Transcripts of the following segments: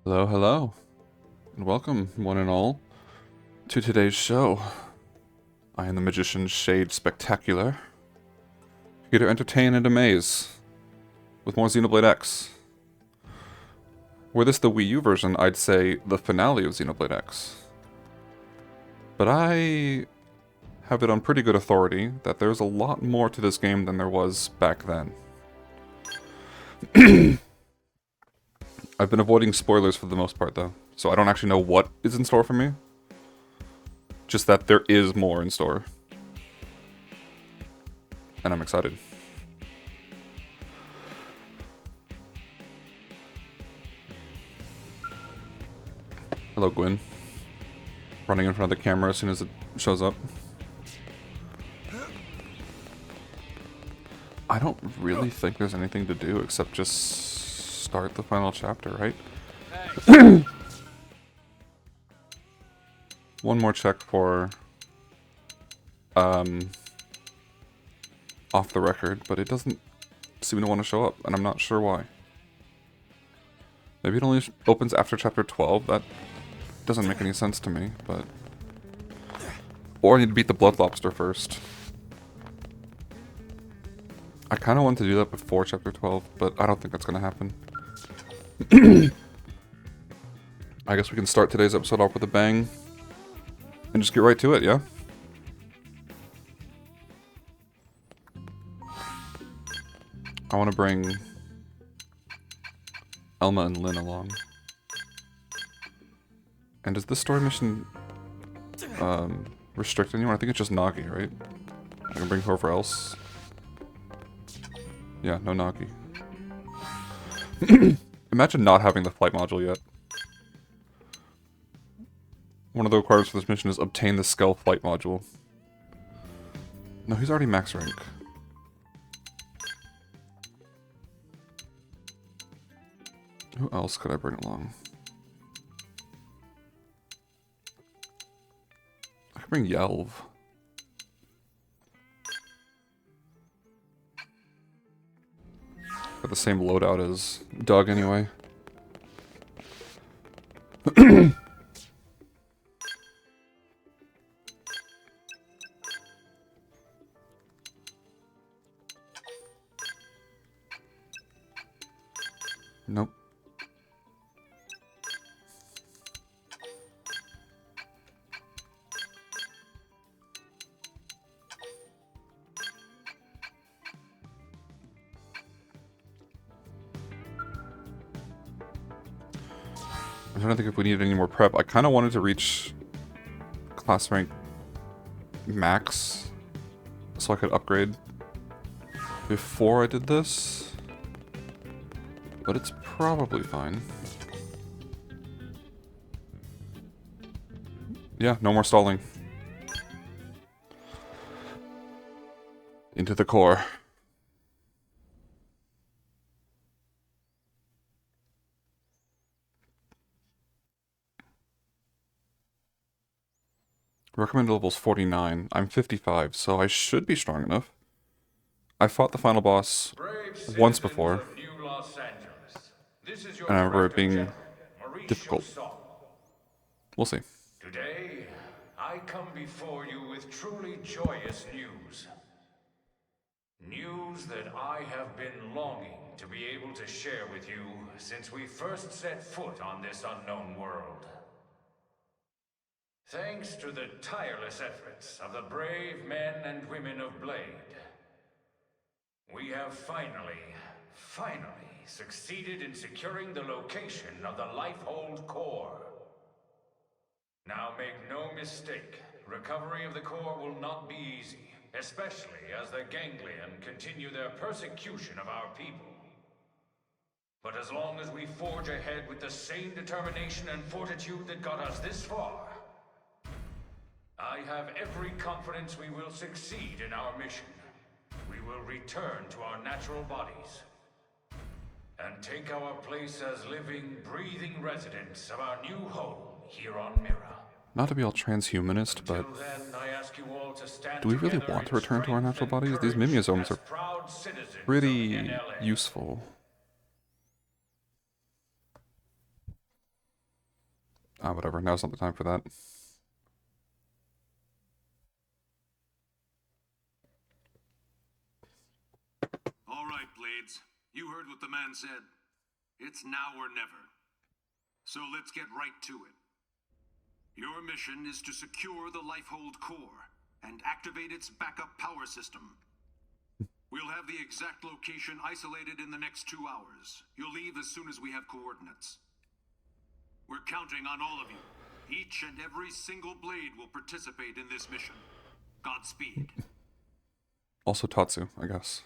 Hello, hello, and welcome, one and all, to today's show. I am the magician Shade Spectacular, here to entertain and amaze with more Xenoblade X. Were this the Wii U version, I'd say the finale of Xenoblade X. But I have it on pretty good authority that there's a lot more to this game than there was back then. I've been avoiding spoilers for the most part, though, so I don't actually know what is in store for me. Just that there is more in store. And I'm excited. Hello, Gwyn. Running in front of the camera as soon as it shows up. I don't really think there's anything to do except just start the final chapter, right? One more check for off the record, but it doesn't seem to want to show up, and I'm not sure why. Maybe it only opens after chapter 12. That doesn't make any sense to me, but... Or I need to beat the Blood Lobster first. I kind of want to do that before chapter 12, but I don't think that's going to happen. I guess we can start today's episode off with a bang. And just get right to it, yeah? I want to bring Elma and Lynn along. And does this story mission restrict anyone? I think it's just Nagi, right? I can bring whoever else. Yeah, no Nagi. Imagine not having the flight module yet. One of the requirements for this mission is obtain the Skell flight module. No, he's already max rank. Who else could I bring along? I could bring Yelv. Got the same loadout as Doug anyway. Nope. I'm trying to think if we needed any more prep. I kind of wanted to reach class rank max so I could upgrade before I did this. But it's probably fine. Yeah, no more stalling. Into the core. Recommended level's 49. I'm 55, so I should be strong enough. I fought the final boss once before, and I remember it being difficult. We'll see. Today, I come before you with truly joyous news. News that I have been longing to be able to share with you since we first set foot on this unknown world. Thanks to the tireless efforts of the brave men and women of Blade, we have finally succeeded in securing the location of the Lifehold core. Now make no mistake, recovery of the core will not be easy, especially as the Ganglion continue their persecution of our people. But as long as we forge ahead with the same determination and fortitude that got us this far, I have every confidence we will succeed in our mission. We will return to our natural bodies and take our place as living, breathing residents of our new home here on Mira. Not to be all transhumanist, but do we really want to return to our natural bodies? These mimiosomes are pretty useful. Ah, whatever. Now's not the time for that. All right, Blades. You heard what the man said. It's now or never. So let's get right to it. Your mission is to secure the Lifehold core and activate its backup power system. We'll have the exact location isolated in the next 2 hours. You'll leave as soon as we have coordinates. We're counting on all of you. Each and every single Blade will participate in this mission. Godspeed. Also Tatsu, I guess.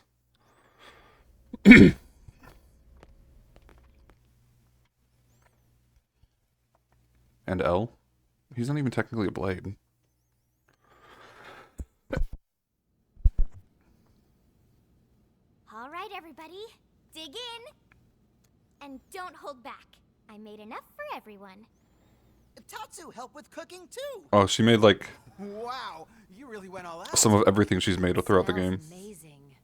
And L? He's not even technically a Blade. All right, everybody, dig in. And don't hold back. I made enough for everyone. Tatsu helped with cooking too. Oh, she made like Wow, you really went all out. some of everything she's made throughout the game. Amazing.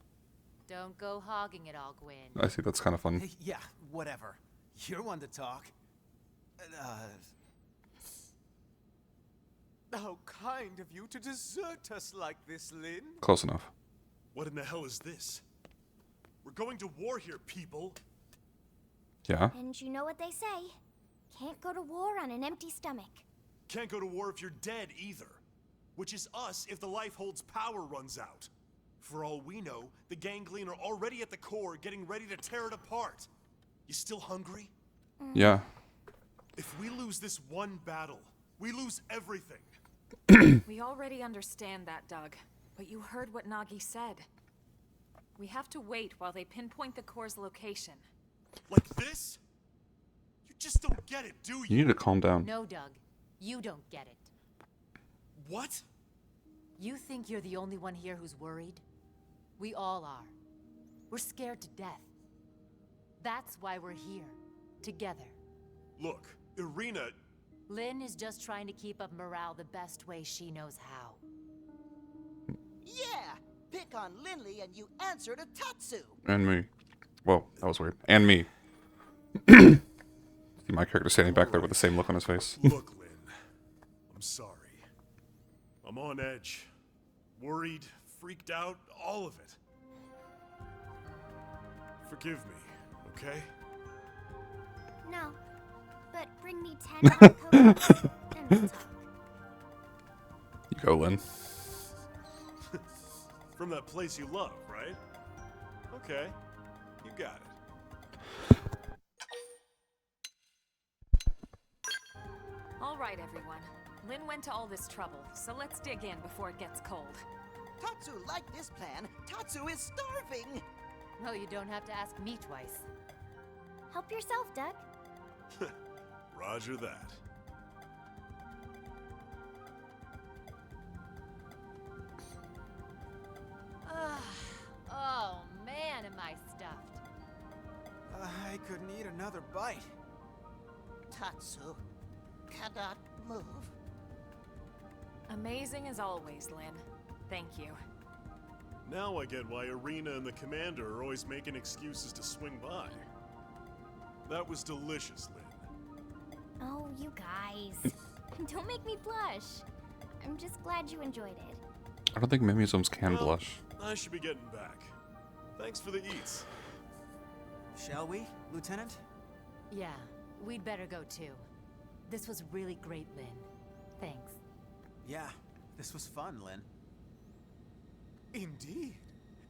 Don't go hogging it all, Gwyn. I see, that's kind of fun. Yeah, whatever. You're one to talk. How kind of you to desert us like this, Lynn. Close enough. What in the hell is this? We're going to war here, people. Yeah? And you know what they say. Can't go to war on an empty stomach. Can't go to war if you're dead either. Which is us if the Lifehold's power runs out. For all we know, the Ganglion are already at the core getting ready to tear it apart. You still hungry? Yeah. If we lose this one battle, we lose everything. We already understand that, Doug. But you heard what Nagi said. We have to wait while they pinpoint the core's location. Like this? You just don't get it, do You you? need to calm down. No, Doug. You don't get it. What? You think you're the only one here who's worried? We all are. We're scared to death. That's why we're here. Together. Look, Irina... Lynn is just trying to keep up morale the best way she knows how. Yeah, pick on Lindley and you answer to Tatsu. And me. Whoa, that was weird. And me. See my character standing back there with the same look on his face. Look, Lynn. I'm sorry. I'm on edge. Worried, freaked out, all of it. Forgive me, okay? No. But bring me 10 hot coconuts, and we'll talk. You go, Lynn. From that place you love, right? Okay. You got it. All right, everyone. Lynn went to all this trouble, so let's dig in before it gets cold. Tatsu liked this plan. Tatsu is starving. Well, you don't have to ask me twice. Help yourself, Doug. Roger that. Oh, man, am I stuffed. I couldn't eat another bite. Tatsu cannot move. Amazing as always, Lynn. Thank you. Now I get why Irina and the commander are always making excuses to swing by. That was delicious, Lynn. Oh, you guys. Don't make me blush. I'm just glad you enjoyed it. I don't think Mimizomes can Well, blush. I should be getting back. Thanks for the eats. Shall we, Lieutenant? Yeah, we'd better go too. This was really great, Lynn. Thanks. Yeah, this was fun, Lynn. Indeed.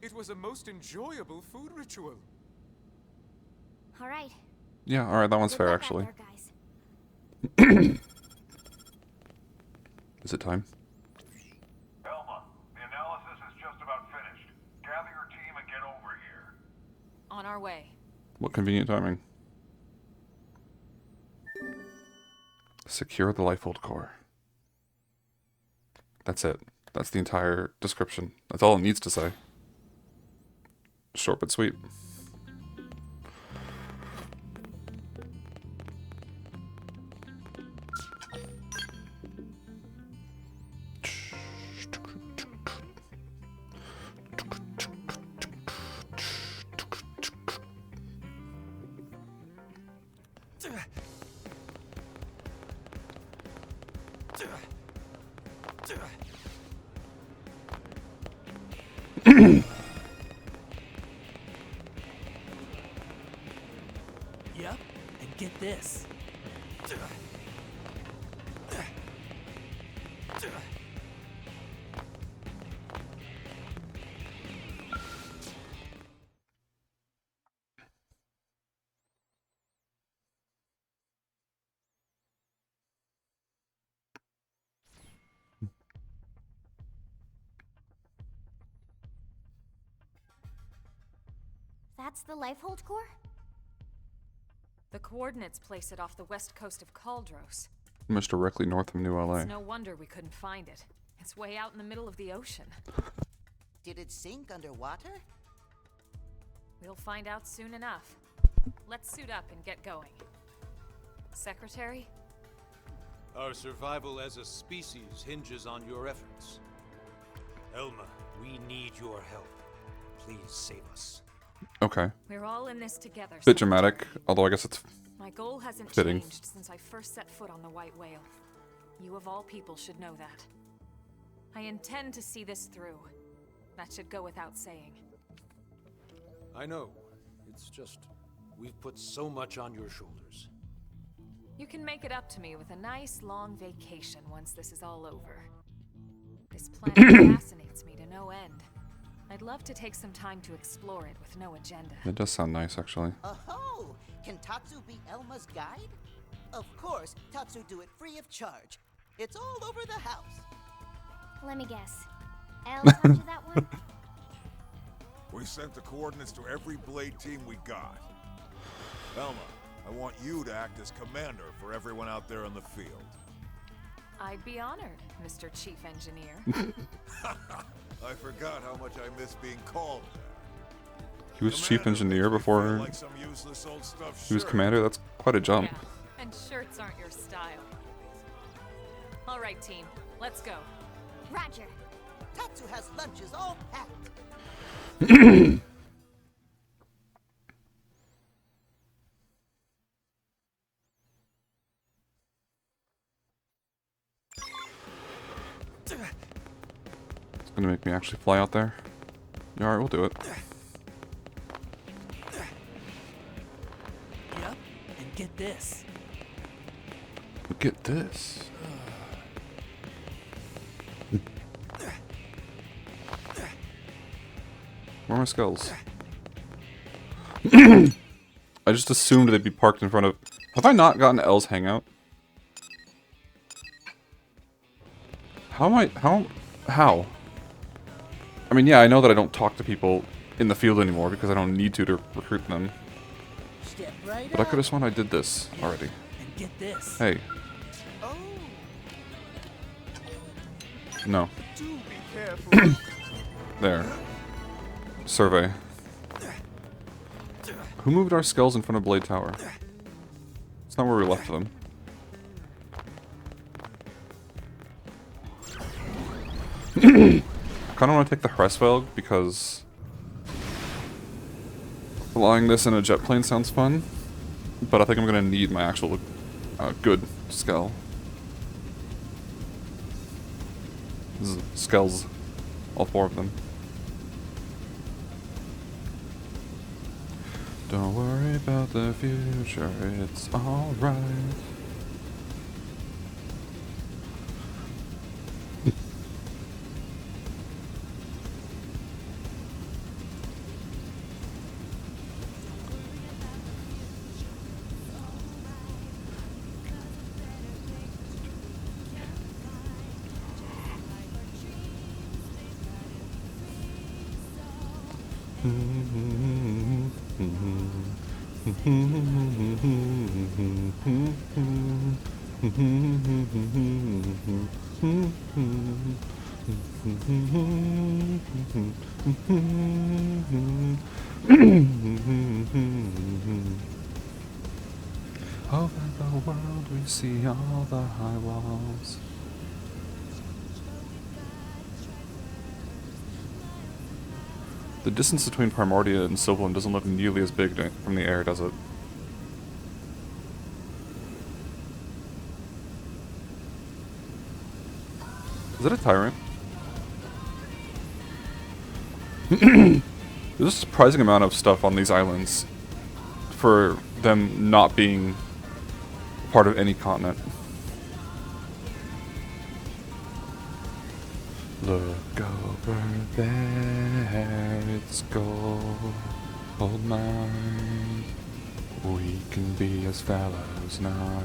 It was a most enjoyable food ritual. All right. Yeah, alright, that one's Good fair, luck out actually. there, guys. Is it time? Elma, the analysis is just about finished. Gather your team and get over here. On our way. What convenient timing. Secure the Lifehold core. That's it. That's the entire description. That's all it needs to say. Short but sweet. Yep, and get this. That's the Lifehold core? The coordinates place it off the west coast of Caldros. Almost directly north of New LA. It's no wonder we couldn't find it. It's way out in the middle of the ocean. Did it sink underwater? We'll find out soon enough. Let's suit up and get going. Secretary? Our survival as a species hinges on your efforts. Elma, we need your help. Please save us. Okay. We're all in this together. Bit dramatic, although I guess it's My goal hasn't fitting. changed since I first set foot on the White Whale. You of all people should know that. I intend to see this through. That should go without saying. I know. It's just, we've put so much on your shoulders. You can make it up to me with a nice long vacation once this is all over. This planet fascinates me to no end. I'd love to take some time to explore it with no agenda. It does sound nice, actually. Oh, can Tatsu be Elma's guide? Of course, Tatsu do it free of charge. It's all over the house. Let me guess. Elle taught you that one? We sent the coordinates to every Blade team we got. Elma, I want you to act as commander for everyone out there in the field. I'd be honored, Mr. Chief Engineer. I forgot how much I miss being called that. He was chief engineer before Like some useless old stuff he was shirt. commander? That's quite a jump. Yeah, and shirts aren't your style. All right, team, let's go. Roger. Tatsu has lunches all packed. It's gonna make me actually fly out there. Yeah, alright, we'll do it. Yep, and get this. Get this. Where are my skulls? I just assumed they'd be parked in front of... Have I not gotten L's hangout? How am I... How? I mean, yeah, I know that I don't talk to people in the field anymore because I don't need to recruit them. Step right But I up. could have sworn I did this already. And get this. Hey. Oh, No. Do be careful. There. Survey. Who moved our skulls in front of Blade Tower? It's not where we left them. I kind of want to take the Hresfeld because flying this in a jet plane sounds fun, but I think I'm going to need my actual good skull. Skulls. All four of them. Don't worry about the future, it's alright. Over the world we see all the high walls. The distance between Primordia and Sylvan doesn't look nearly as big from the air, does it? Is it a tyrant? There's a surprising amount of stuff on these islands for them not being part of any continent. Look over there, it's gold mine. We can be as fellows, not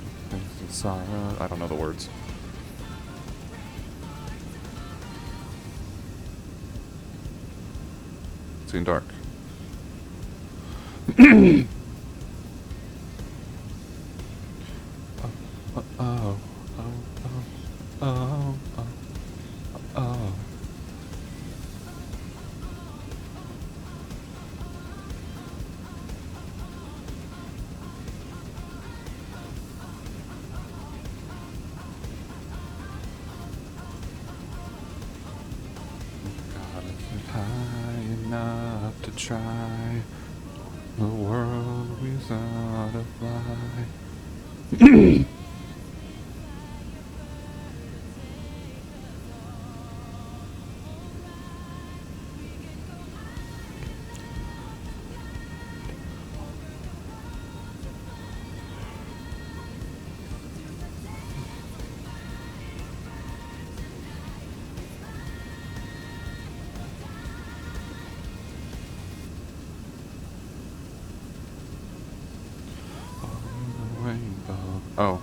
sorrow. I don't know the words. It's getting dark. Oh. Gotta get high enough to try the world without a fly. Rainbow. Oh.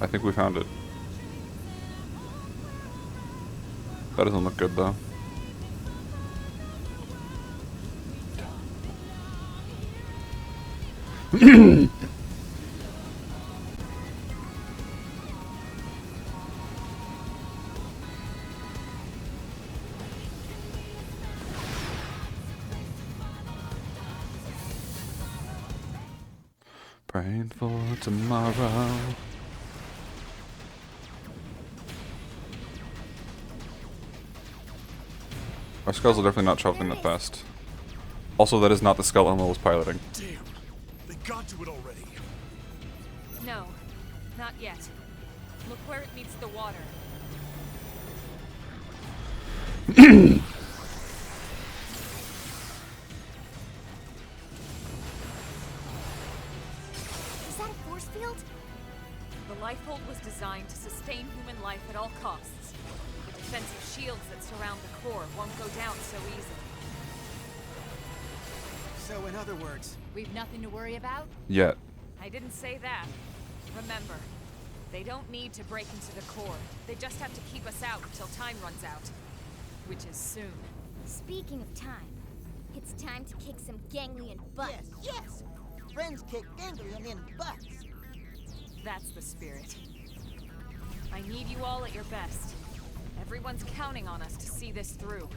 I think we found it. That doesn't look good though. Praying for tomorrow. Our skulls are definitely not traveling that fast. Also, that is not the skull Elmo was piloting. Damn, they got to it already. No, not yet. Look where it meets the water. Is that a force field? The lifeboat was designed to sustain human life at all costs. The defensive shields that surround the core won't go down so easily. So, in other words, We've nothing to worry about? Yet. I didn't say that. Remember, they don't need to break into the core. They just have to keep us out until time runs out. Which is soon. Speaking of time, it's time to kick some ganglion butt. Yes, yes! Friends kick ganglion in butts. That's the spirit. I need you all at your best. Everyone's counting on us to see this through.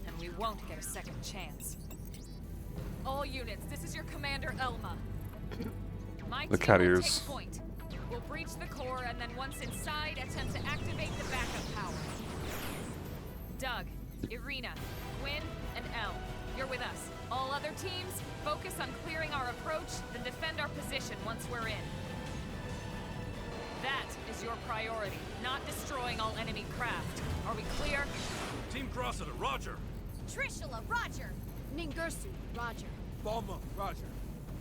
And we won't get a second chance. All units, this is your commander, Elma. My The team cat will ears. take point. We'll breach the core and then once inside, attempt to activate the backup power. Doug, Irina, Gwyn, and Elle, you're with us. All other teams, focus on clearing our approach, then defend our position once we're in. That is your priority, not destroying all enemy craft. Are we clear? Team Cressida, roger. Trishula, roger. Ningursu, roger. Bomba, roger.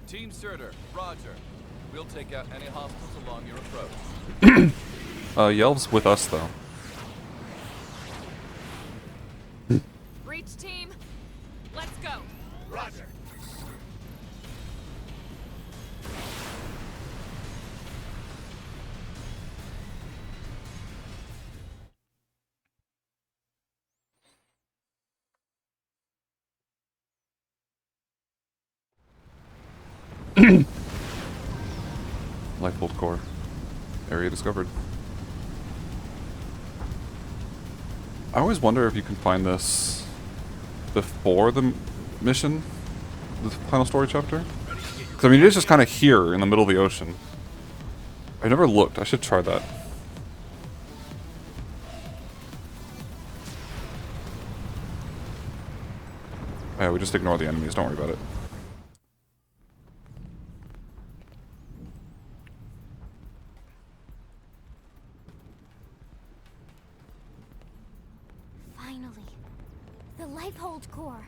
Team Surtur, roger. We'll take out any hostiles along your approach. Yelv's with us though. Breach team, let's go. Roger. Lifeboat core. Area discovered. I always wonder if you can find this before the mission, the final story chapter. Because I mean, it is just kind of here in the middle of the ocean. I never looked. I should try that. Yeah, we just ignore the enemies. Don't worry about it. Finally. The Lifehold core.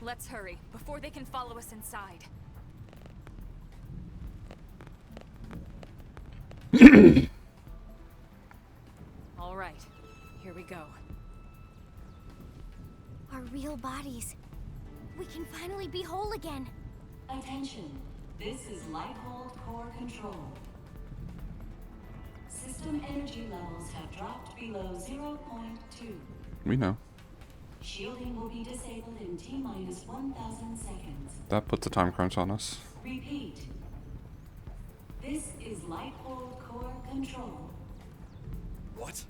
Let's hurry, before they can follow us inside. All right, here we go. Our real bodies. We can finally be whole again. Attention. This is Lifehold Core Control. System energy levels have dropped below 0.2. We know. Shielding will be disabled in T-minus 1,000 seconds. That puts a time crunch on us. Repeat. This is Lifehold Core Control. What?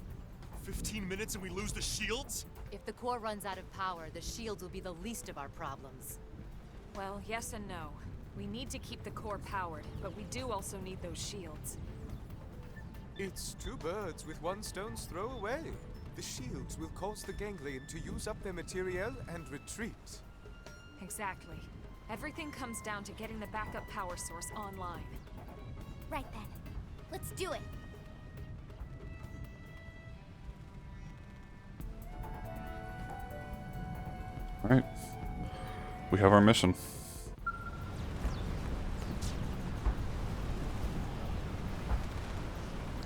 15 minutes and we lose the shields? If the core runs out of power, the shields will be the least of our problems. Well, yes and no. We need to keep the core powered, but we do also need those shields. It's two birds with one stone's throw away. The shields will cause the ganglion to use up their materiel and retreat. Exactly. Everything comes down to getting the backup power source online. Right then. Let's do it. Alright. We have our mission.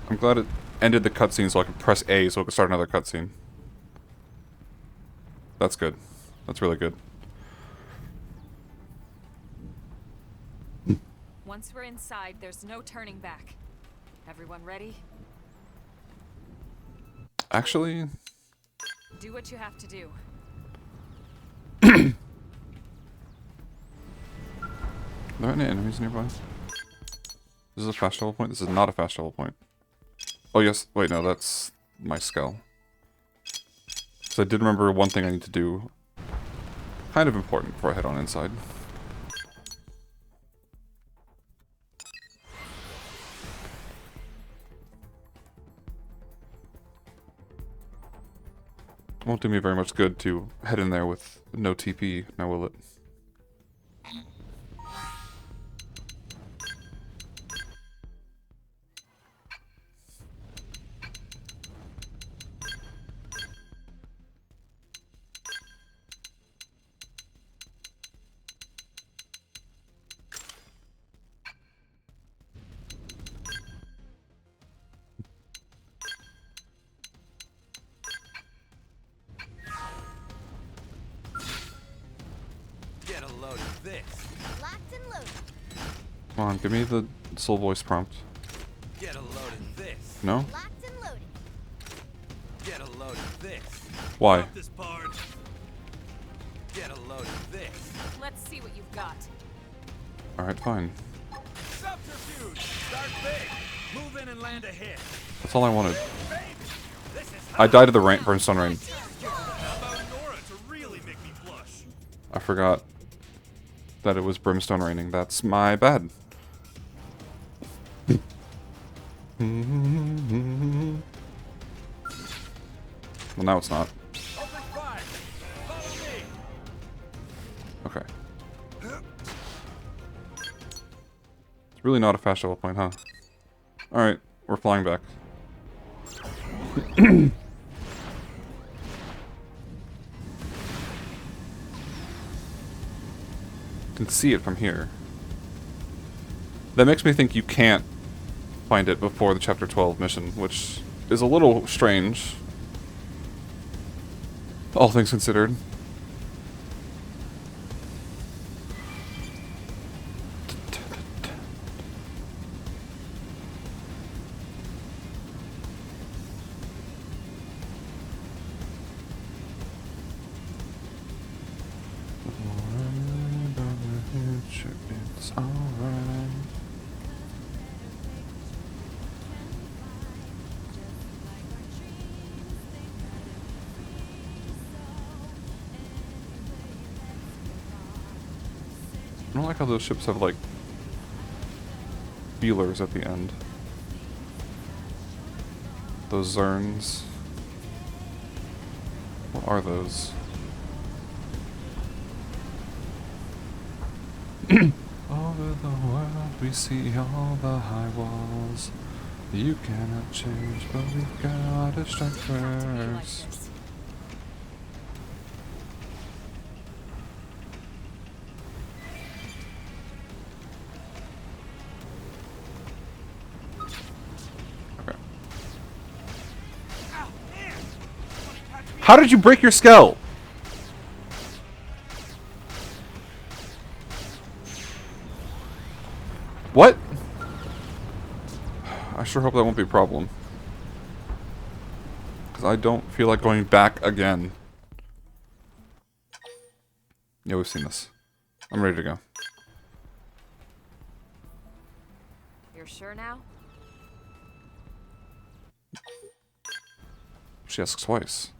I'm glad it ended the cutscene so I could press A so I could start another cutscene. That's good. That's really good. Once we're inside, there's no turning back. Everyone ready? Actually... Do what you have to do. Are there any enemies nearby? This is a fast travel point? This is not a fast travel point. Oh yes, wait, no, that's my skull. So I did remember one thing I need to do. Kind of important before I head on inside. Won't do me very much good to head in there with no TP, now will it? Get a load of this. Locked and loaded. Come on, give me the soul voice prompt. Get a load of this. No? Locked and loaded. Get a load of this. Why? Drop this barge. Get a load of this. Let's see what you've got. Alright, fine. Subterfuge. Start big. Move in and land a hit. That's all I wanted. I died to the brimstone rain. I forgot that it was brimstone raining. That's my bad. Well, now it's not. Okay. It's really not a fast travel point, huh? Alright, we're flying back. Can see it from here. That makes me think you can't find it before the chapter 12 mission, which is a little strange, all things considered. It's alright. I don't like how those ships have, like, feelers at the end. Those Zerns. What are those? Over the world we see all the high walls. You cannot change, but we've gotta strike first. Okay. How did you break your skull? What? I sure hope that won't be a problem. Because I don't feel like going back again. Yeah, we've seen this. I'm ready to go. You're sure now? She asks twice.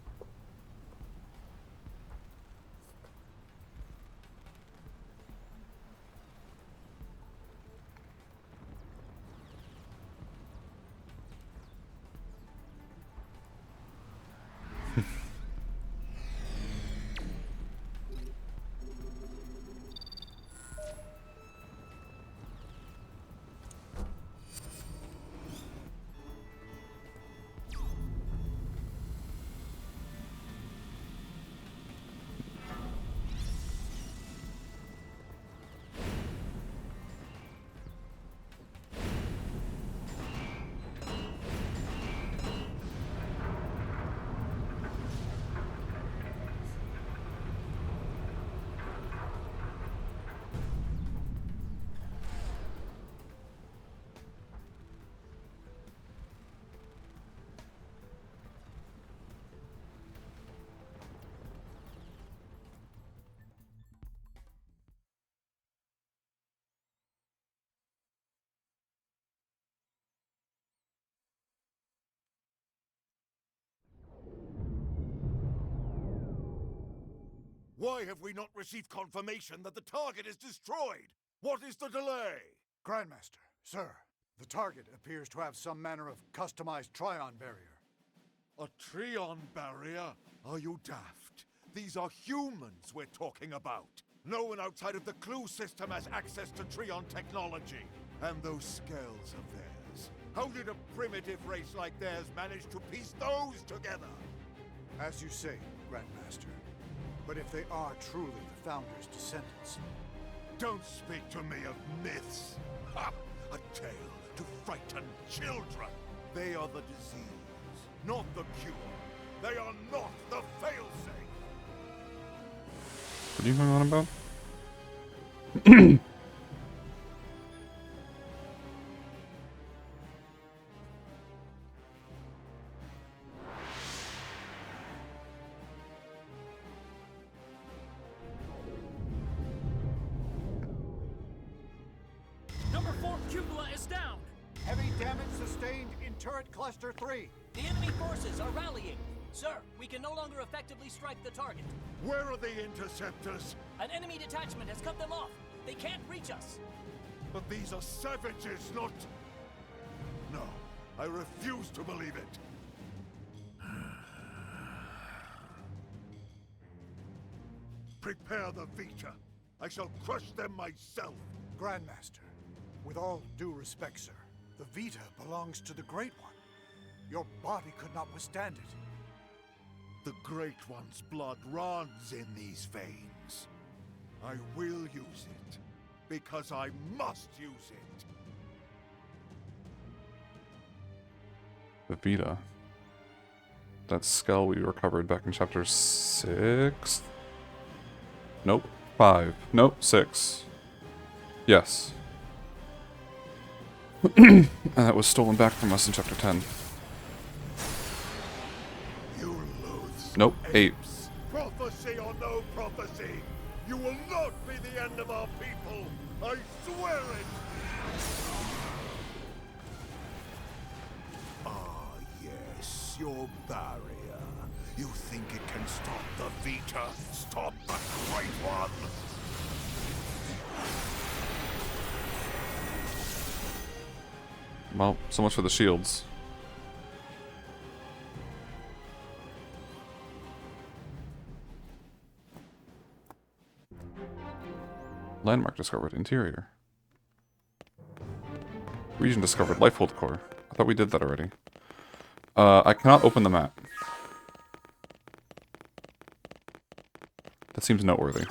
Why have we not received confirmation that the target is destroyed? What is the delay? Grandmaster, sir, the target appears to have some manner of customized Trion barrier. A Trion barrier? Are you daft? These are humans we're talking about. No one outside of the clue system has access to Trion technology. And those scales of theirs. How did a primitive race like theirs manage to piece those together? As you say, Grandmaster. But if they are truly the Founder's descendants... Don't speak to me of myths. Ha! A tale to frighten children. They are the disease, not the cure. They are not the failsafe. What are you going on about? Number 4 cupola is down. Heavy damage sustained in turret cluster 3. The enemy forces are rallying. Sir, we can no longer effectively strike the target. Where are the interceptors? An enemy detachment has cut them off. They can't reach us. But these are savages, not... No, I refuse to believe it. Prepare the Vita. I shall crush them myself. Grandmaster, with all due respect, sir, the Vita belongs to the Great One. Your body could not withstand it. The Great One's blood runs in these veins. I will use it, because I must use it. The Vita. That skull we recovered back in chapter 6? Nope. 5. Nope. 6. Yes. And that was stolen back from us in chapter 10. You loathe Nope. 8. Prophecy or no prophecy, you will not be the end of our people. I swear it. Ah, yes, your barrier. You think it can stop the Vita? Stop the Great One? Well, so much for the shields. Landmark discovered. Interior. Region discovered. Lifehold core. I thought we did that already. I cannot open the map. That seems noteworthy.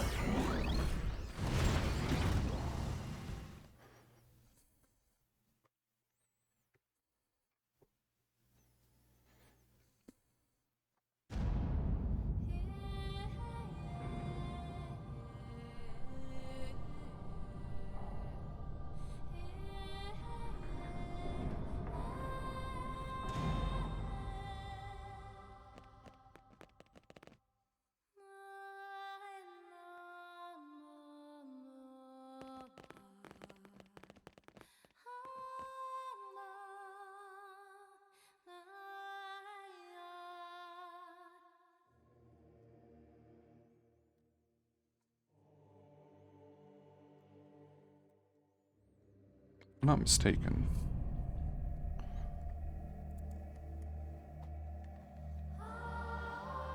I'm not mistaken.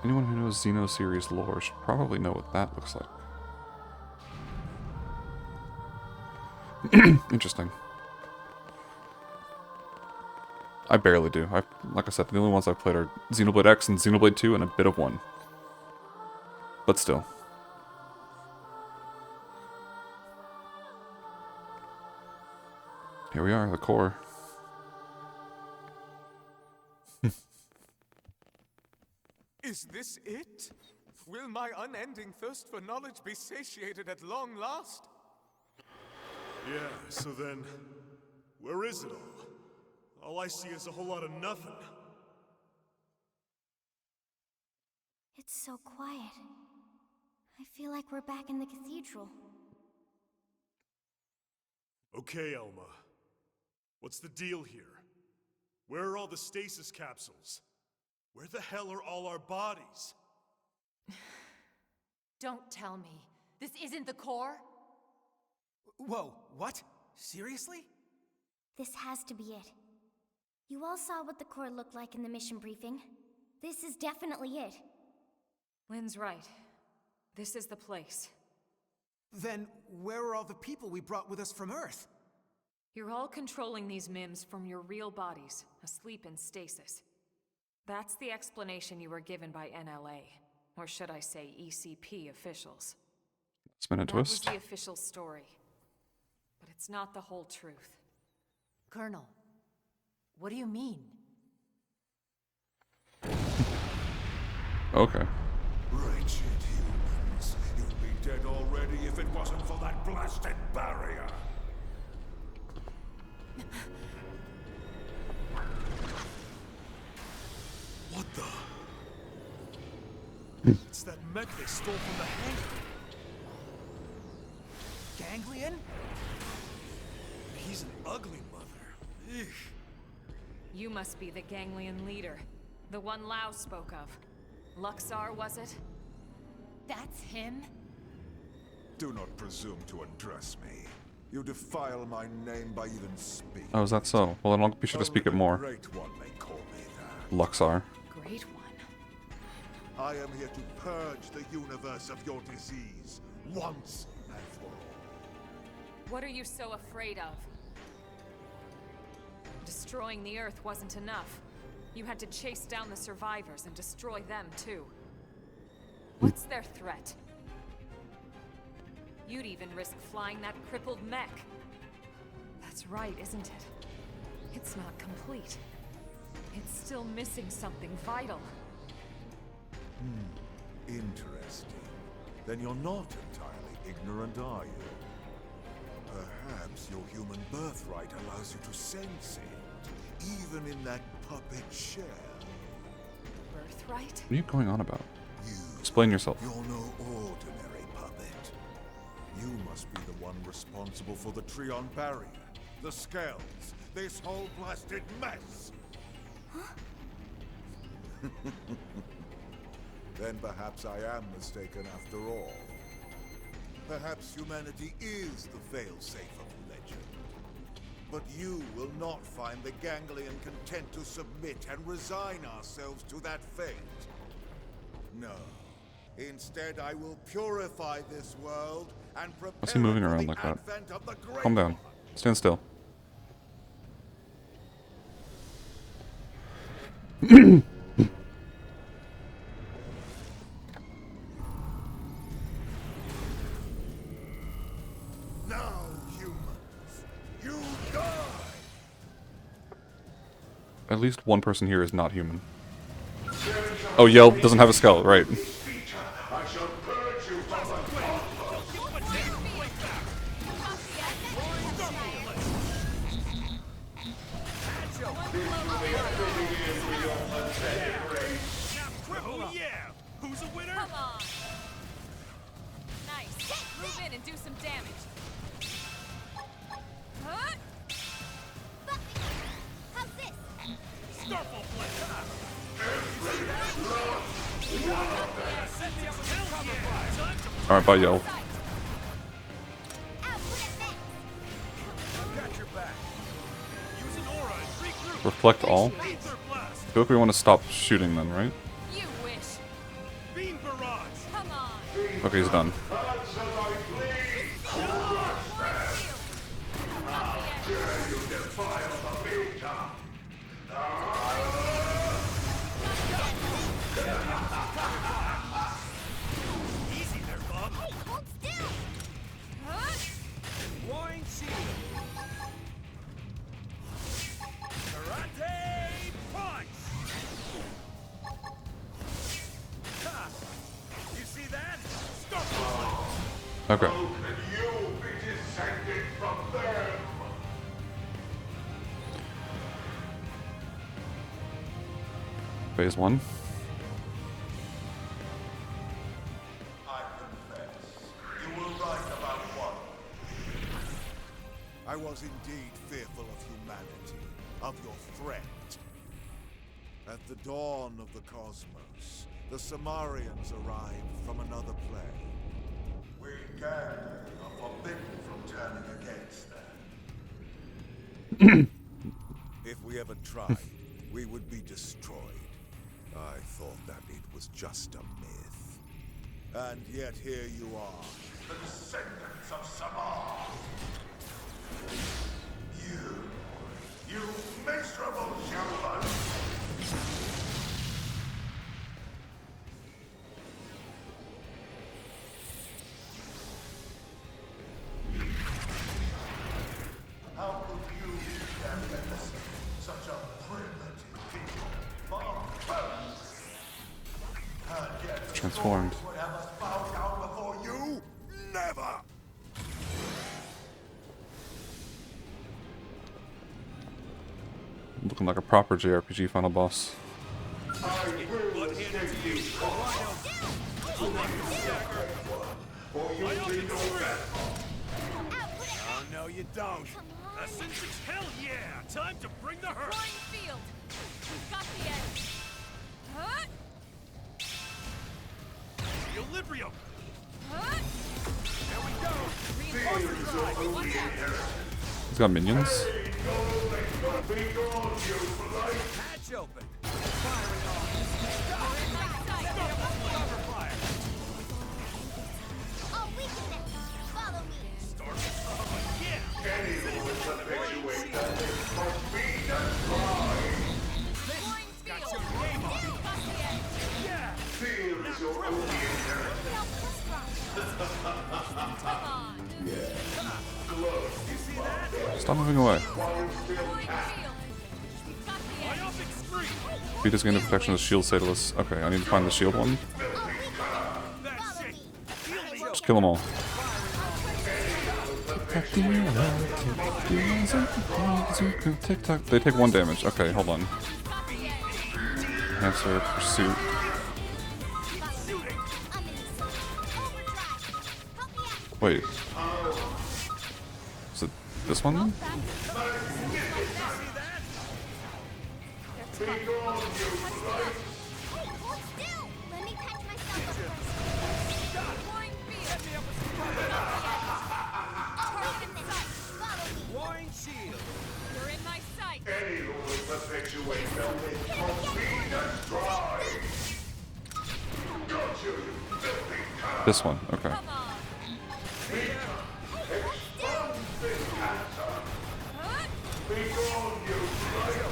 Anyone who knows Xeno series lore should probably know what that looks like. Interesting. I barely do. Like I said, the only ones I've played are Xenoblade X and Xenoblade 2 and a bit of 1. But still. Here we are, the core. Is this it? Will my unending thirst for knowledge be satiated at long last? Yeah, so then, where is it all? All I see is a whole lot of nothing. It's so quiet. I feel like we're back in the cathedral. Okay, Elma. What's the deal here? Where are all the stasis capsules? Where the hell are all our bodies? Don't tell me. This isn't the core? Whoa, what? Seriously? This has to be it. You all saw what the core looked like in the mission briefing. This is definitely it. Lynn's right. This is the place. Then where are all the people we brought with us from Earth? You're all controlling these MIMs from your real bodies, asleep in stasis. That's the explanation you were given by NLA, or should I say ECP officials. It's been a twist. That was the official story. But it's not the whole truth. Colonel, what do you mean? Okay. Wretched humans. You'd be dead already if it wasn't for that blasted barrier. What the? It's that mech they stole from the hangar. Ganglion? He's an ugly mother. Ugh. You must be the Ganglion leader. The one Lao spoke of. Luxar, was it? That's him? Do not presume to address me. You defile my name by even speaking. Oh, is that so? Well, then I'll be sure to speak it more. Great One may call me that. Luxar. Great One. I am here to purge the universe of your disease, once and for all. What are you so afraid of? Destroying the Earth wasn't enough. You had to chase down the survivors and destroy them, too. What's their threat? You'd even risk flying that crippled mech. That's right, isn't it? It's not complete. It's still missing something vital. Interesting. Then you're not entirely ignorant, are you? Perhaps your human birthright allows you to sense it, even in that puppet shell. Birthright? What are you going on about? Explain yourself. You're no ordinary puppet. You must be the one responsible for the Trion barrier, the scales, this whole blasted mess. Then perhaps I am mistaken after all. Perhaps humanity is the failsafe of legend. But you will not find the Ganglion content to submit and resign ourselves to that fate. No. Instead, I will purify this world and prepare What's he moving it for around the like that? advent of the Great Calm down. One. Stand still. Now, humans, you die! At least one person here is not human. Oh, Yell doesn't have a skull, right. I shall purge you from the Oh yeah! Who's a winner? Come on. Nice. Move in and do some damage. Huh? How's this? Starfall Blade! Alright, bye, Yell. Got your back. Use an aura and regroup. Reflect all? I Ether blast. feel like we want to stop shooting then, right? You wish. Beam barrage. Come on. Okay, he's done. Easy there, Bob. Hey, hold still! Huh? Warring shield. Karate punch. Ha! You see that? Starfall Blade. Okay. you be descended from them? Phase 1. I confess, you were right about one. I was indeed fearful of humanity, of your threat. At the dawn of the cosmos, the Samarians arrived from another plane. We Gangly are forbidden from turning against them. If we ever tried, we would be destroyed. I thought that it was just a myth. And yet here you are, the descendants of Samar. You miserable human! How could you be them innocent? Such a primitive people. Barbarians. And yet the Transformed. Lords would have us bow down before you? Never! Looking like a proper JRPG final boss. Oh, no, you don't. Ascension's hell yeah! Time to bring the hurt. Roaring field. We've got the edge. Huh? Equilibrium. Huh? There we go. Reinforcement drive. Watch out. He's got minions. Hatch open. Firing on. You're in my sight. Cover fire. I'll weaken them! Follow me! Start. Oh, yeah. Got your game on. Yeah. You see that? Stop moving away. Myopic spree. Beat his gain the protection of the shield Sadalus. Okay, I need to find the shield one. That's it. Feel me. Just kill them all. TikTok. They take 1 damage. Okay, hold on. Answer, pursuit. Wait. Is it this one? Let me catch myself up first. Roaring field. Target in sight. Follow me. Warring shield. You're in my sight. Any who will perpetuate them will be destroyed! Don't you, you filthy cur! This one. Okay. Come on. Expunge this cancer! Huh? Begone, you blight!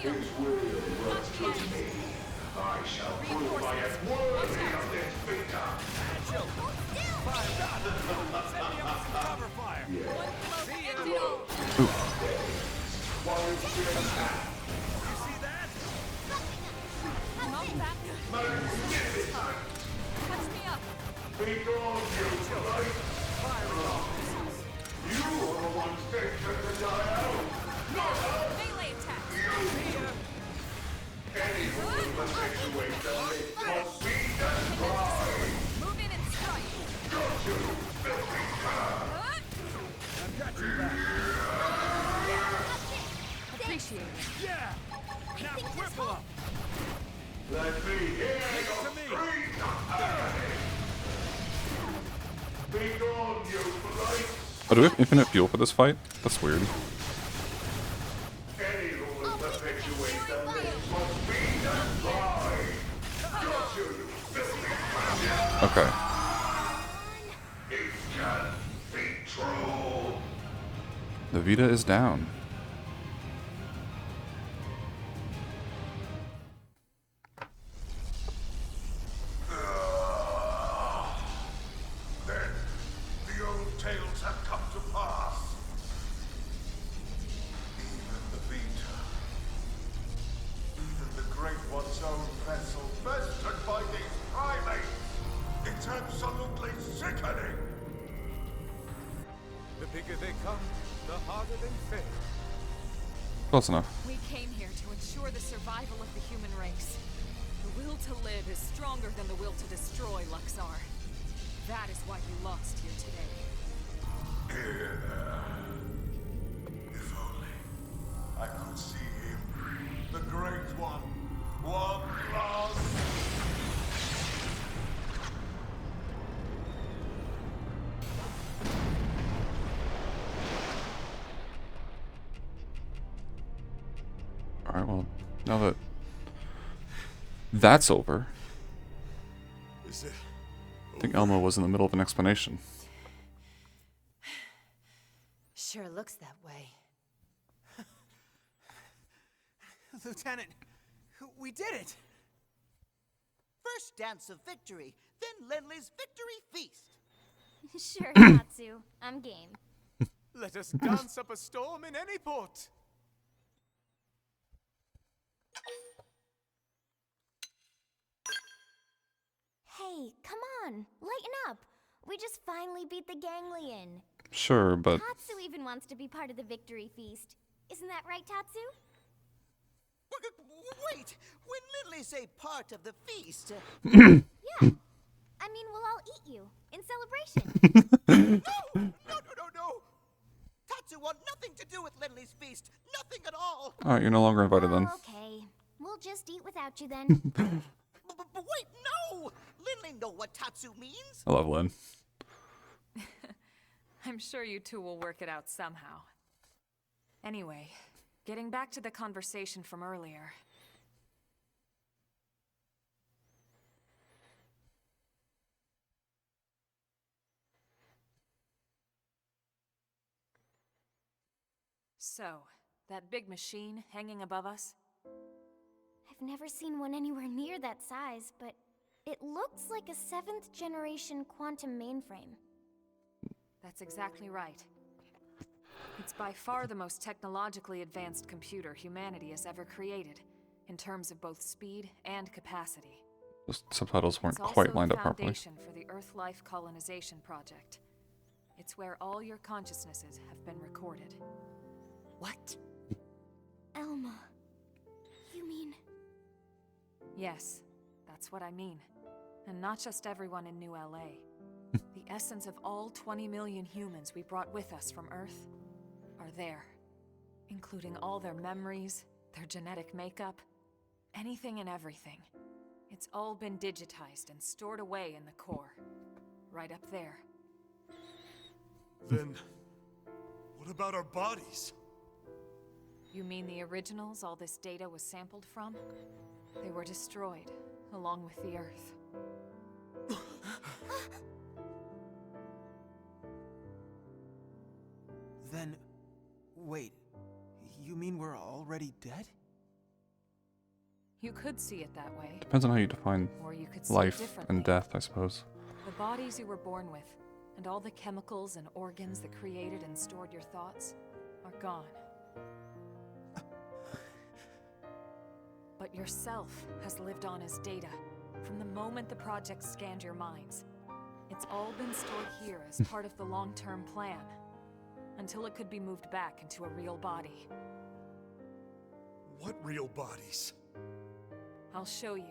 I shall prove I am worthy of this Vita. Cover fire. You see that? Touch me up. Be gone, you blight. You are the ones destined to die out. Melee attack. Any who will perpetuate the myth must be destroyed. Move in and strike. Got you, filthy cur. I've got your back. Appreciate it. Yeah. Now cripple up. Let me hear your screams of agony. Be gone, you blight. Oh, do we have infinite fuel for this fight? That's weird. Any who will perpetuate the myth must be destroyed. Got you, you filthy cur. Okay. It can't be true. The Vita is down. Then the old tales have come to pass. Even the Vita. Even the Great One's own vessel, bested by these primates. It's absolutely sickening. The bigger they come, the harder they fail. Close enough. We came here to ensure the survival of the human race. The will to live is stronger than the will to destroy, Luxar. That is why you lost here today. If only I could see him, the Great One, one last. Alright, well, now that that's over, Is it? I think Elmo was in the middle of an explanation. Sure looks that way. Lieutenant, we did it! First dance of victory, then Lenley's victory feast. Sure, Tatsu. I'm game. Let us dance up a storm in any port. Hey, come on, lighten up. We just finally beat the ganglion. Sure, but Tatsu even wants to be part of the victory feast. Isn't that right, Tatsu? Wait! When Lindley say part of the feast... Yeah. I mean, we'll all eat you in celebration. No! Tatsu want nothing to do with Lindley's feast. Nothing at all. alright, you're no longer invited then. Okay. We'll just eat without you then. But wait, no! Lindley know what Tatsu means. I love Lynn. I'm sure you two will work it out somehow. Anyway, getting back to the conversation from earlier. So, that big machine hanging above us? I've never seen one anywhere near that size, but it looks like a 7th generation quantum mainframe. That's exactly right. It's by far the most technologically advanced computer humanity has ever created, in terms of both speed and capacity. Those subtitles weren't It's quite also lined the up properly. foundation for the Earth Life Colonization Project. It's where all your consciousnesses have been recorded. What? Elma. You mean... Yes, that's what I mean. And not just everyone in New LA. The essence of all 20 million humans we brought with us from Earth are there. Including all their memories, their genetic makeup, anything and everything. It's all been digitized and stored away in the core. Right up there. Then, what about our bodies? You mean the originals all this data was sampled from? They were destroyed, along with the Earth. Then, wait, you mean we're already dead? You could see it that way. Depends on how you define Or you could see it life differently. and death, I suppose. The bodies you were born with, and all the chemicals and organs that created and stored your thoughts, are gone. But yourself has lived on as data, from the moment the project scanned your minds. It's all been stored here as part of the long-term plan, until it could be moved back into a real body. What real bodies? I'll show you.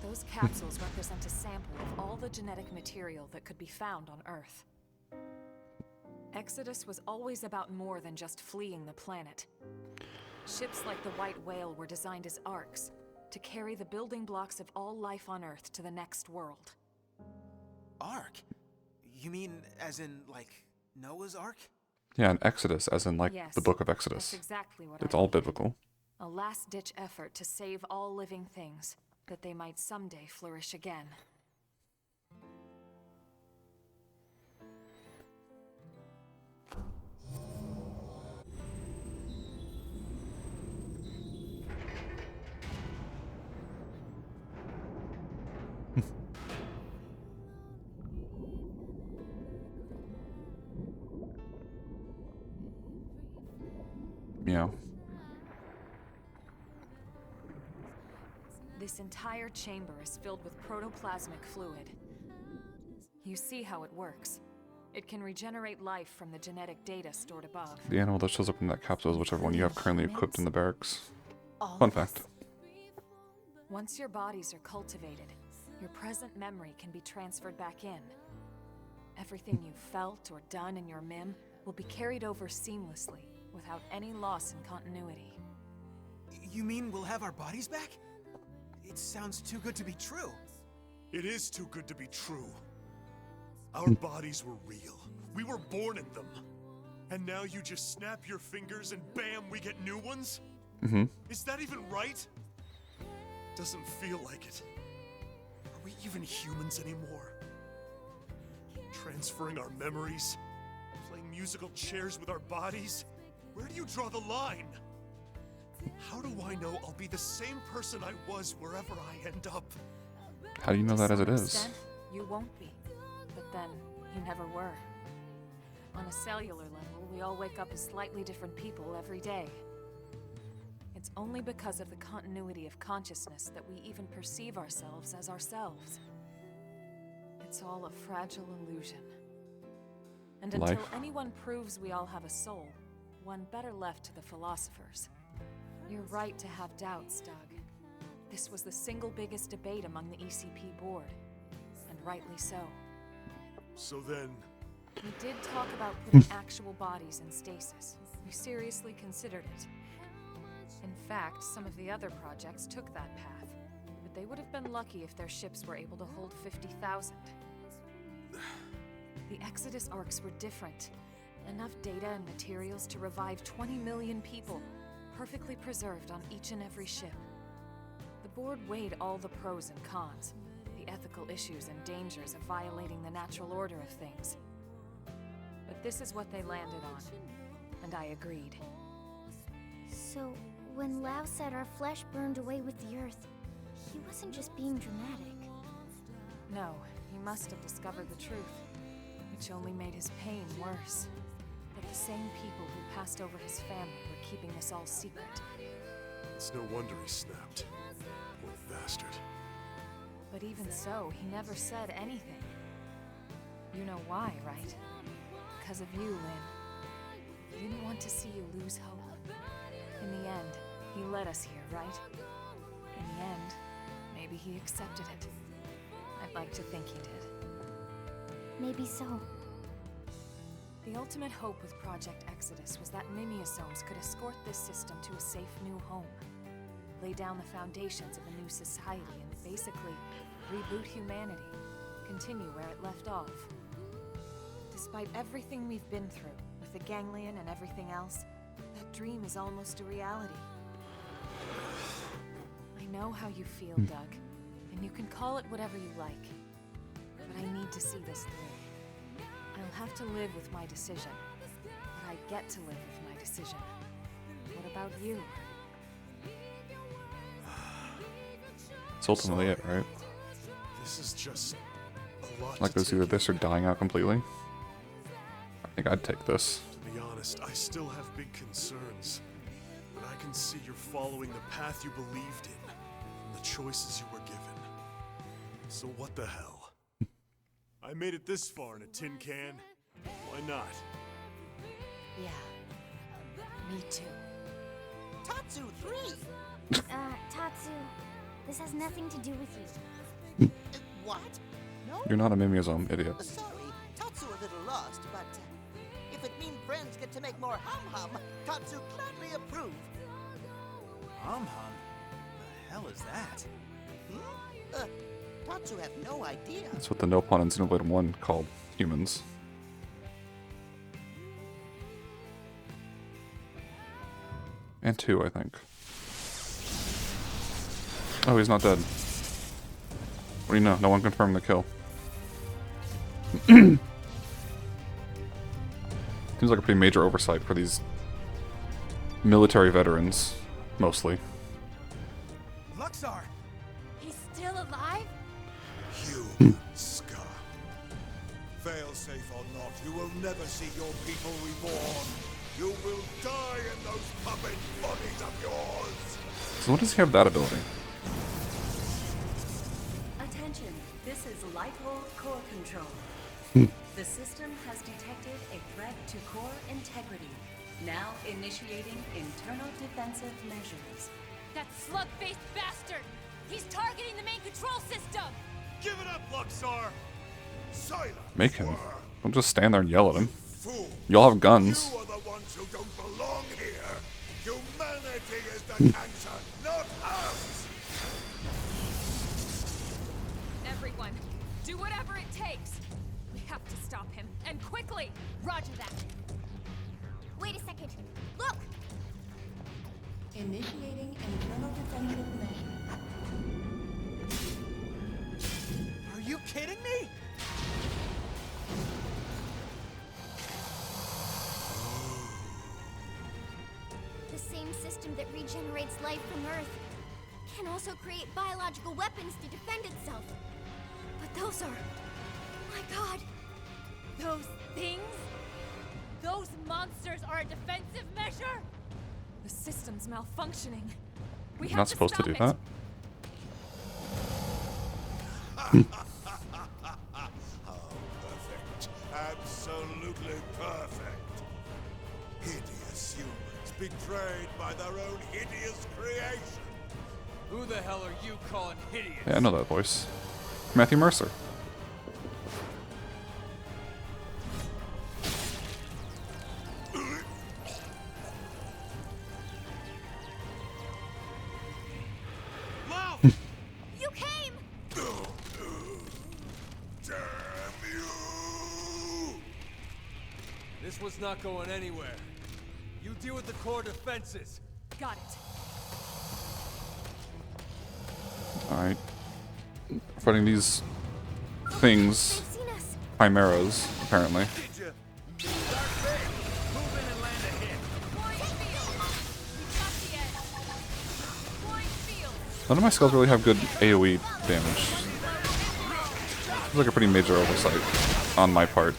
Those capsules represent a sample of all the genetic material that could be found on Earth. Exodus was always about more than just fleeing the planet. Ships like the White Whale were designed as arks, to carry the building blocks of all life on Earth to the next world. Ark? You mean as in, like, Noah's Ark? Yeah, and Exodus, as in, like, Yes, the book of Exodus. that's exactly what It's I all mean. biblical. A last-ditch effort to save all living things, that they might someday flourish again. Yeah. This entire chamber is filled with protoplasmic fluid. You see how it works. It can regenerate life from the genetic data stored above. The animal that shows up in that capsule is whichever one you have currently equipped in the barracks. Fun fact. Once your bodies are cultivated, your present memory can be transferred back in. Everything you've felt or done in your MIM will be carried over seamlessly, without any loss in continuity. You mean we'll have our bodies back? It sounds too good to be true. It is too good to be true. Our bodies were real. We were born in them. And now you just snap your fingers and bam, we get new ones? Mm-hmm. Is that even right? Doesn't feel like it. Are we even humans anymore? Transferring our memories? Playing musical chairs with our bodies? Where do you draw the line? How do I know I'll be the same person I was wherever I end up? How do you know that as it To some is? extent, you won't be. But then, you never were. On a cellular level, we all wake up as slightly different people every day. It's only because of the continuity of consciousness that we even perceive ourselves as ourselves. It's all a fragile illusion. And until Life. anyone proves we all have a soul, one better left to the philosophers. You're right to have doubts, Doug. This was the single biggest debate among the ECP board, and rightly so. So then... We did talk about putting actual bodies in stasis. We seriously considered it. In fact, some of the other projects took that path, but they would have been lucky if their ships were able to hold 50,000. The Exodus arcs were different. Enough data and materials to revive 20 million people, perfectly preserved on each and every ship. The board weighed all the pros and cons, the ethical issues and dangers of violating the natural order of things. But this is what they landed on, and I agreed. So, when Lao said our flesh burned away with the earth, he wasn't just being dramatic. No, he must have discovered the truth, which only made his pain worse. That the same people who passed over his family were keeping this all secret. It's no wonder he snapped. Poor bastard. But even so, he never said anything. You know why, right? Because of you, Lynn. He didn't want to see you lose hope. In the end, he led us here, right? In the end, maybe he accepted it. I'd like to think he did. Maybe so. The ultimate hope with Project Exodus was that Mimiosomes could escort this system to a safe new home. Lay down the foundations of a new society and basically reboot humanity, continue where it left off. Despite everything we've been through, with the ganglion and everything else, that dream is almost a reality. I know how you feel, Doug, and you can call it whatever you like. But I need to see this through. I'll have to live with my decision, but I get to live with my decision. What about you? It's ultimately it, right? This is just a lot Like, to it's either take this or in. dying out completely. I think I'd take this. To be honest, I still have big concerns. But I can see you're following the path you believed in, and the choices you were given. So what the hell? I made it this far in a tin can. Why not? Yeah. Me too. Tatsu 3! Tatsu, this has nothing to do with you. What? No? You're not a Mimizome, idiot. Sorry, Tatsu a little lost, but if it means friends get to make more hum-hum, Tatsu gladly approve. Hum-hum? The hell is that? Tatsu have no idea. That's what the no pun in Xenoblade 1 called humans. And 2, I think. Oh, he's not dead. What do you know? No one confirmed the kill. Seems like a pretty major oversight for these military veterans, mostly. Luxar! He's still alive? Human scum. Failsafe or not, you will never see your people reborn. You will die in those puppet bodies of yours. So what does he have that ability? Attention, this is Lighthold Core Control. The system has detected a threat to core integrity. Now initiating internal defensive measures. That slug-faced bastard! He's targeting the main control system! Give it up, Luxar! Silence. Make him. Don't just stand there and yell at him. Fool. You all have guns. You are the ones who don't belong here. Humanity is the cancer, not us. Everyone, do whatever it takes. We have to stop him, and quickly! Roger that. Wait a second. Look! Initiating internal defensive measures. Are you kidding me? The same system that regenerates life from Earth can also create biological weapons to defend itself. But those are... My God! Those things? Those monsters are a defensive measure? The system's malfunctioning. We You're have not supposed to stop do it. that. Oh, perfect. Absolutely perfect. Hideous humans betrayed by their own hideous creation. Who the hell are you calling hideous? Yeah, I know that voice. Matthew Mercer. You came! Damn you! This was not going anywhere. You deal with the core defenses. Got it. Alright. Fighting these things. They've seen us. Chimeras, apparently. None of my skills really have good AoE damage. It's like a pretty major oversight on my part.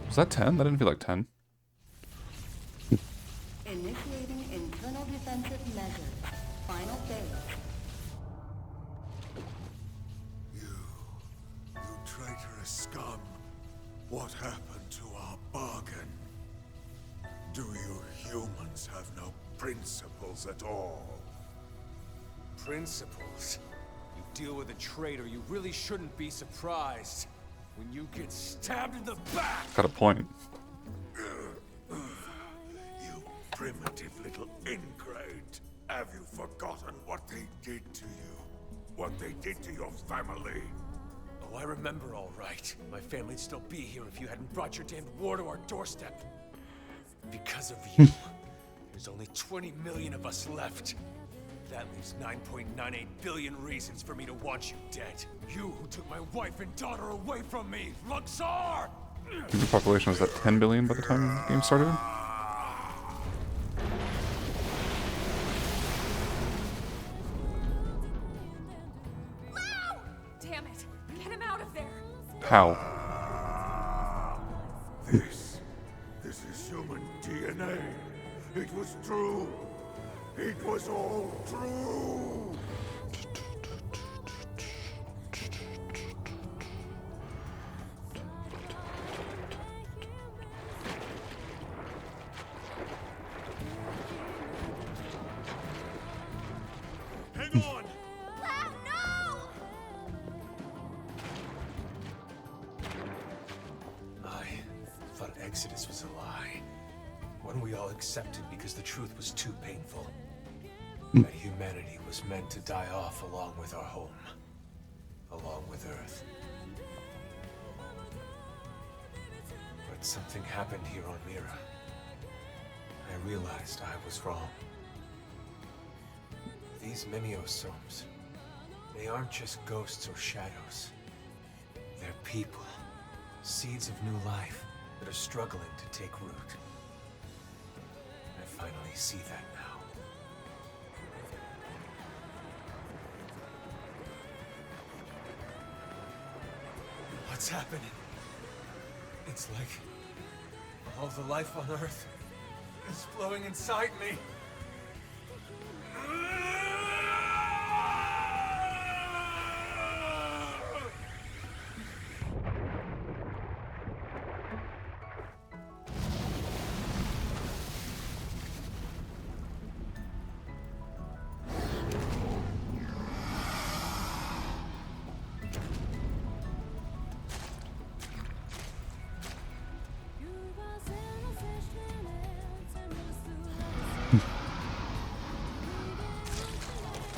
Was that 10? That didn't feel like 10. Initiating internal defensive measures. Final phase. You traitorous scum. What happened to our bargain? Do you humans have no principles at all? Principles? You deal with a traitor, you really shouldn't be surprised when you get stabbed in the back! Got a point. You primitive little ingrate. Have you forgotten what they did to you? What they did to your family? Oh, I remember all right. My family'd still be here if you hadn't brought your damned war to our doorstep. Because of you, there's only 20 million of us left. That leaves 9.98 billion reasons for me to want you dead. You who took my wife and daughter away from me, Luxor! I think the population was at 10 billion by the time the game started. Damn it! Get him out of there! How? This is human DNA. It was true. It was all true. Hang on! Wow, no! I thought Exodus was a lie. One we all accepted because the truth was too painful. That humanity was meant to die off along with our home. Along with Earth. But something happened here on Mira. I realized I was wrong. These Mimiosomes, they aren't just ghosts or shadows. They're people. Seeds of new life that are struggling to take root. I finally see that now. What's happening? It's like all the life on Earth is flowing inside me.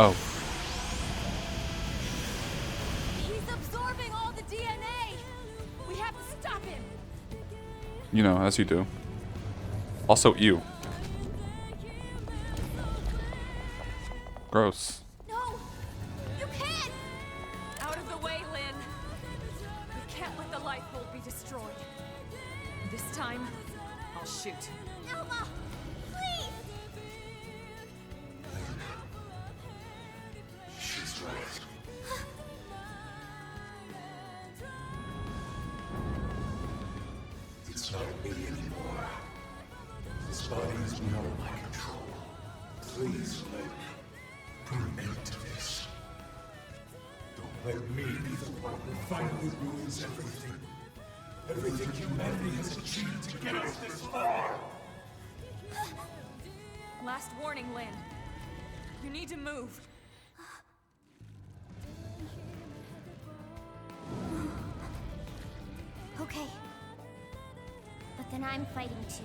Oh. He's absorbing all the DNA! We have to stop him! You know, as you do. Also, ew. Gross. No! You can't! Out of the way, Lynn! We can't let the life hold be destroyed. This time, I'll shoot. Elma! Please! She's right. It's not me anymore. This body is beyond my control. Please, Lynn, put an end to this. Don't let me be the one who finally ruins everything. Everything humanity has achieved to get us this far. Last warning, Lynn. You need to move. Okay. But then I'm fighting too.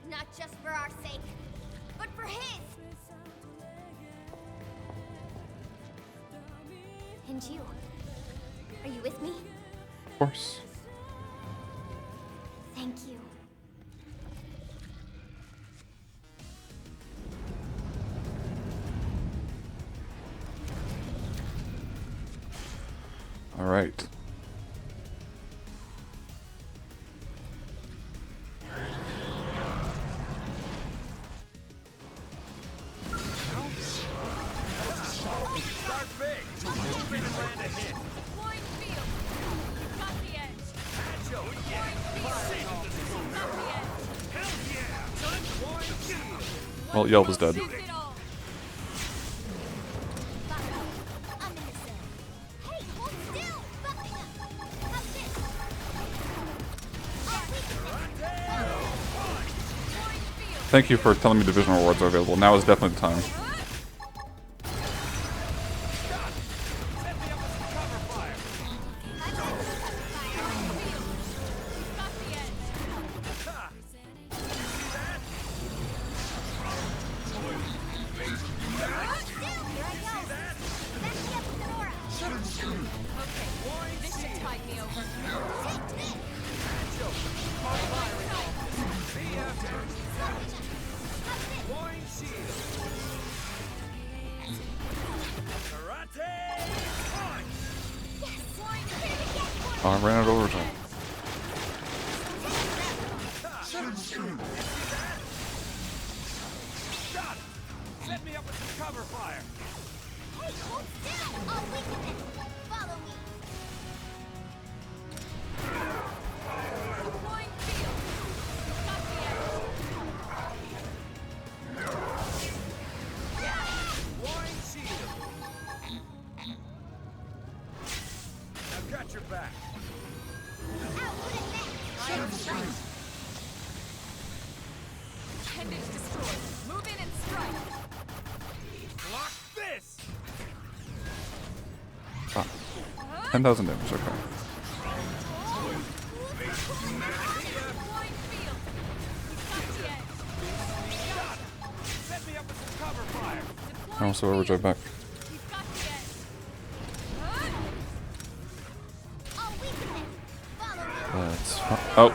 Not just for our sake, but for his! And you. Are you with me? Of course. Thank you. All right. Start big! Move in and land a hit! Wide field! Got the edge! Agile! Yeah! Precision this move! Got the edge! Hell yeah! Time to wide field! Well, Yelp is dead. Shoot it all! I'm in the zone. Hey, hold still! Buckling up! How's this? I'll take it! Wide Thank you for telling me division rewards are available. Now is definitely the time. Oh, I ran out of overtime. Set me up with some cover fire. Hey, hold still! I'll weaken it. Follow me. Deploying field. Got the Wine shield. I've got your back. Appendage destroyed. Move in and strike. Block this. Ah. 10,000 damage, okay. Set me up with some cover fire. I also overdrive back. That's fine. Oh.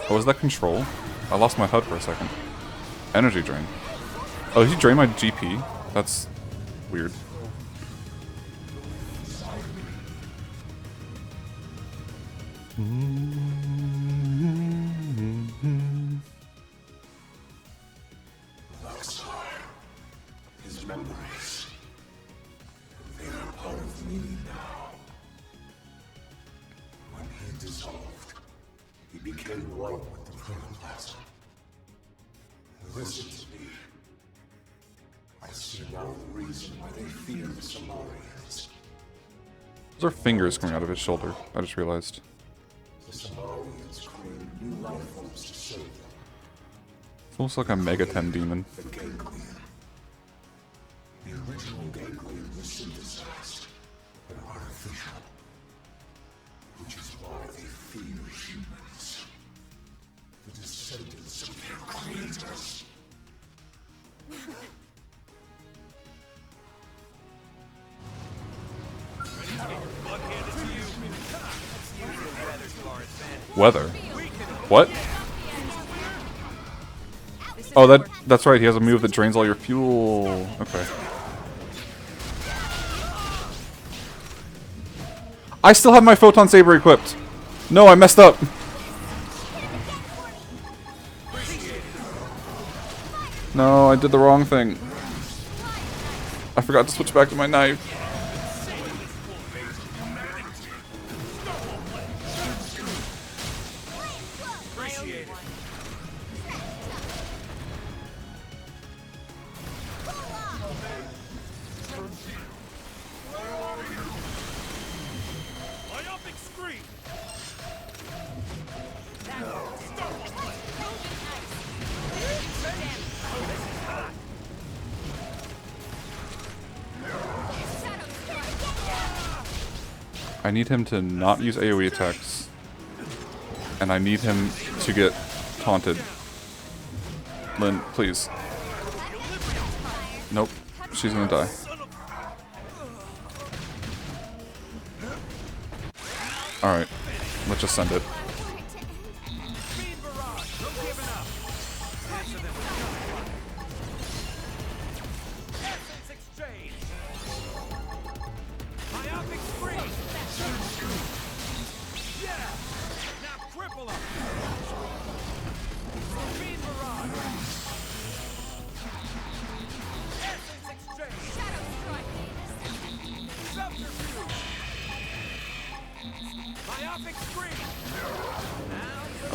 Oh, was that control? I lost my HUD for a second. Energy drain. Oh, did he drain my GP? That's weird. His memories. They are part of me now. When he dissolved, he became one with the protoplasm. Listen to me. I see now the reason why they fear the Samarians. Those are fingers coming out of his shoulder, I just realized. The Samarians created new life forms to serve them. It's almost like a Mega 10 demon. The ganglion. The original ganglion was synthesized, but artificial. Which is why they fear humans. The descendants of their creators. Weather? What? Oh, that's right, he has a move that drains all your fuel. Okay. I still have my Photon Saber equipped! No, I messed up! No, I did the wrong thing. I forgot to switch back to my knife. I need him to not use AoE attacks. And I need him to get taunted. Lynn, please. Nope. She's gonna die. Alright. Let's just send it.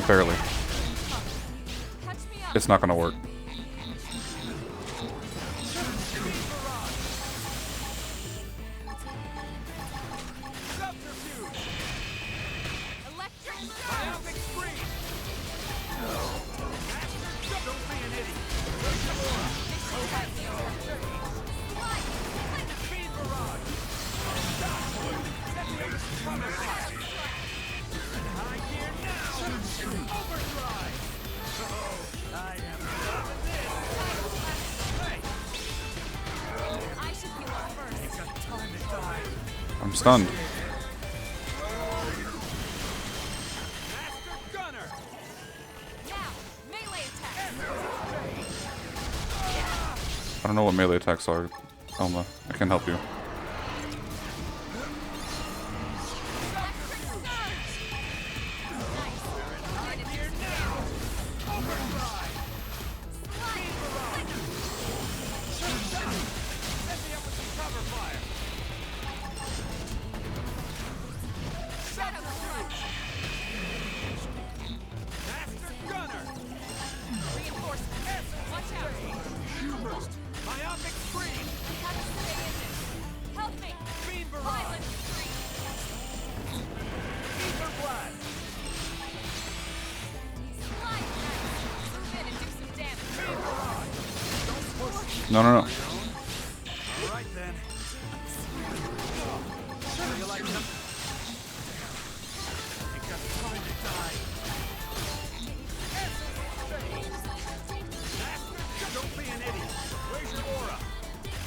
Barely. It's not gonna work. I'm stunned. I don't know what melee attacks are, Elma. I can help you. No, no, no. Alright then. You like them? Ain't got time to die. Don't be an idiot. Where's your aura?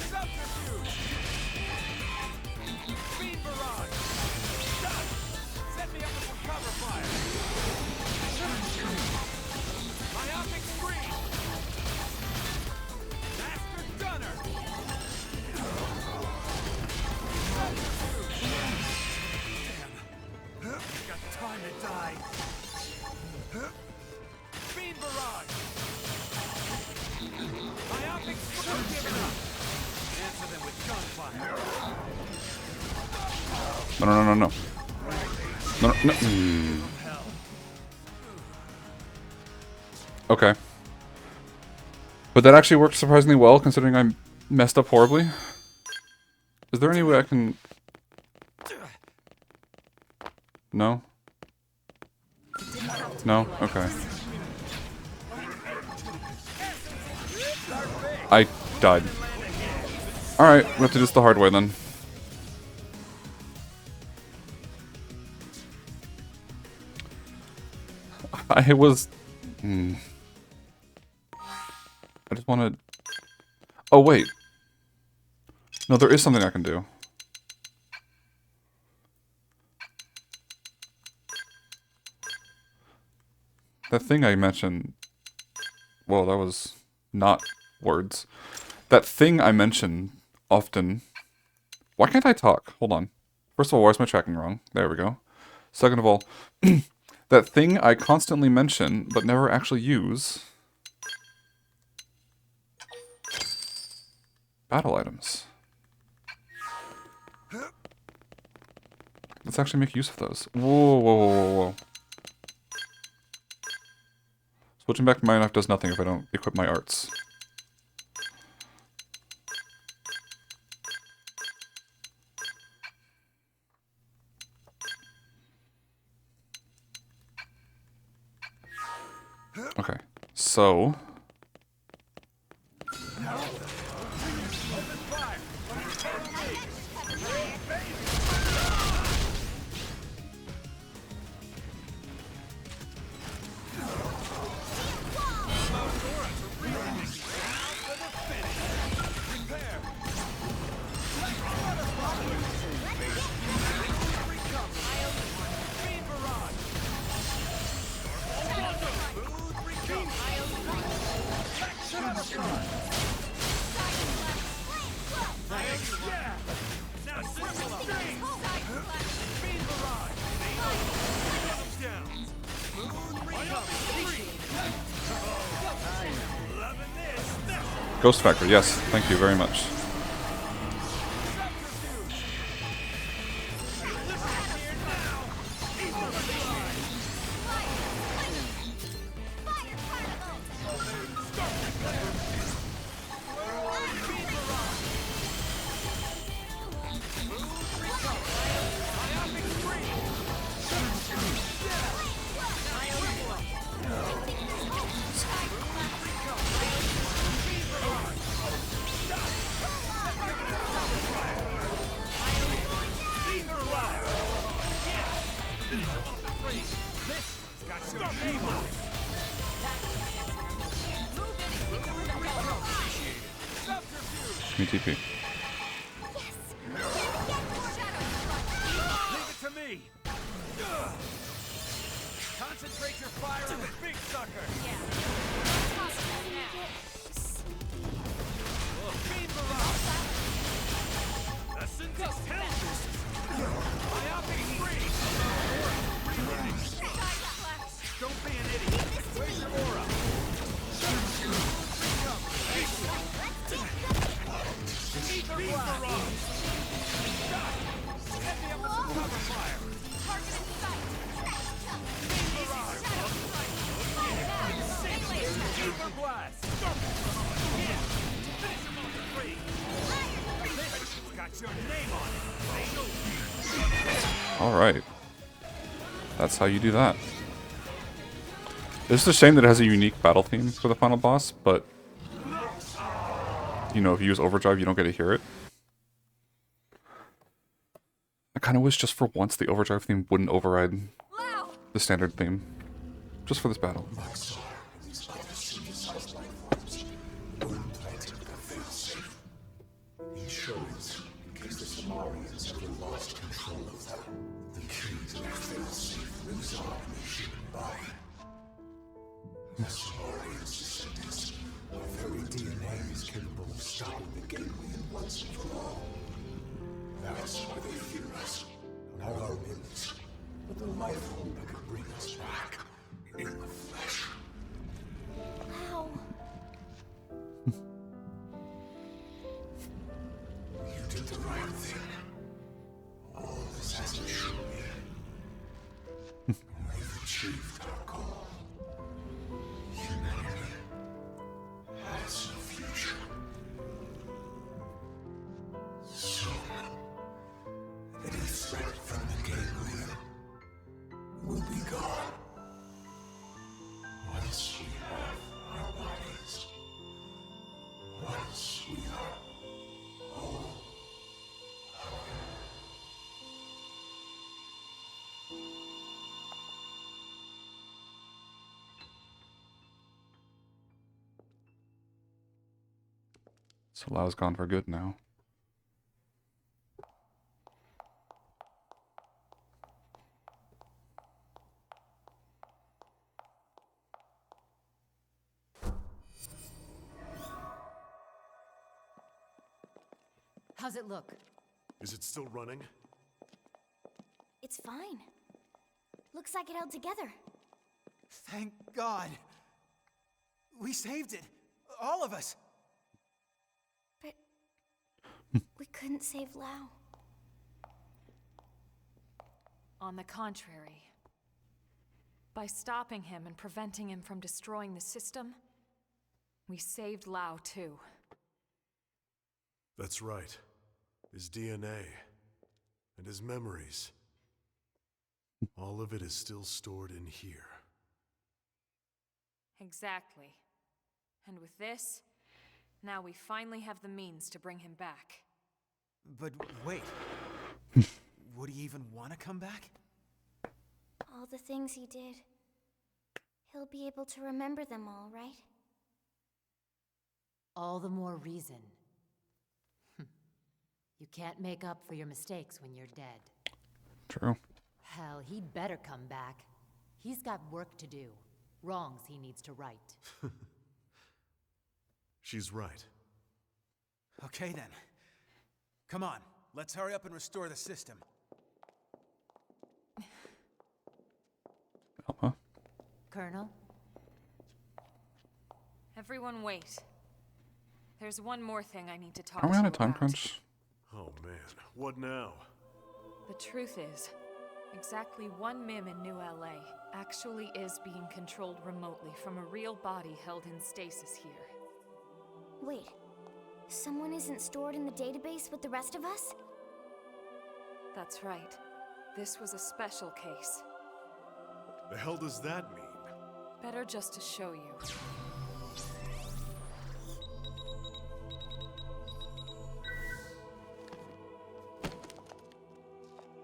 Subterfuge. Speed barrage. Done. Set me up with some cover fire. Myopic screen. Gunner! Damn. Got time to die. Beam barrage! Myopic don't give it up! Answer them with gunfire. No, no, no, no, no. No, no. Okay. But that actually worked surprisingly well, considering I messed up horribly. Is there any way I can... No? No? Okay. I died. Alright, we have to do this the hard way then. I was... I just wanted... Oh, wait. No, there is something I can do. That thing I mentioned... Well, that was not words. That thing I mention often... Why can't I talk? Hold on. First of all, why is my tracking wrong? There we go. Second of all, that thing I constantly mention, but never actually use... Battle items. Let's actually make use of those. Whoa, whoa, whoa, whoa, whoa. Switching back to my knife does nothing if I don't equip my arts. Okay, so... Ghost Factor, yes. Thank you very much. Me TP. sucker! Yeah. Beam barrage! Essence Hellfist! Myopic freeze! Reloading! Don't be an idiot! Where's your aura? Ether barrage! Shot! Hit me up with some cover fire! Target in sight. Beam barrage! Ether blast! Yeah! Finish him off the tree! This got your name on it! Alright. That's how you do that. It's a shame that it has a unique battle theme for the final boss, but you know, if you use overdrive, you don't get to hear it. I kind of wish just for once the overdrive theme wouldn't override the standard theme. Just for this battle. Insurance, in case the Samarians ever lost control of them. The key to their failsafe lives on in the human body. The Samarians' descendants, our very DNA is capable of stopping the Ganglion once and for all. That's why they fear us. Not our limbs, but the life form that could bring us back in the flesh. Wow. You did the right thing. All this has to show me. We've achieved our goal. Humanity has no future. Soon, any threat from the Ganglion will be gone. Once we have our bodies. Once we are whole. So Lau's gone for good now. How's it look? Is it still running? It's fine. Looks like it held together. Thank God. We saved it. All of us. But we couldn't save Lau. On the contrary. By stopping him and preventing him from destroying the system, we saved Lau too. That's right. His DNA and his memories. All of it is still stored in here. Exactly. And with this, now we finally have the means to bring him back. But wait. Would he even want to come back? All the things he did. He'll be able to remember them all, right? All the more reason. You can't make up for your mistakes when you're dead. True. Hell, he'd better come back. He's got work to do. Wrongs he needs to right. She's right. Okay then. Come on, let's hurry up and restore the system. Alma? Colonel? Everyone wait. There's one more thing I need to talk Are to we you on a about. time crunch? Oh man, what now? The truth is, exactly one MIM in New LA actually is being controlled remotely from a real body held in stasis here. Wait, someone isn't stored in the database with the rest of us? That's right. This was a special case. The hell does that mean? Better just to show you.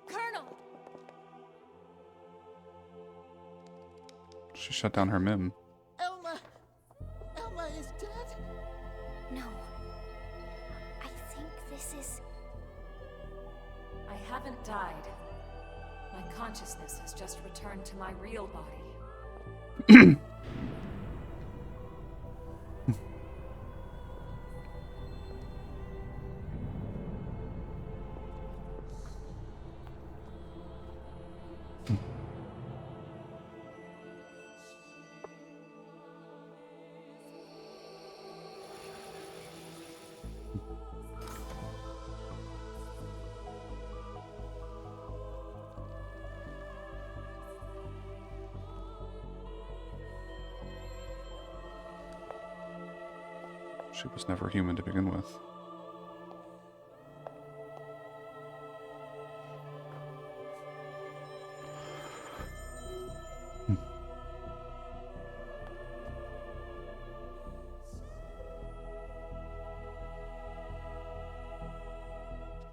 Colonel! She shut down her MIM. Elma! Elma is dead? No. I think this is... I haven't died. My consciousness has just returned to my real body. She was never human to begin with.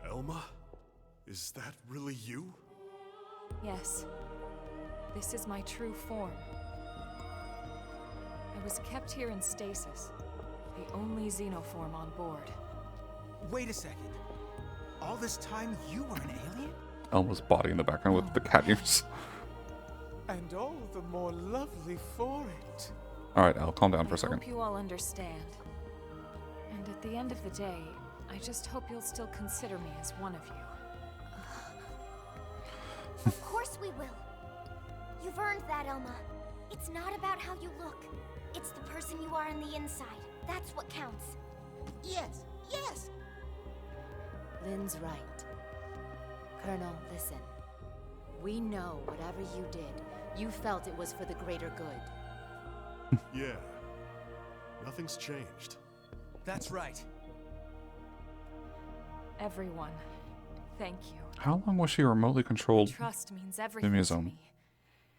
Elma? Is that really you? Yes. This is my true form. I was kept here in stasis, the only xenoform on board. Wait a second. All this time you were an alien? Elma's body in the background with the cat ears. And all the more lovely for it. Alright, Al, calm down for a I second. hope you all understand. And at the end of the day, I just hope you'll still consider me as one of you. Of course we will. You've earned that, Elma. It's not about how you look. It's the person you are on the inside. That's what counts. Yes, yes! Lynn's right. Colonel, listen. We know whatever you did, you felt it was for the greater good. Yeah. Nothing's changed. That's right. Everyone, thank you. How long was she remotely controlled? Trust means everything to Mimiazone? me.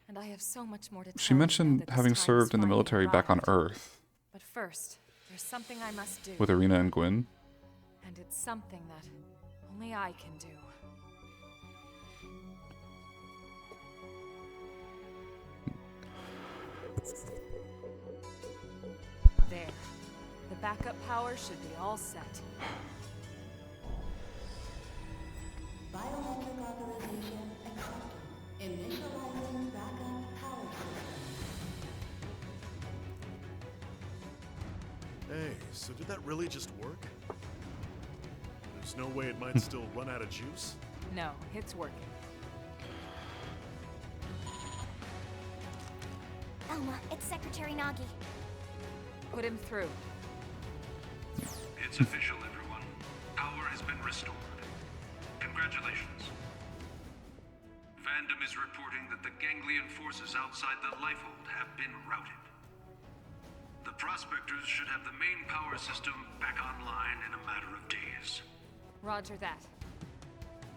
And I have so much more to tell She you now mentioned that this having time served has in the finally military back on arrived. Earth But first, there's something I must do. with Irina and Gwyn. And it's something that only I can do. There. The backup power should be all set. Biometric authorization accepted. Initializing backup power system. Hey, so did that really just work? There's no way it might still run out of juice? No, it's working. Elma, it's Secretary Nagi. Put him through. It's official, everyone. Power has been restored. Congratulations. Fandom is reporting that the ganglion forces outside the Lifehold have been routed. The Prospectors should have the main power system back online in a matter of days. Roger that.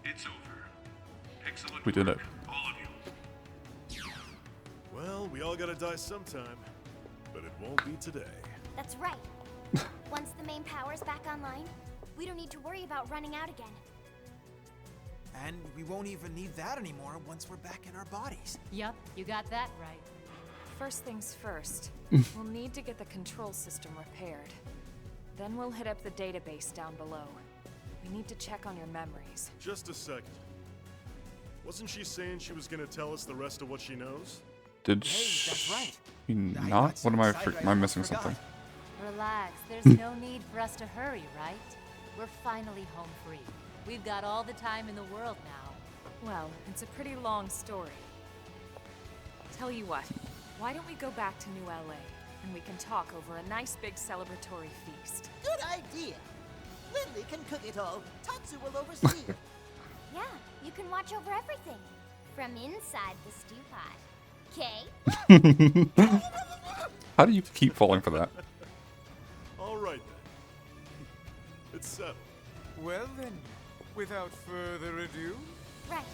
It's over. Excellent We did it. work, all of you. Well, we all gotta die sometime. But it won't be today. That's right. Once the main power's back online, we don't need to worry about running out again. And we won't even need that anymore once we're back in our bodies. Yup, you got that right. First things first, we'll need to get the control system repaired. Then we'll hit up the database down below. We need to check on your memories. Just a second. Wasn't she saying she was gonna tell us the rest of what she knows? Did that's right. she not? What am I? Am I missing something? Relax, there's no need for us to hurry, right? We're finally home free. We've got all the time in the world now. Well, it's a pretty long story. Tell you what, why don't we go back to New LA and we can talk over a nice big celebratory feast? Good idea. Lindley can cook it all. Tatsu will oversee it. Yeah, you can watch over everything. From inside the stew pot. Okay? How do you keep falling for that? All right then. It's settled. Well then, without further ado, Right.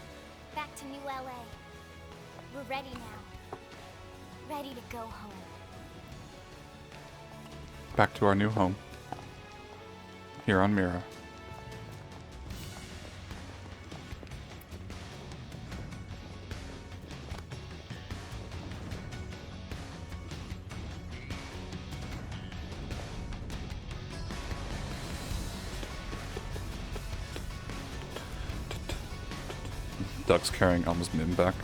Back to New LA. We're ready now. Ready to go home. Back to our new home. Here on Mira. Duck's carrying Elma's mim back.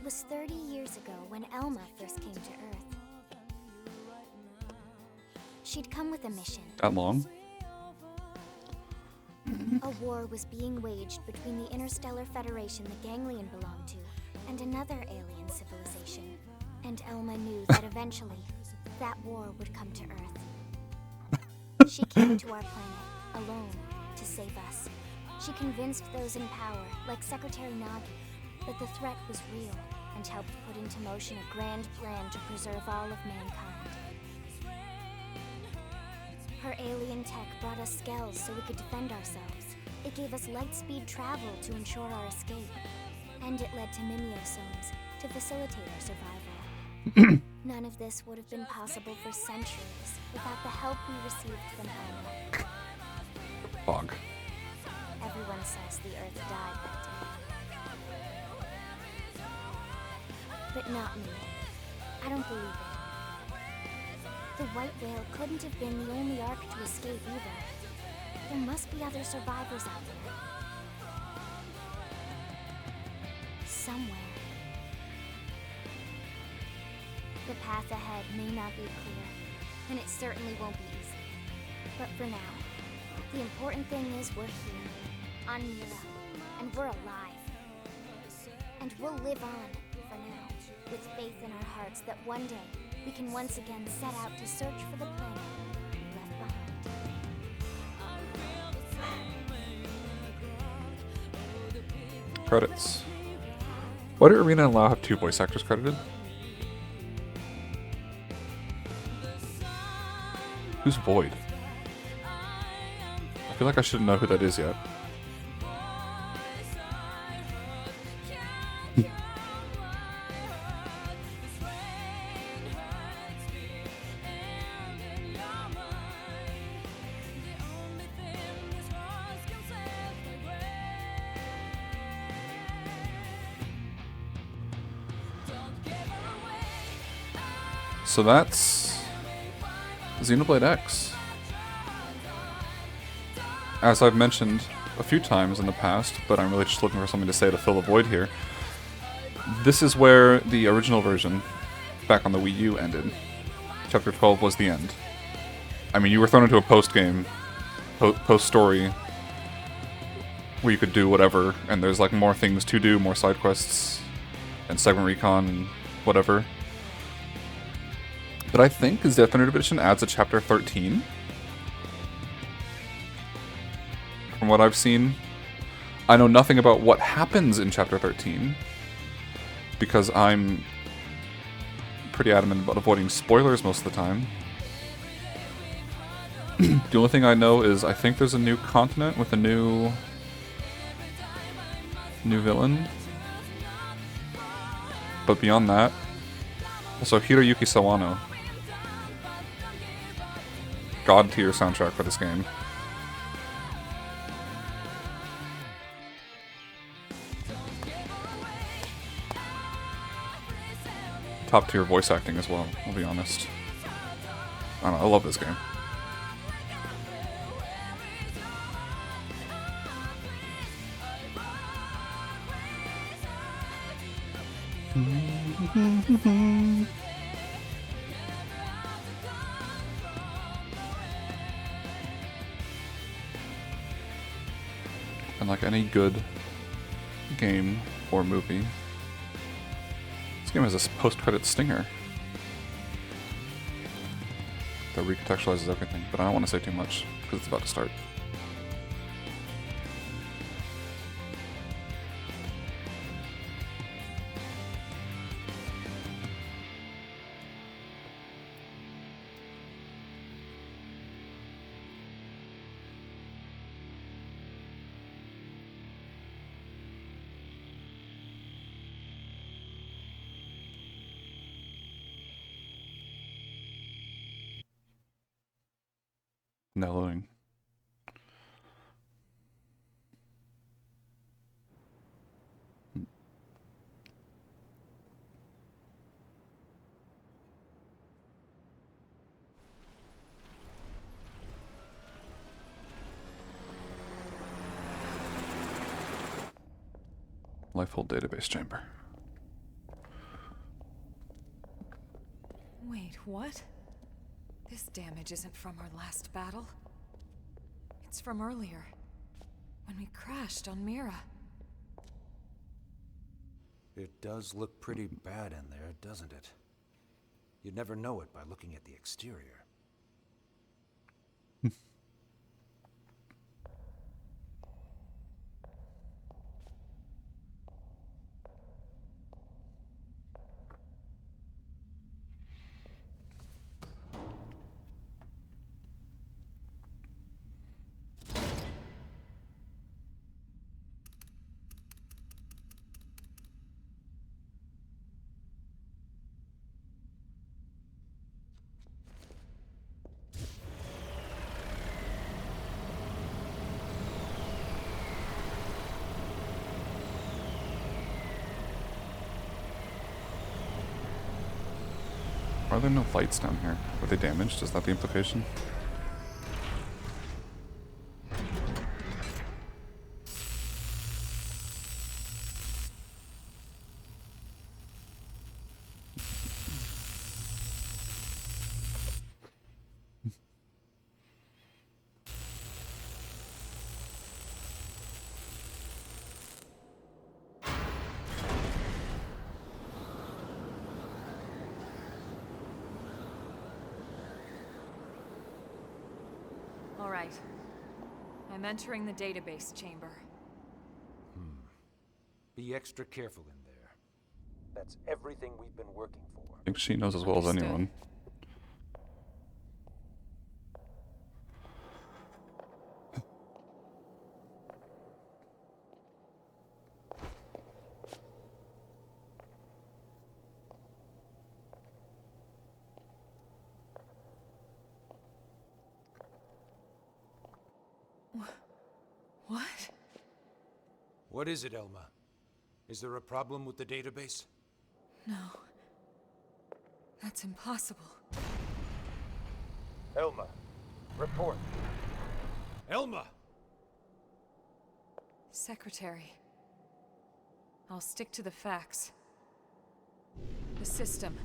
was 30 years ago when Elma first came to Earth. She'd come with a mission. That long? A war was being waged between the Interstellar Federation the Ganglion belonged to and another alien civilization. And Elma knew that eventually, that war would come to Earth. She came to our planet, alone, to save us. She convinced those in power, like Secretary Nagi, that the threat was real and helped put into motion a grand plan to preserve all of mankind. Her alien tech brought us skells so we could defend ourselves. It gave us light-speed travel to ensure our escape. And it led to mimeosomes to facilitate our survival. None of this would have been possible for centuries without the help we received from Elma. Fog. Everyone says the Earth died that day. But not me. I don't believe it. The white whale couldn't have been the only Ark to escape either. There must be other survivors out there. Somewhere. The path ahead may not be clear, and it certainly won't be easy. But for now, the important thing is we're here, on Mira, and we're alive. And we'll live on, for now, with faith in our hearts that one day we can once again set out to search for the planet left behind. Credits. Why did Arena and Lau have 2 voice actors credited? Who's Void? I feel like I shouldn't know who that is yet. So that's Xenoblade X. As I've mentioned a few times in the past, but I'm really just looking for something to say to fill the void here. This is where the original version, back on the Wii U, ended. Chapter 12 was the end. I mean, you were thrown into a post-game, post-story, where you could do whatever, and there's like more things to do, more side quests, and segment recon, and whatever. But I think his Definitive Edition adds a Chapter 13. From what I've seen. I know nothing about what happens in Chapter 13. Because I'm pretty adamant about avoiding spoilers most of the time. The only thing I know is I think there's a new continent with a new villain. But beyond that, also Hiroyuki Sawano. God tier soundtrack for this game. Top tier voice acting as well, I'll be honest. I don't know, I love this game. And like any good game or movie, this game has a post-credit stinger that recontextualizes everything, but I don't want to say too much because it's about to start. Now loading. Lifehold database chamber. What? This damage isn't from our last battle. It's from earlier, when we crashed on Mira. It does look pretty bad in there, doesn't it? You'd never know it by looking at the exterior. Are there no lights down here? Were they damaged? Is that the implication? All right. I'm entering the database chamber. Be extra careful in there. That's everything we've been working for. I think she knows as well as anyone. What? What is it, Elma? Is there a problem with the database? No. That's impossible. Elma, report. Elma! Secretary. I'll stick to the facts. The system.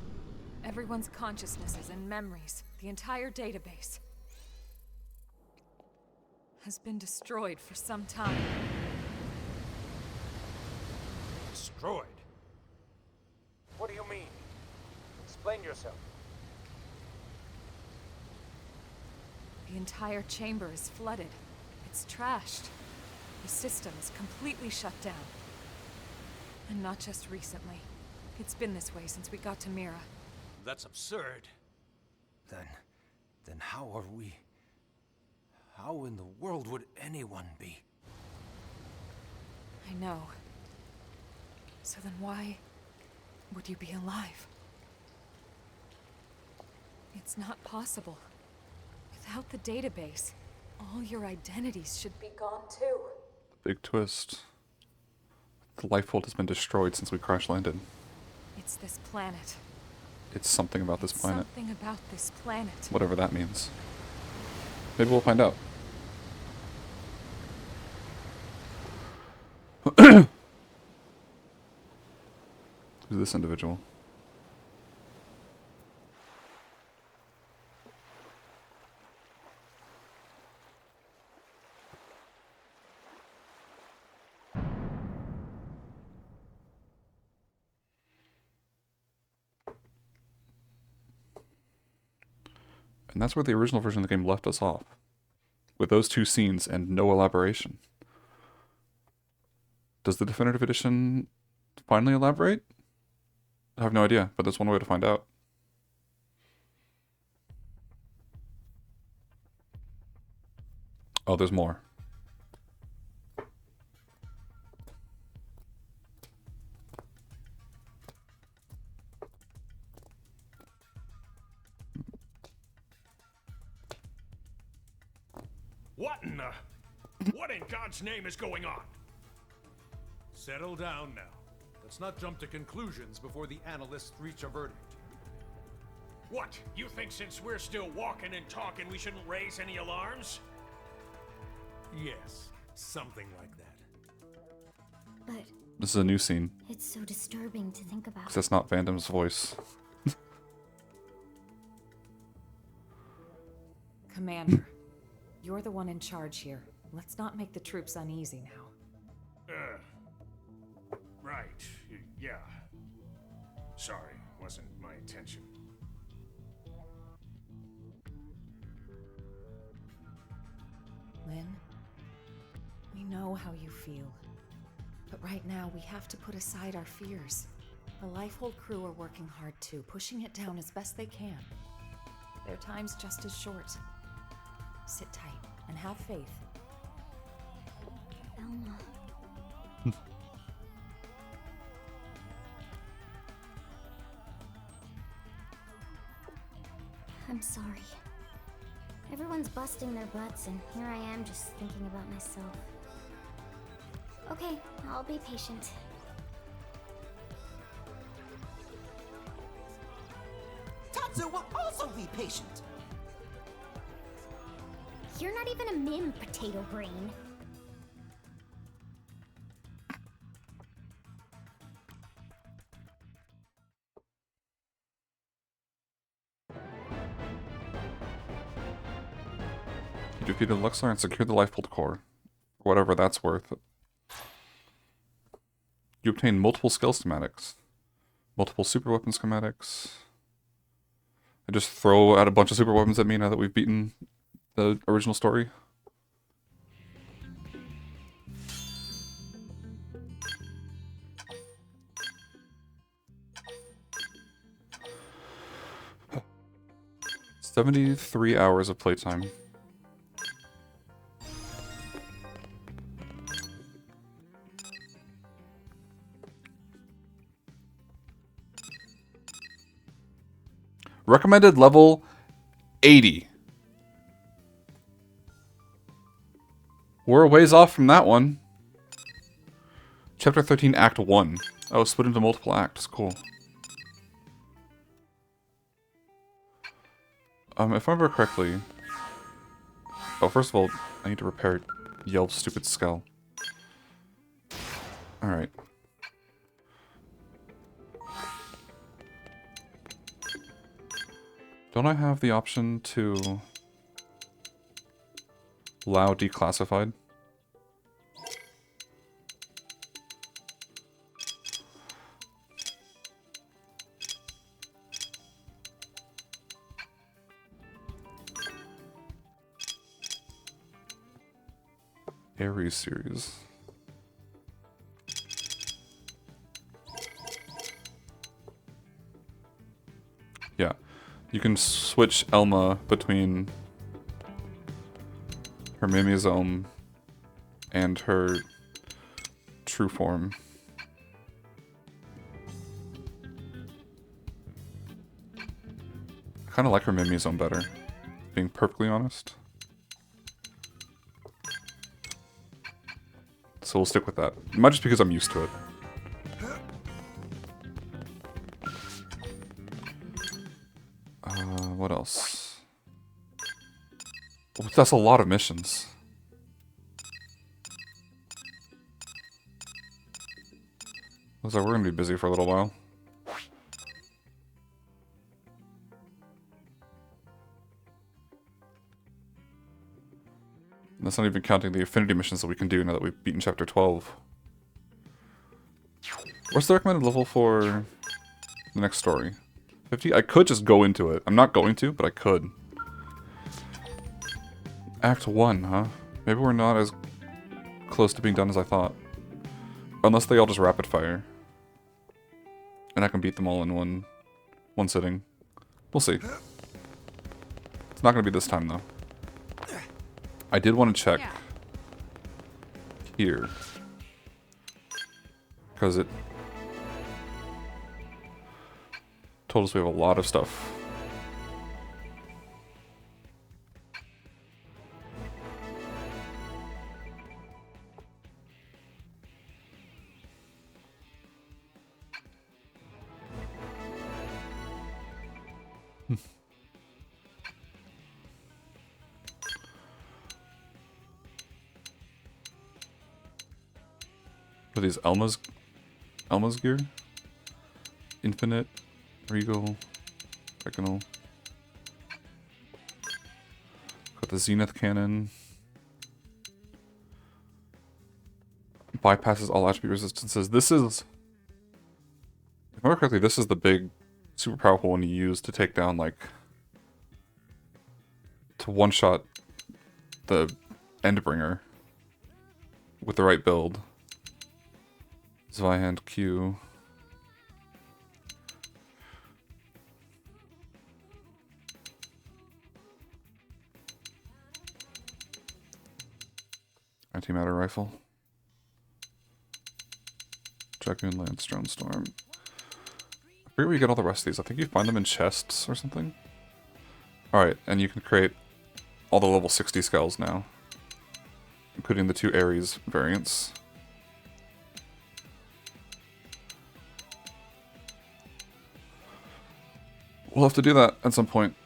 Everyone's consciousnesses and memories. The entire database. Has been destroyed for some time. Destroyed? What do you mean? Explain yourself. The entire chamber is flooded. It's trashed. The system is completely shut down. And not just recently. It's been this way since we got to Mira. That's absurd. Then how are we... How in the world would anyone be? I know. So then why would you be alive? It's not possible. Without the database, all your identities should be gone too. Big twist. The lifeboat has been destroyed since we crash landed. It's this planet. It's something about this planet. Something about this planet. Whatever that means. Maybe we'll find out. Who's this individual? And that's where the original version of the game left us off. With those two scenes and no elaboration. Does the definitive edition finally elaborate? I have no idea, but there's one way to find out. Oh, there's more. What in the... What in God's name is going on? Settle down now. Let's not jump to conclusions before the analysts reach a verdict. What? You think since we're still walking and talking we shouldn't raise any alarms? Yes, something like that. But This is a new scene. it's so disturbing to think about. Because that's not Vandam's voice. Commander, you're the one in charge here. Let's not make the troops uneasy now. Right. Yeah. Sorry, wasn't my intention. Lynn, we know how you feel. But right now, we have to put aside our fears. The Lifehold crew are working hard too, pushing it down as best they can. Their time's just as short. Sit tight and have faith. Elma. I'm sorry. Everyone's busting their butts, and here I am just thinking about myself. Okay, I'll be patient. Tatsu will also be patient. You're not even a mim, potato brain. You defeated Luxor and secured the Lifebolt core. Whatever that's worth. You obtained multiple skill schematics. Multiple super weapon schematics. I just throw out a bunch of super weapons at me now that we've beaten the original story. $73 hours of playtime. Recommended level 80. We're a ways off from that one. Chapter 13, Act 1. Oh, split into multiple acts. Cool. If I remember correctly... Oh, first of all, I need to repair Yelp's stupid skull. Alright. Don't I have the option to allow declassified? Ares series. Yeah. You can switch Elma between her Mimizome and her true form. I kind of like her Mimizome better, being perfectly honest. So we'll stick with that. It might just because I'm used to it. What else? Oh, that's a lot of missions. Looks like we're gonna be busy for a little while. And that's not even counting the Affinity Missions that we can do now that we've beaten Chapter 12. What's the recommended level for the next story? 50? I could just go into it. I'm not going to, but I could. Act 1, huh? Maybe we're not as close to being done as I thought. Unless they all just rapid fire. And I can beat them all in one sitting. We'll see. It's not going to be this time, though. I did want to check here. Because it told us we have a lot of stuff. Are these Elma's gear? Infinite, Regal, Reginal. the Zenith Cannon. Bypasses all attribute resistances. This is, if I remember correctly, this is the big, super powerful one you use to take down, like, to one-shot the Endbringer with the right build. Zweihanded Q. Antimatter rifle. Dragoon Lance Drone Storm. I forget where you get all the rest of these. I think you find them in chests or something. Alright, and you can create all the level 60 skulls now, including the 2 Ares variants. We'll have to do that at some point,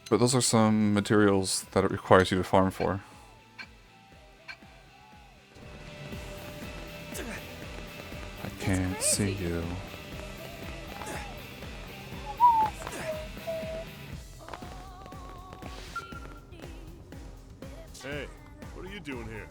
but those are some materials that it requires you to farm for. I can't see you. Hey, what are you doing here?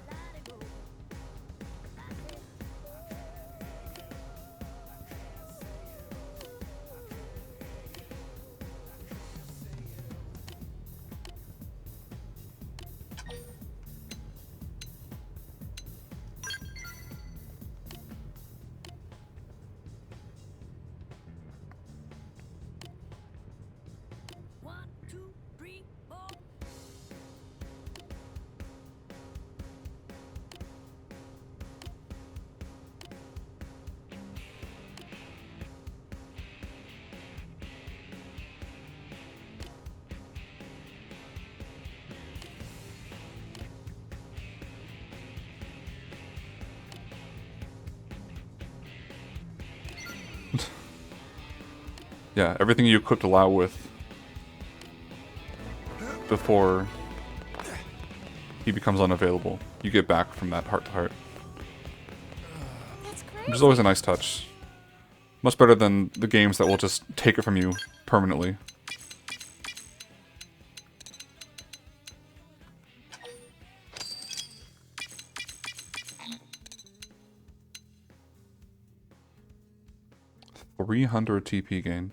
Yeah, everything you equipped Lao with before he becomes unavailable, you get back from that heart to heart. Which is always a nice touch. Much better than the games that will just take it from you permanently. $300 TP gain.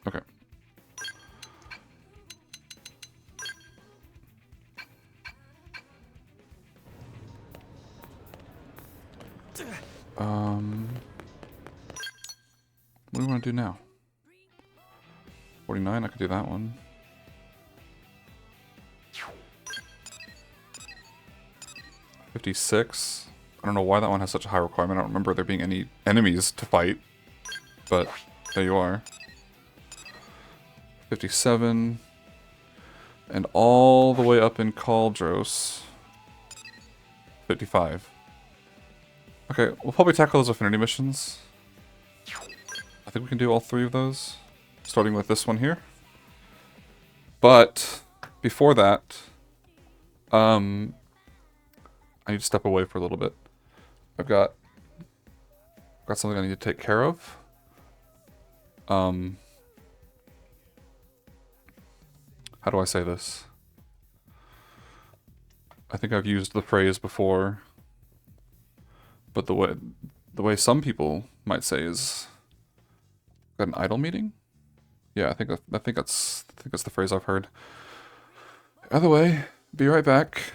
Okay. What do we want to do now? 49, I could do that one. $56. I don't know why that one has such a high requirement. I don't remember there being any enemies to fight. But there you are. 57. And all the way up in Caldros. 55. Okay, we'll probably tackle those Affinity Missions. I think we can do all 3 of those. Starting with this one here. But before that, I need to step away for a little bit. I've got something I need to take care of. How do I say this? I think I've used the phrase before, but the way some people might say is, got an idle meeting? Yeah, I think that's the phrase I've heard. Either way, be right back.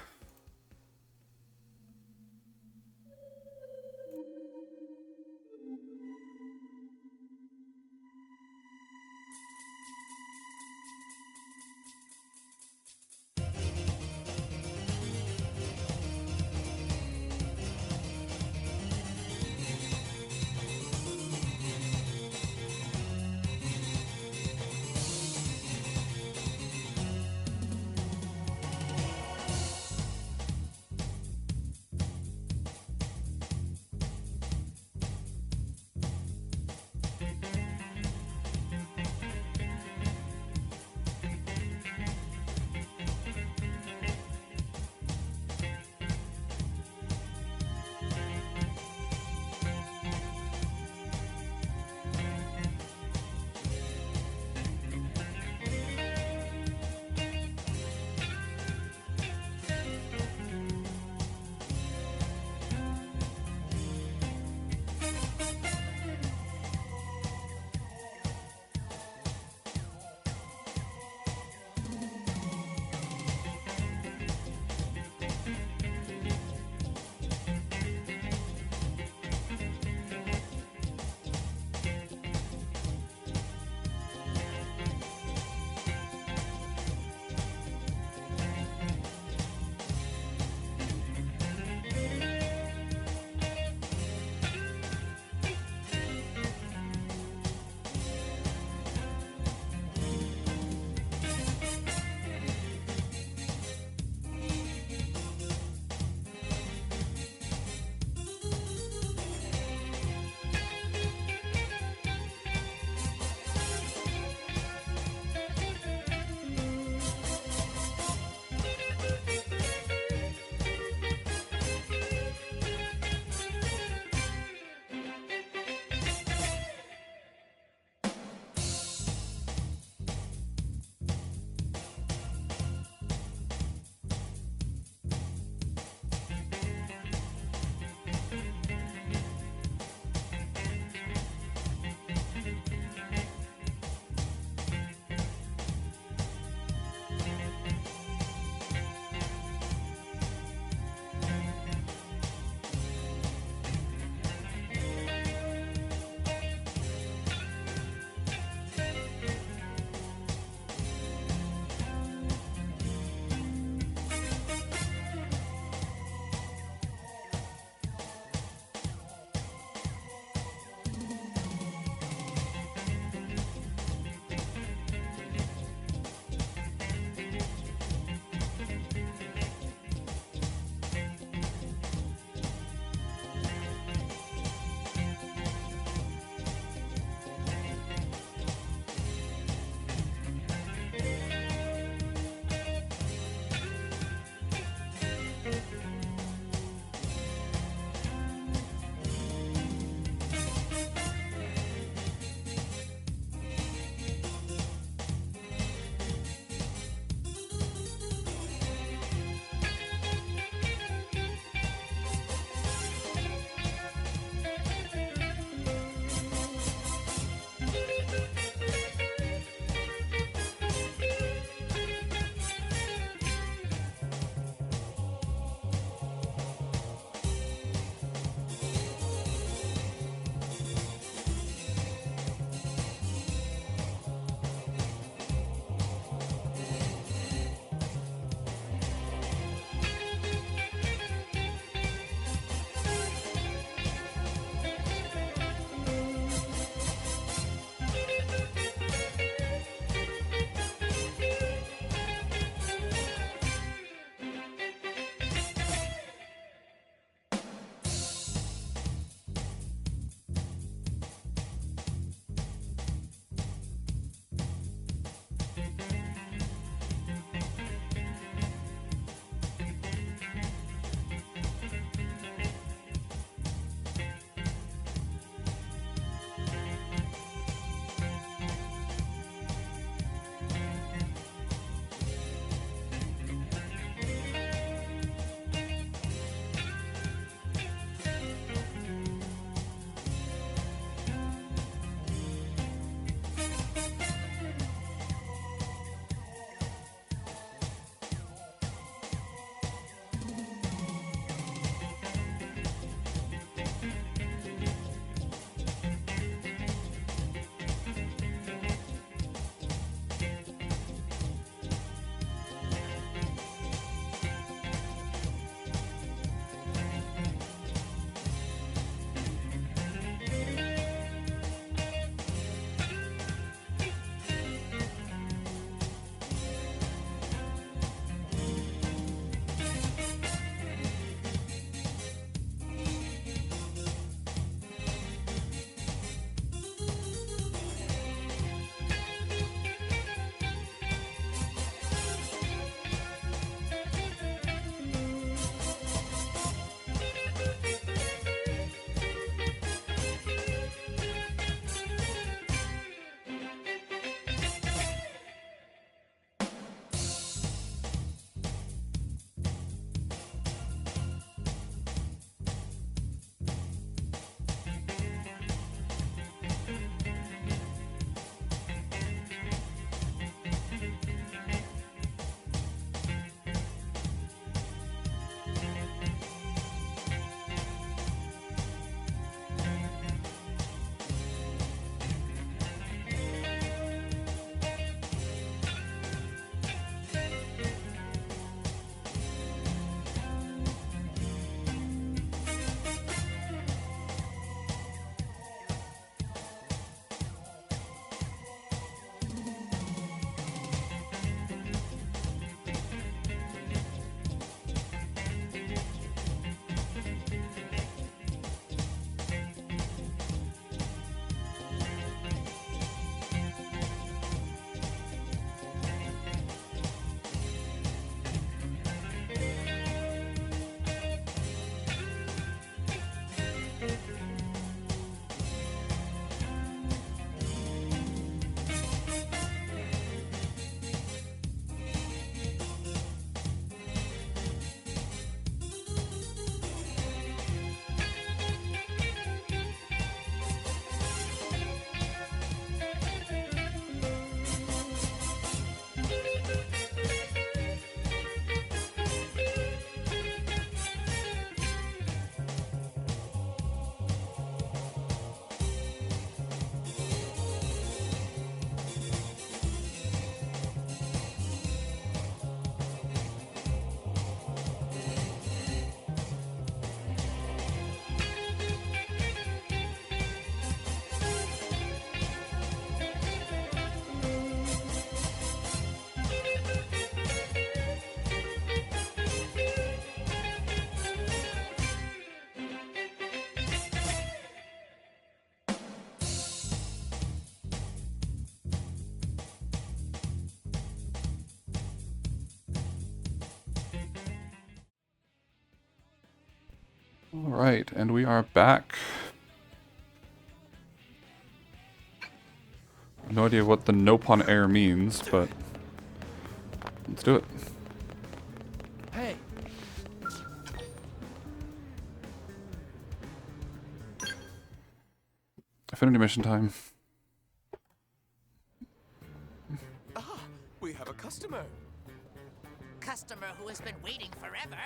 Alright, and we are back. No idea what the nope on air means, but let's do it. Hey. Affinity mission time. Ah, we have a customer. Customer who has been waiting forever.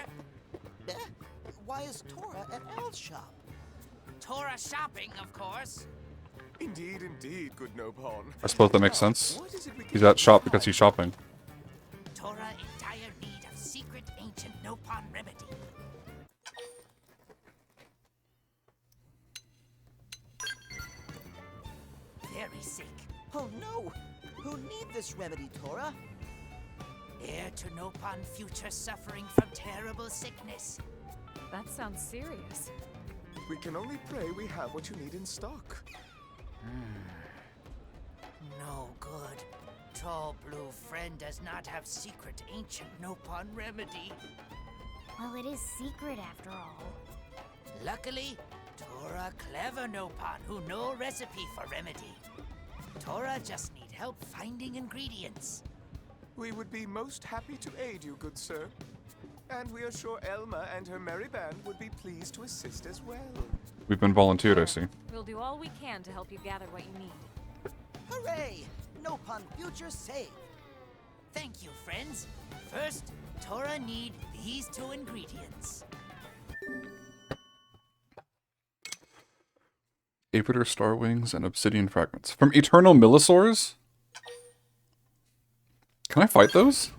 Why is Tora at Al's shop? Tora shopping, of course. Indeed, indeed, good Nopon. I suppose that makes sense. He's at shop because he's shopping. Tora in dire need of secret ancient Nopon remedy. Very sick. Oh no! Who need this remedy, Tora? Heir to Nopon future suffering from terrible sickness. That sounds serious. We can only pray we have what you need in stock. No good. Tall blue friend does not have secret ancient Nopon remedy. Well, it is secret after all. Luckily, Tora clever Nopon who know recipe for remedy. Tora just need help finding ingredients. We would be most happy to aid you, good sir. And we are sure Elma and her merry band would be pleased to assist as well. We've been volunteered, I see. We'll do all we can to help you gather what you need. Hooray! Nopon future saved. Thank you, friends. First, Tora need these 2 ingredients. Apeter star wings and obsidian fragments. From eternal millisaurs? Can I fight those?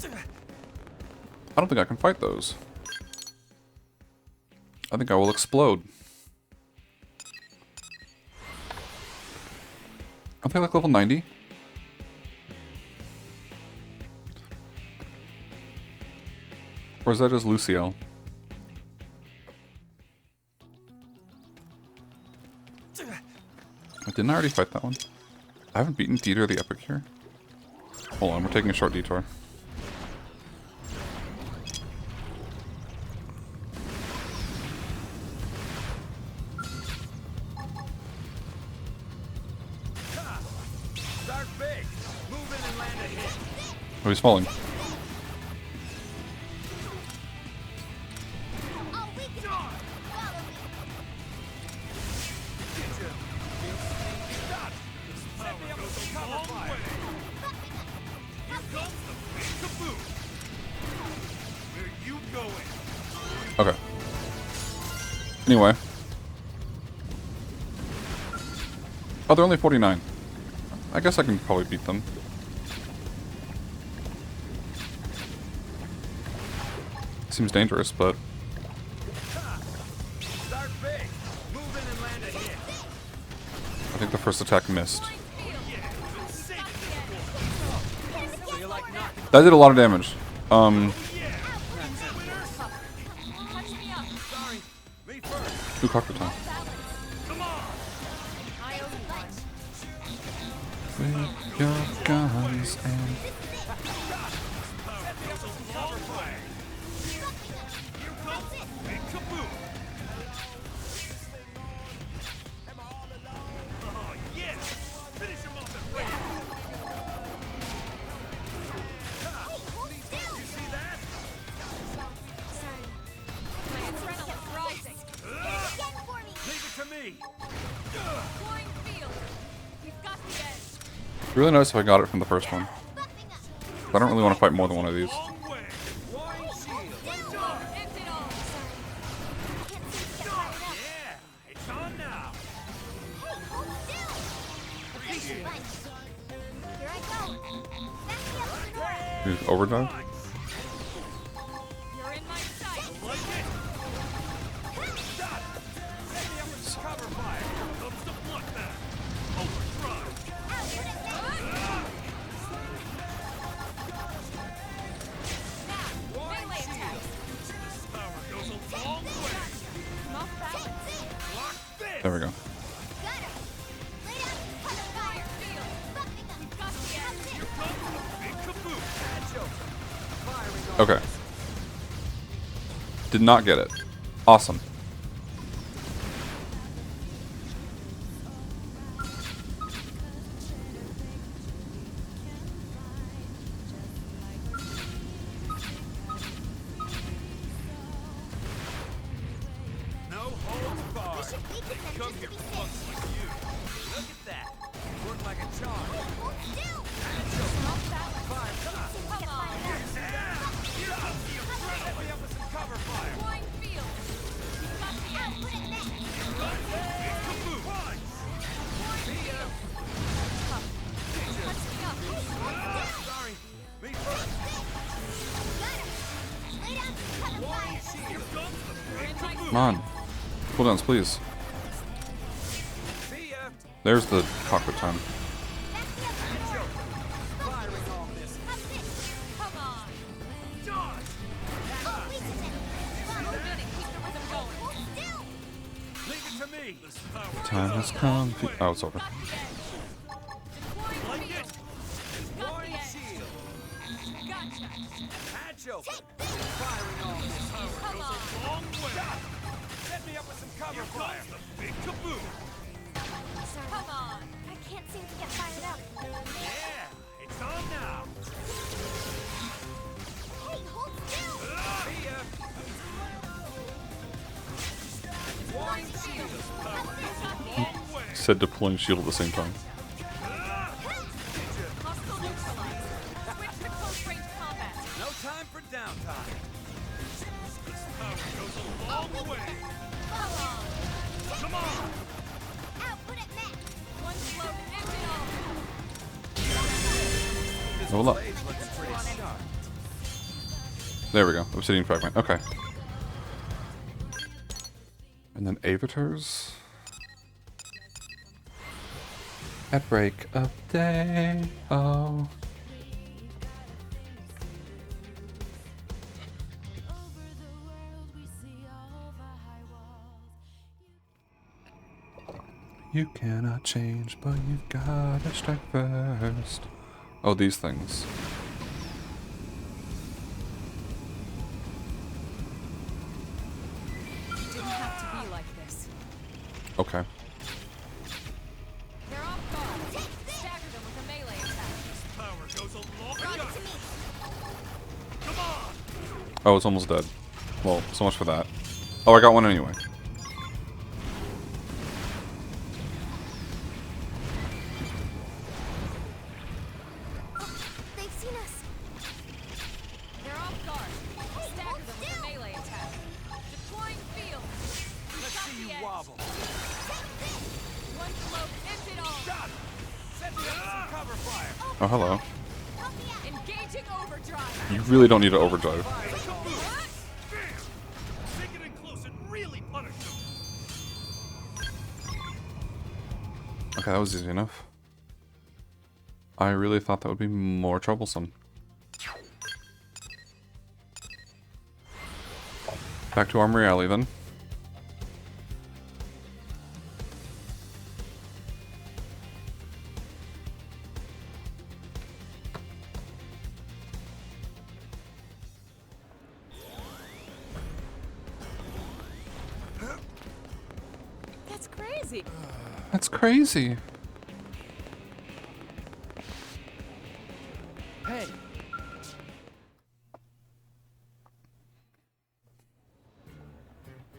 I don't think I can fight those. I think I will explode. Aren't they like level 90? Or is that just Luciel? Didn't I already fight that one? I haven't beaten Dieter the Epic here. Hold on, we're taking a short detour. Start big. Move in and land a hit. Oh, he's falling. Okay. Anyway. Oh, they're only 49. I guess I can probably beat them. Seems dangerous, but... Start big. Move in and land a hit. I think the first attack missed. That did a lot of damage. Who cocked the time? With your guns and... It'd be really nice if I got it from the first one. I don't really want to fight more than one of these. Use overdrive? There we go. Okay. Did not get it. Awesome. No holds barred. They come here for punks like you. Look at that. Work like a charm. Come on. Set me up with some cover fire. Deploying field. Sorry. Me first. Come on. Cooldowns, please. There's the cockpit time. Time has come. Oh, it's over. Set me up with some cover fire. The big kaboom. Sorry. Come on. I can't seem to get fired up. Yeah, it's on now. Hey, hold still. See ya. Deploying shield. Said deploying shield at the same time. No time for downtime. This power goes a long way. Come on. Output at max. One float, end it all. Roll up. There we go. Obsidian fragment. Okay. And then avatars. At break of day. Oh. You cannot change, but you've gotta strike first. Oh, these things. Didn't have to be like this. Okay. They're off guard. Stagger them with a melee attack. This power goes a long way. Come on. Oh, it's almost dead. Well, so much for that. Oh, I got one anyway. They've seen us. They're off guard. Stagger them with a melee attack. Deploying field. Let's see you wobble. One float, end it all. Got it. Set me up with some cover fire. Oh, hello. Engaging overdrive. You really don't need to overdrive. Take it in close and really punish them. Okay, that was easy enough. I really thought that would be more troublesome. Back to Armory Alley then. That's crazy. That's crazy. Hey.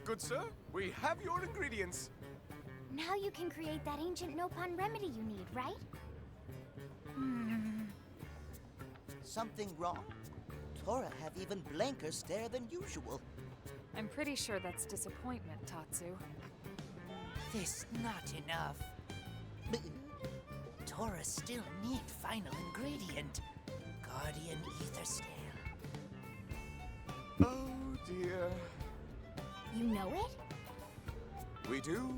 Good sir, we have your ingredients. Now you can create that ancient Nopon remedy you need, right? Something wrong? Tora have even blanker stare than usual. I'm pretty sure that's disappointment, Tatsu. This not enough. Tora still need final ingredient. Guardian ether scale. Oh dear. You know it? We do.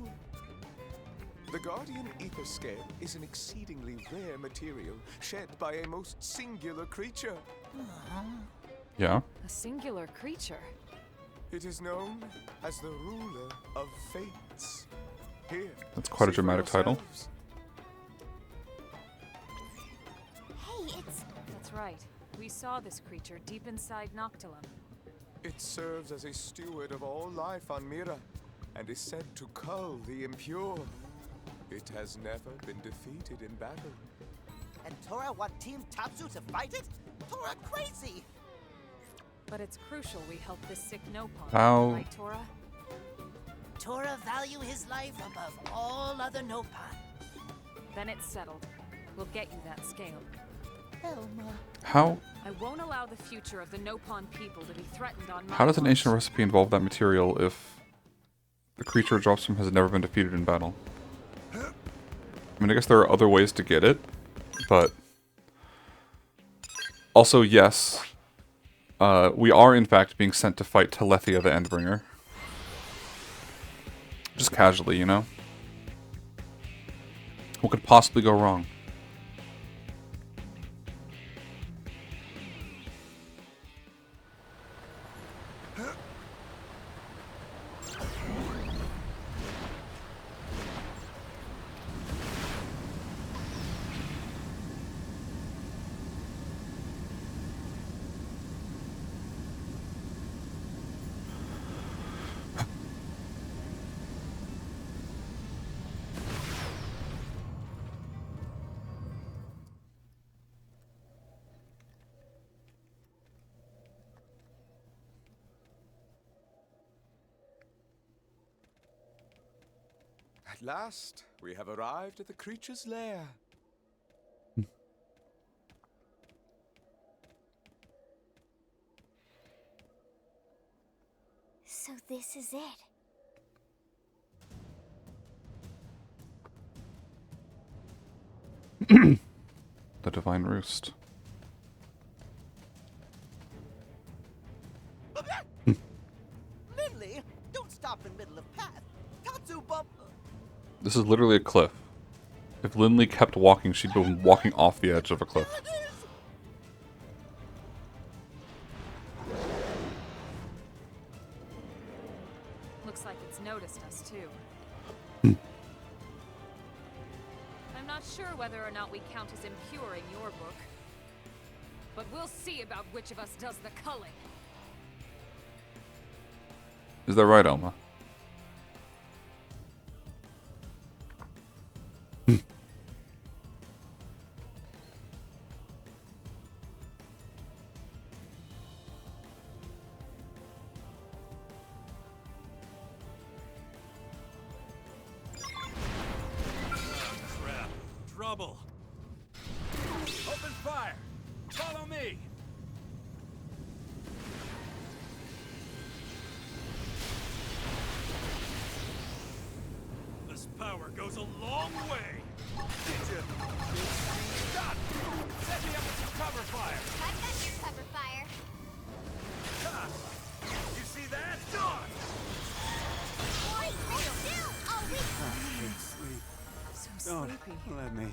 The Guardian ether scale is an exceedingly rare material shed by a most singular creature. Yeah. A singular creature. It is known as the ruler of fates. Here. That's quite a see for dramatic title. yourselves. Hey, it's... That's right. We saw this creature deep inside Noctilum. It serves as a steward of all life on Mira, and is said to cull the impure. It has never been defeated in battle. And Tora want Team Tatsu to fight it? Tora crazy! But it's crucial we help this sick Nopon, How? right, Tora? Tora value his life above all other Nopon. Then it's settled. We'll get you that scale. Elma. How? I won't allow the future of the Nopon people to be threatened on my How does an watch. ancient recipe involve that material if the creature it drops from has never been defeated in battle? I mean, I guess there are other ways to get it, but also, yes, we are in fact being sent to fight Telethia the Endbringer. Just casually, you know? What could possibly go wrong? At last, we have arrived at the creature's lair. So this is it. The Divine Roost. Lindley, don't stop in middle of path. Tatsu bump. This is literally a cliff. If Lindley kept walking, she'd be walking off the edge of a cliff. Looks like it's noticed us too. I'm not sure whether or not we count as impure in your book. But we'll see about which of us does the culling. Is that right, Elma? Crap. Trouble. Open fire. Follow me. This power goes a long way. Stop! Set me up with some cover fire. I've got your cover fire. Ha! You see that? Done! Wait, still! Oh, we... Sleep. So Don't sleepy. let me.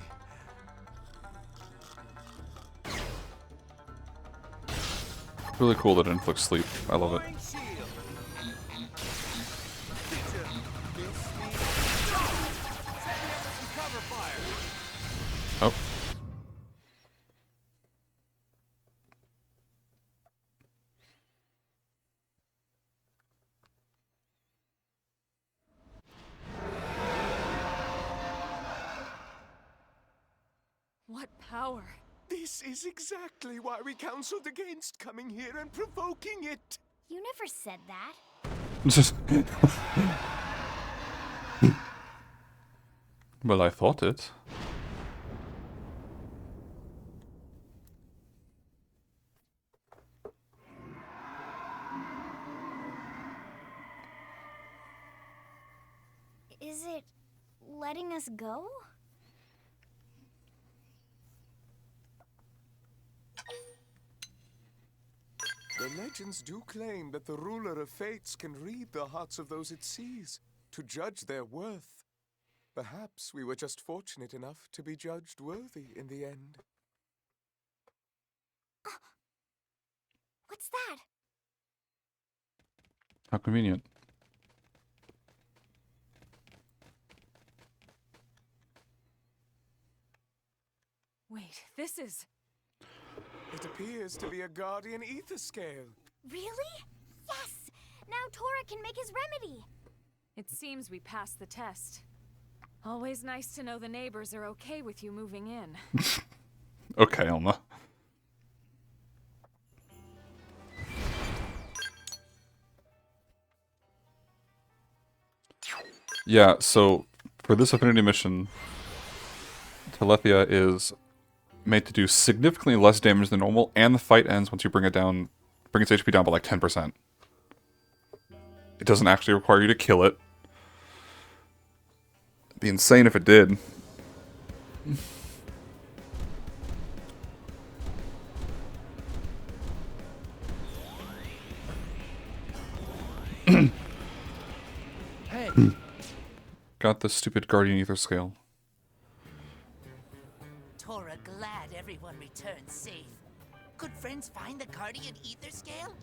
Really cool that it inflicts sleep. I love it. Oh. What power? This is exactly why we counseled against coming here and provoking it. You never said that. Well, I thought it. Is it letting us go? The legends do claim that the ruler of fates can read the hearts of those it sees, to judge their worth. Perhaps we were just fortunate enough to be judged worthy in the end. What's that? How convenient. Wait, this is... It appears to be a guardian ether scale. Really? Yes! Now Tora can make his remedy. It seems we passed the test. Always nice to know the neighbors are okay with you moving in. Okay, Elma. Yeah, so for this Affinity mission, Telethia is made to do significantly less damage than normal, and the fight ends once you bring its HP down by like 10%. It doesn't actually require you to kill it. It'd be insane if it did. Hey. Got the stupid Guardian Ether scale. Tora glad everyone returned safe. Could friends find the Guardian Ether Scale?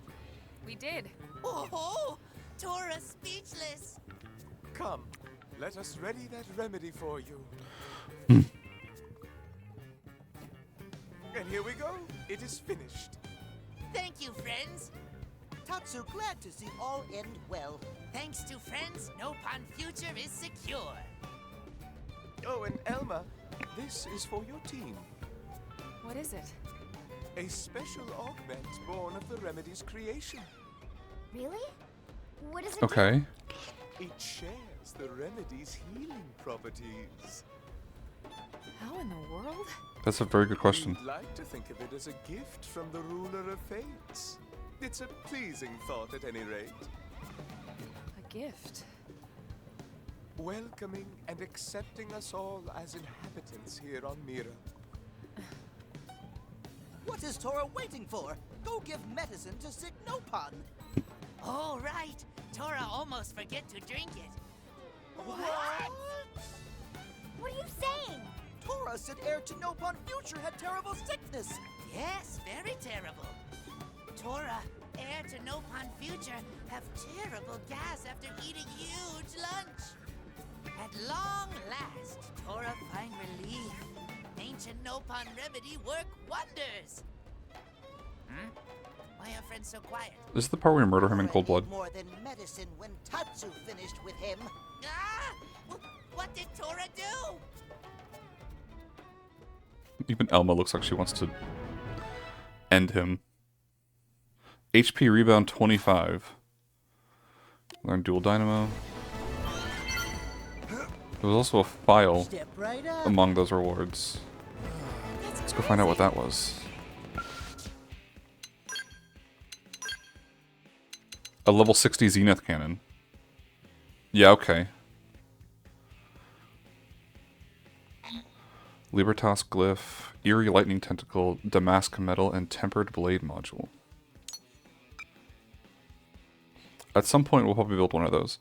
We did. Oh, Tora speechless. Come, let us ready that remedy for you. And here we go. It is finished. Thank you, friends. Tatsu glad to see all end well. Thanks to friends, Nopon future is secure. Oh, and Elma, this is for your team. What is it? A special augment born of the remedy's creation. Really? What does it Okay. It shares the remedy's healing properties. How in the world? That's a very good question. We'd like to think of it as a gift from the ruler of fates. It's a pleasing thought at any rate. A gift? Welcoming and accepting us all as inhabitants here on Mira. What is Tora waiting for? Go give medicine to sick Nopon. Oh, right. Tora almost forget to drink it. What? What are you saying? Tora said heir to Nopon future had terrible sickness. Yes, very terrible. Tora, heir to Nopon future, have terrible gas after eating huge lunch. At long last, Tora find relief. Ancient Nopon remedy work wonders. Why are friends so quiet? This is the part where we murder him in cold Tora blood. need more than medicine when Tatsu finished with him. Ah! What did Tora do? Even Elma looks like she wants to end him. HP rebound 25. Learn dual dynamo. There was also a file Step right up. among those rewards. Let's go find out what that was. A level 60 Zenith cannon. Yeah, okay. Libertas glyph, eerie lightning tentacle, damask metal, and tempered blade module. At some point, we'll probably build one of those.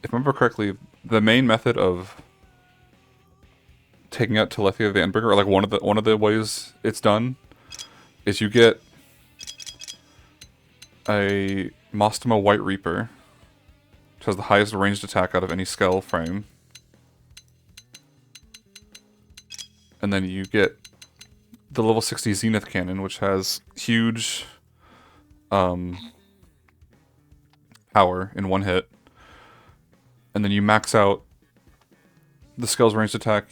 If I remember correctly, the main method of taking out Telethia the Endbringer, or like one of the ways it's done, is you get a Mostoma White Reaper, which has the highest ranged attack out of any Skell frame. And then you get the level 60 Zenith Cannon, which has huge power in one hit. And then you max out the Skell's ranged attack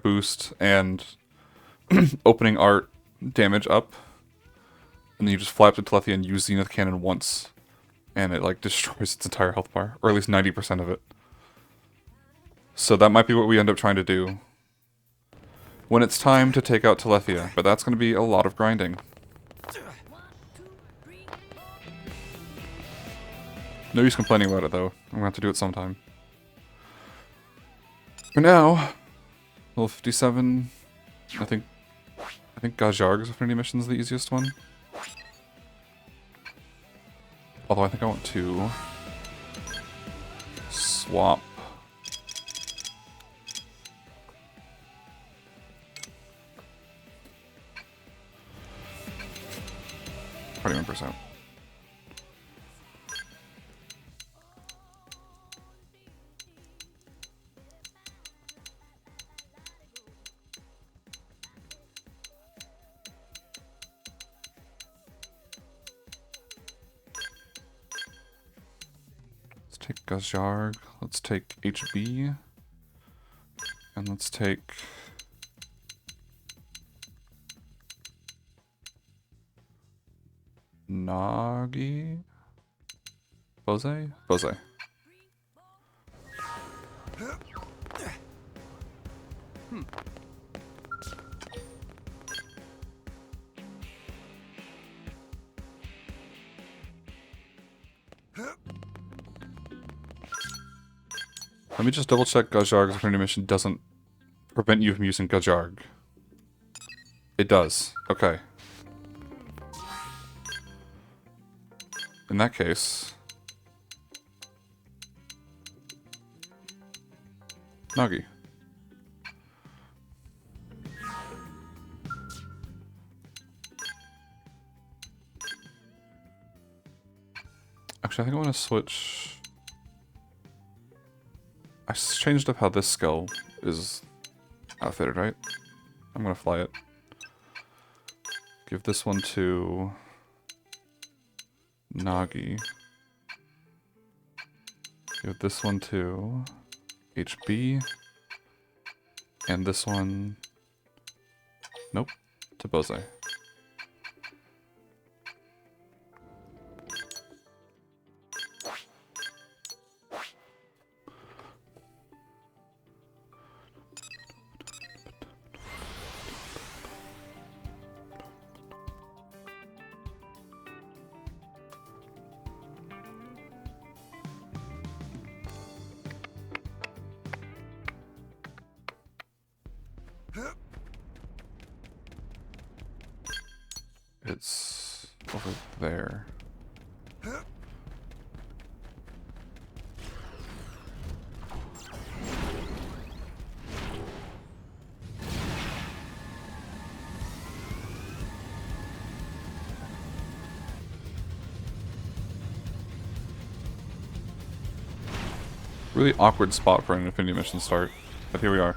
boost, and opening art damage up. And then you just fly up to Telethia and use Zenith Cannon once. And it like destroys its entire health bar, or at least 90% of it. So that might be what we end up trying to do when it's time to take out Telethia, but that's going to be a lot of grinding. No use complaining about it though. I'm going to have to do it sometime. For now, level 57, I think Gajar's Affinity Missions is the easiest one. Although I think I want to swap. Probably 1%. take Gajarg. Let's take HB. And let's take... Nagi? Bose? Bose. Let me just double check Gajarg's Affinity Mission doesn't prevent you from using Gajarg. It does. Okay. In that case... Nagi. Actually, I think I want to switch... I changed up how this skull is outfitted, right? I'm gonna fly it. Give this one to... Nagi. Give this one to... HB. And this one... Nope. To Bose. It's over there. Really awkward spot for an Affinity Mission start, but here we are.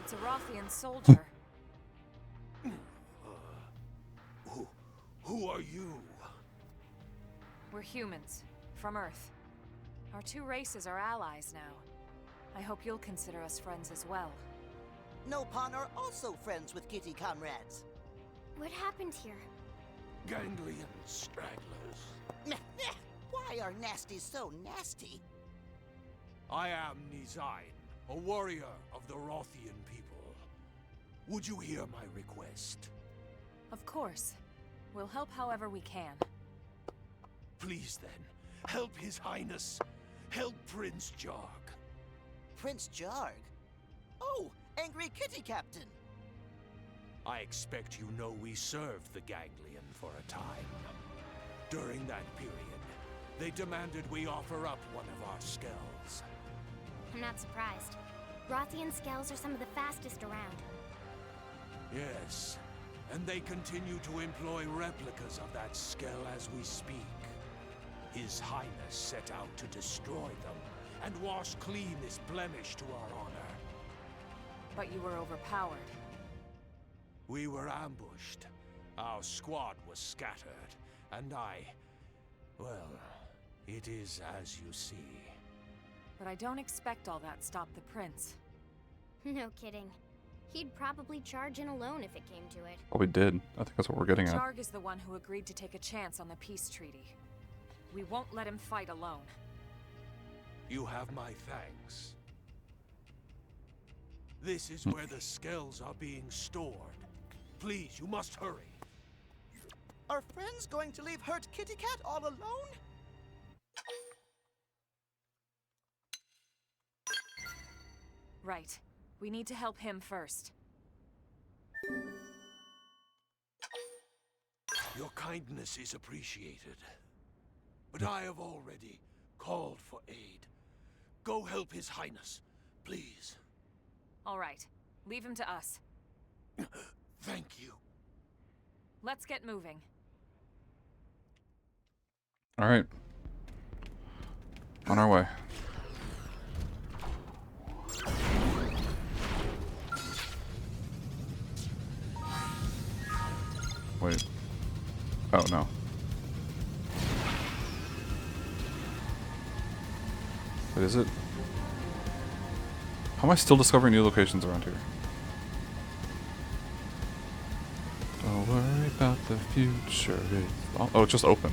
It's a Rothian soldier. Who are you? We're humans, from Earth. Our two races are allies now. I hope you'll consider us friends as well. Nopon are also friends with kitty comrades. What happened here? Ganglion stragglers. Why are nasties so nasty? I am Nizain, a warrior of the Rothian people. Would you hear my request? Of course. We'll help however we can. Please then, help His Highness. Help Prince Jarg. Prince Jarg? Oh, Angry Kitty Captain. I expect you know we served the Ganglion for a time. During that period, they demanded we offer up one of our skells. I'm not surprised. Rothian scales are some of the fastest around. Yes, and they continue to employ replicas of that skell as we speak. His Highness set out to destroy them and wash clean this blemish to our honor. But you were overpowered. We were ambushed. Our squad was scattered, and well, it is as you see. But I don't expect all that stopped the prince. No kidding. He'd probably charge in alone if it came to it. Oh, we did. I think that's what we're getting at. Jarg is the one who agreed to take a chance on the peace treaty. We won't let him fight alone. You have my thanks. This is where the skells are being stored. Please, you must hurry. Are friends going to leave hurt Kitty Cat all alone? Right. We need to help him first. Your kindness is appreciated. But I have already called for aid. Go help His Highness, please. All right. Leave him to us. Thank you. Let's get moving. All right. On our way. Wait. Oh, no. Wait, is it? How am I still discovering new locations around here? Don't worry about the future. Oh, it's just open.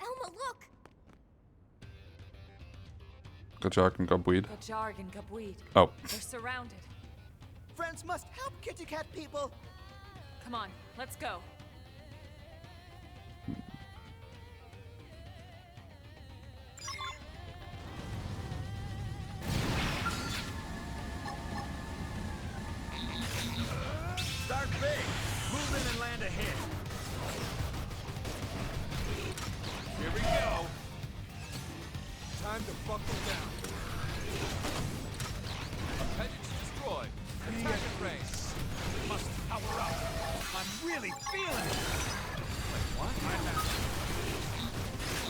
Elma, look! Gajark and Gubweed. Gajarg and Gubweed. Oh. They're surrounded. Friends must help kitty cat people. Come on, let's go. Start big. Move in and land a hit. Here we go. Time to buckle down. Appendage destroyed. Attack at range. Must power up. I'm really feeling it. Wait, what?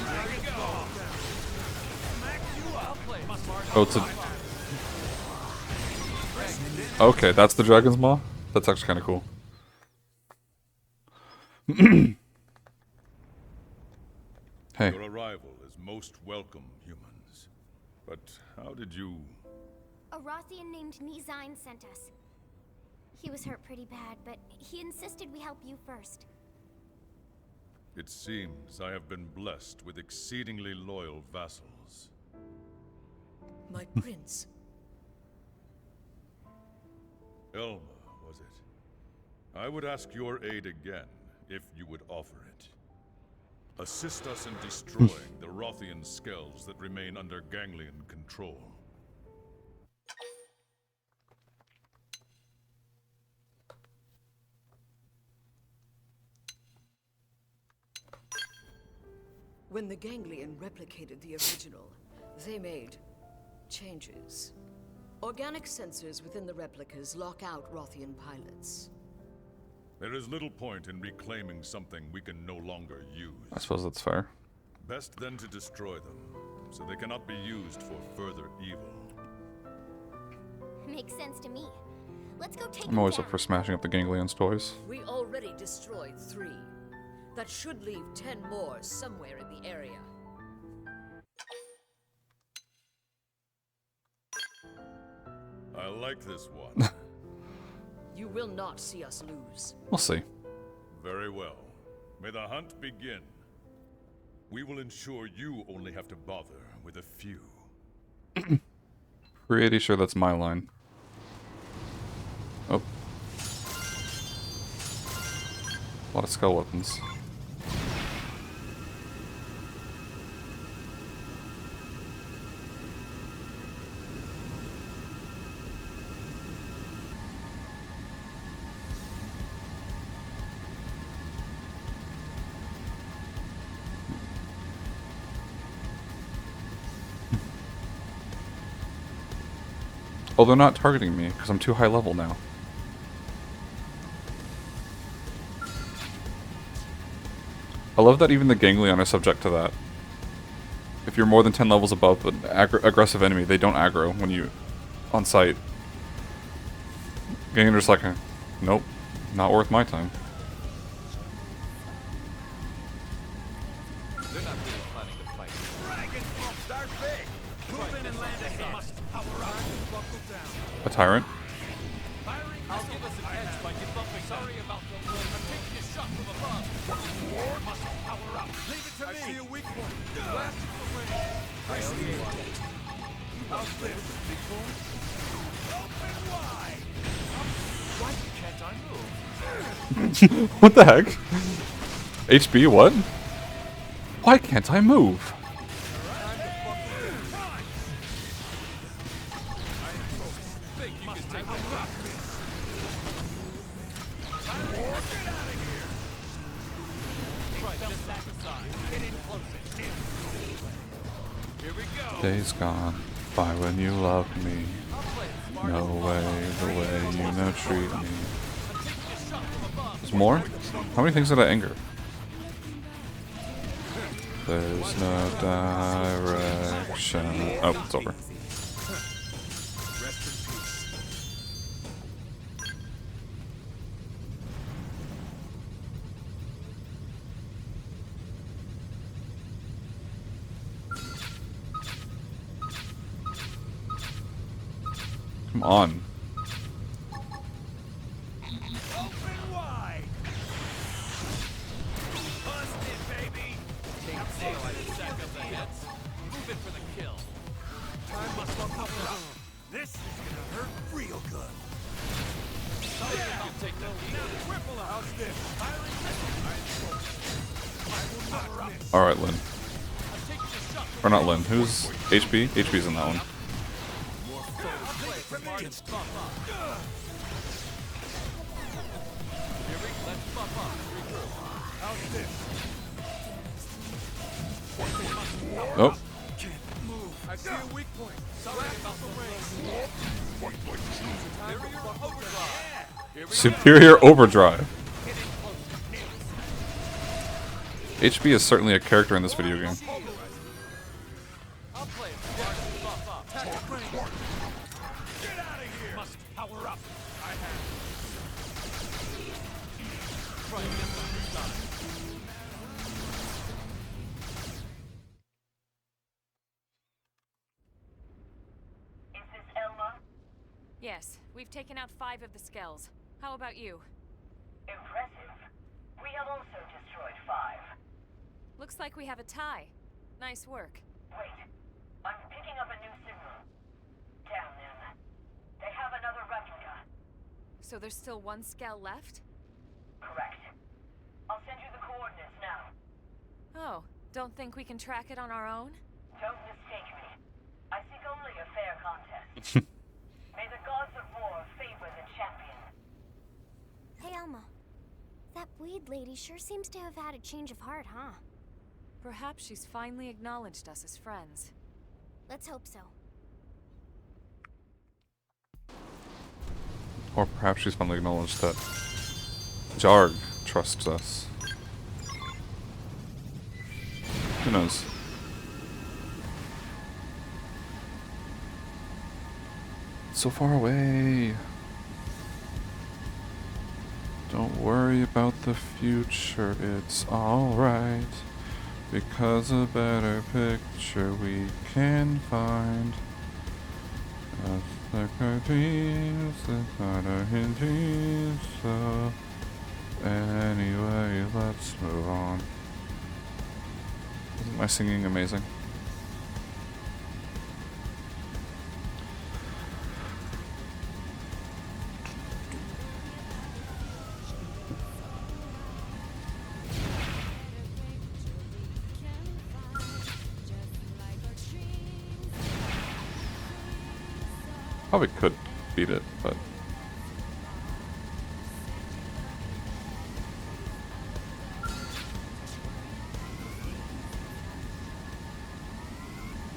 There we go. Smack you up. Must mark. Oh, it's a... Okay, that's the Dragon's Maw? That's actually kind of cool. Hey. Your arrival is most welcome, humans. But how did you... A Rothian named Nizine sent us. He was hurt pretty bad, but he insisted we help you first. It seems I have been blessed with exceedingly loyal vassals. My prince. Elma, was it? I would ask your aid again, if you would offer it. Assist us in destroying the Rothian skells that remain under Ganglion control. When the Ganglion replicated the original, they made changes. Organic sensors within the replicas lock out Rothian pilots. There is little point in reclaiming something we can no longer use. I suppose that's fair. Best then to destroy them, so they cannot be used for further evil. Makes sense to me. Let's go take I'm always him up for smashing up the Ganglion's toys. We already destroyed 3. That should leave 10 more somewhere in the area. I like this one. You will not see us lose. We'll see. Very well. May the hunt begin. We will ensure you only have to bother with a few. Pretty sure that's my line. Oh. A lot of skull weapons. Oh, they're not targeting me, because I'm too high level now. I love that even the Ganglion are subject to that. If you're more than 10 levels above an aggressive enemy, they don't aggro when you... on sight. Ganglion are just like, nope, not worth my time. They're not really planning to fight. Dragon, start big. Move in and land a hit. Must power up. Buckle down. A tyrant? I'll give us an edge by debuffing. Sorry about the I'm taking a shot from above. War must power up. Leave it to me. I see a weak point. Blast the range. I see it. How's this, big boy? Open wide. Why can't I move? What the heck? HB, what? Why can't I move? Days gone. Why when you loved me? No way, the way you now treat me. There's more? How many things did I anger? There's no direction. Oh, it's over. Come on. This is gonna hurt real good. How's this? Alright, Lynn. Or not Lynn. Who's HP? HP's in that one. Nope. I see a weak point. Sorry about the rain. Superior overdrive. HP is certainly a character in this video game. Yes, we've taken out 5 of the skells. How about you? Impressive. We have also destroyed 5. Looks like we have a tie. Nice work. Wait. I'm picking up a new signal. Damn them. They have another replica. So there's still 1 skell left? Correct. I'll send you the coordinates now. Oh, don't think we can track it on our own? Don't mistake me. I seek only a fair contest. May the gods of war favor the champion. Hey, Elma. That weed lady sure seems to have had a change of heart, huh? Perhaps she's finally acknowledged us as friends. Let's hope so. Or perhaps she's finally acknowledged that Jarg trusts us. Who knows? So far away. Don't worry about the future, it's alright. Because a better picture we can find. So anyway, let's move on. Isn't my singing amazing? Probably could beat it, but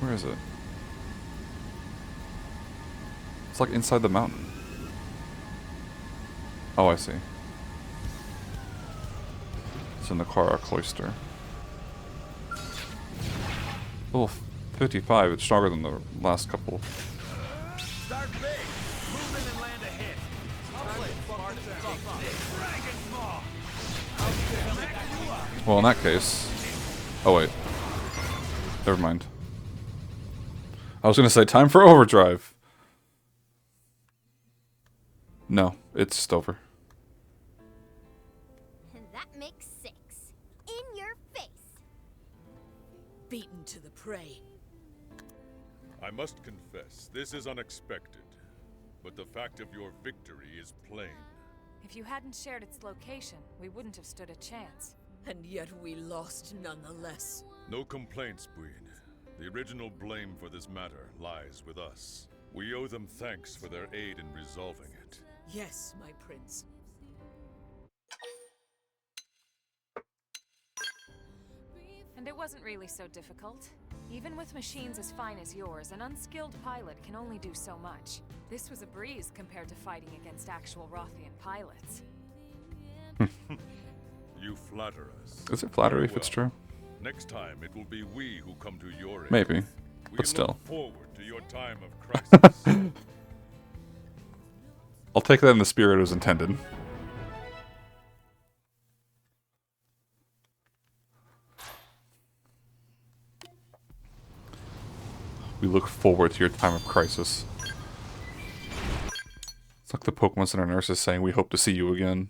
where is it? It's like inside the mountain. Oh, I see. It's in the Kara cloister. Level 55, it's stronger than the last couple. Start big. Move in and land a hit. Well, in that case... Oh, wait. Never mind. I was gonna say, time for overdrive. No, it's just over. And that makes 6. In your face. Beaten to the prey. I must confess, this is unexpected. But the fact of your victory is plain. If you hadn't shared its location, we wouldn't have stood a chance. And yet we lost nonetheless. No complaints, Buin. The original blame for this matter lies with us. We owe them thanks for their aid in resolving it. Yes, my prince. And And it wasn't really so difficult. Even with machines as fine as yours, an unskilled pilot can only do so much. This was a breeze compared to fighting against actual Rothian pilots. You flatter us. Is it flattery if Very it's well. true? Next time, it will be we who come to your aid. Maybe, We but still. look forward to your time of crisis. I'll take that in the spirit it was intended. We look forward to your time of crisis. It's like the Pokemon Center nurse is saying, we hope to see you again.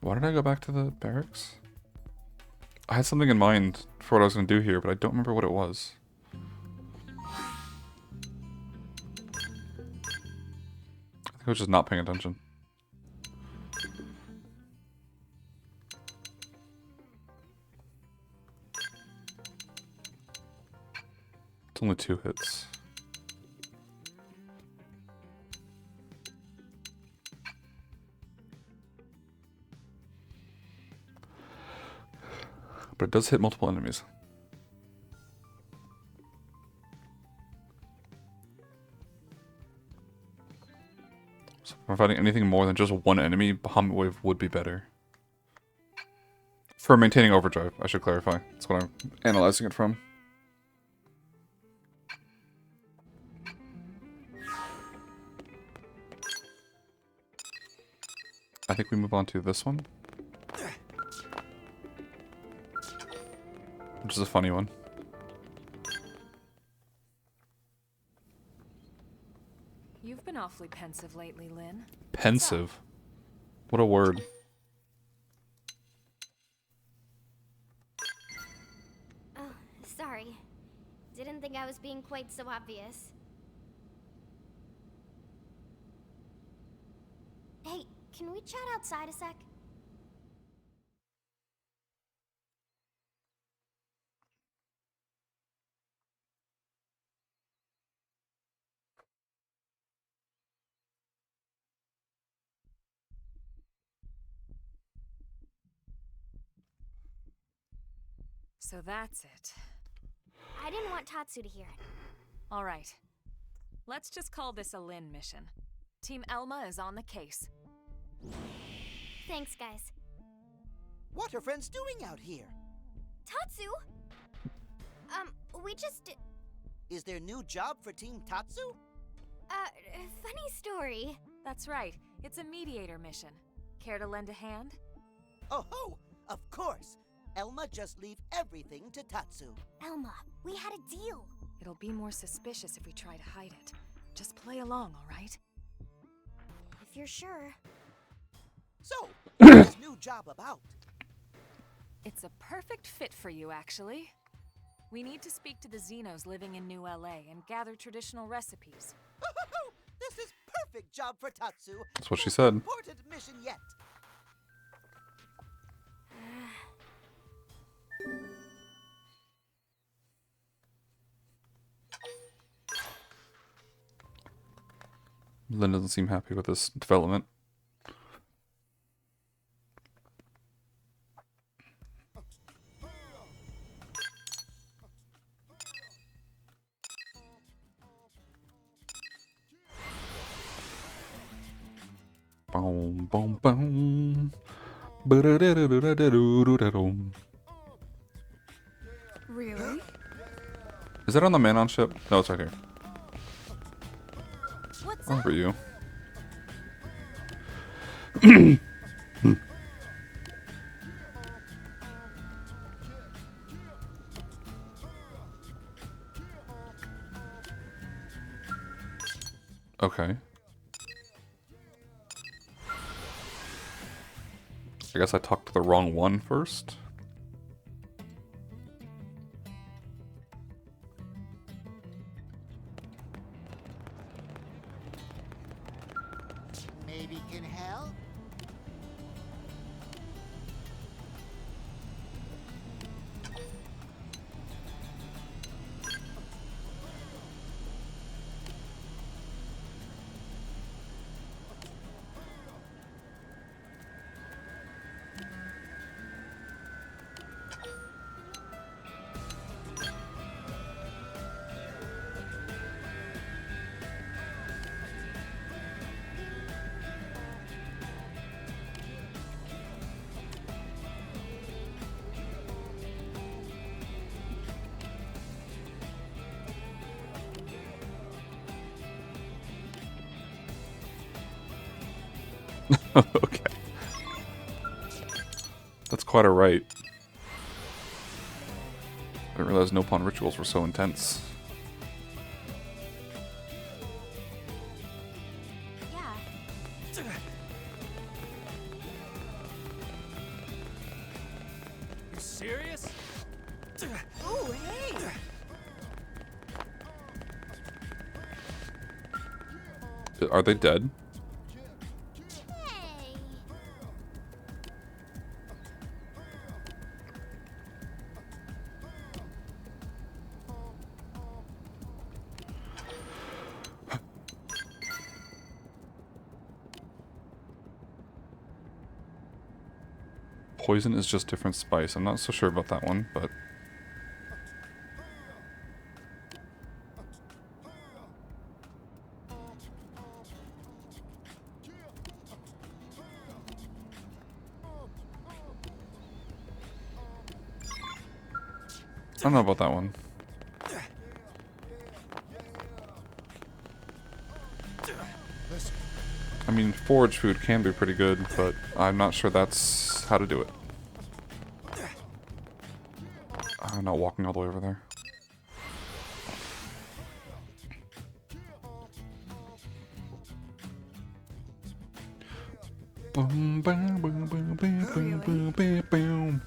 Why did I go back to the barracks? I had something in mind for what I was going to do here, but I don't remember what it was. I think I was just not paying attention. It's only 2 hits. But it does hit multiple enemies. So if I'm fighting anything more than just one enemy, Bahamut Wave would be better. For maintaining overdrive, I should clarify. That's what I'm analyzing it from. I think we move on to this one. Which is a funny one. You've been awfully pensive lately, Lynn. Pensive? What a word. Oh, sorry. Didn't think I was being quite so obvious. Hey, can we chat outside a sec? So that's it. I didn't want Tatsu to hear it. All right. Let's just call this a Lynn mission. Team Elma is on the case. Thanks, guys. What are friends doing out here? Tatsu? We just... Is there new job for Team Tatsu? Funny story. That's right. It's a mediator mission. Care to lend a hand? Oh ho! Of course! Elma just leave everything to Tatsu. Elma, we had a deal. It'll be more suspicious if we try to hide it. Just play along, all right? If you're sure. So, what's this new job about? It's a perfect fit for you, actually. We need to speak to the Xenos living in New LA and gather traditional recipes. This is perfect job for Tatsu. That's what she said. Important mission yet. Lynn doesn't seem happy with this development. Boom, boom, boom. Ba-da-da-da-da-da-da-da-da-dum. Really? Is that on the Manon ship? No, it's right here. What's Over you. Okay. I guess I talked to the wrong one first. Maybe can help? Okay. That's quite a rite. I didn't realize no pawn rituals were so intense. You serious? Oh, hey! Are they dead? Poison is just different spice. I'm not so sure about that one, but... I don't know about that one. I mean, forage food can be pretty good, but I'm not sure that's how to do it. I'm not walking all the way over there. Boom, boom, boom, boom, boom, boom, boom, boom, boom.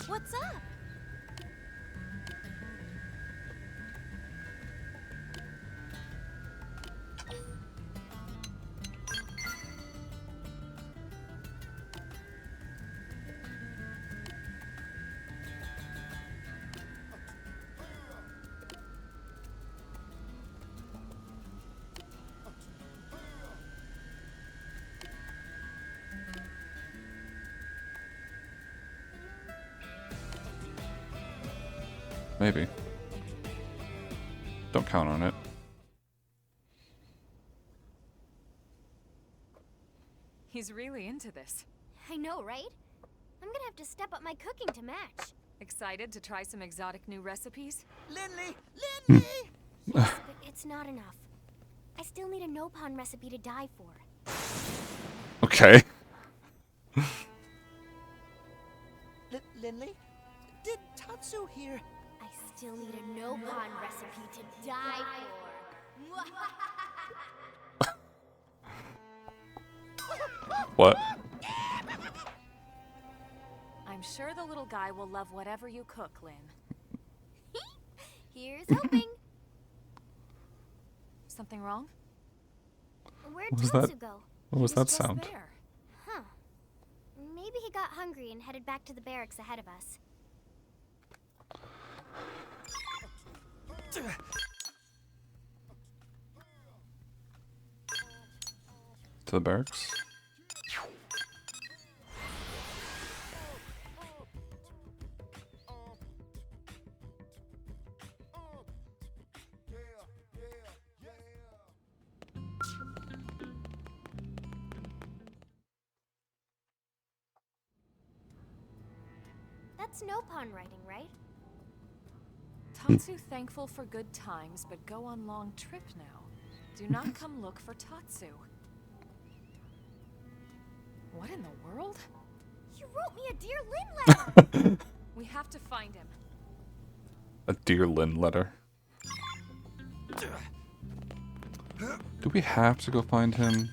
What's up? Maybe. Don't count on it. He's really into this. I know, right? I'm gonna have to step up my cooking to match. Excited to try some exotic new recipes? Lindley! Lindley! Yes, but it's not enough. I still need a no-pawn recipe to die for. Okay. Lindley? Did Tatsu hear? I still need a no-pawn recipe to die for. What? I'm sure the little guy will love whatever you cook, Lynn. Here's hoping. Something wrong? Where'd What was Tatsu that? go? What was that Just sound? there. Huh. Maybe he got hungry and headed back to the barracks ahead of us. To the barracks? That's no-pawn writing, right? Tatsu thankful for good times, but go on long trip now. Do not come look for Tatsu. What in the world? You wrote me a Dear Lynn letter! We have to find him. A Dear Lynn letter. Do we have to go find him?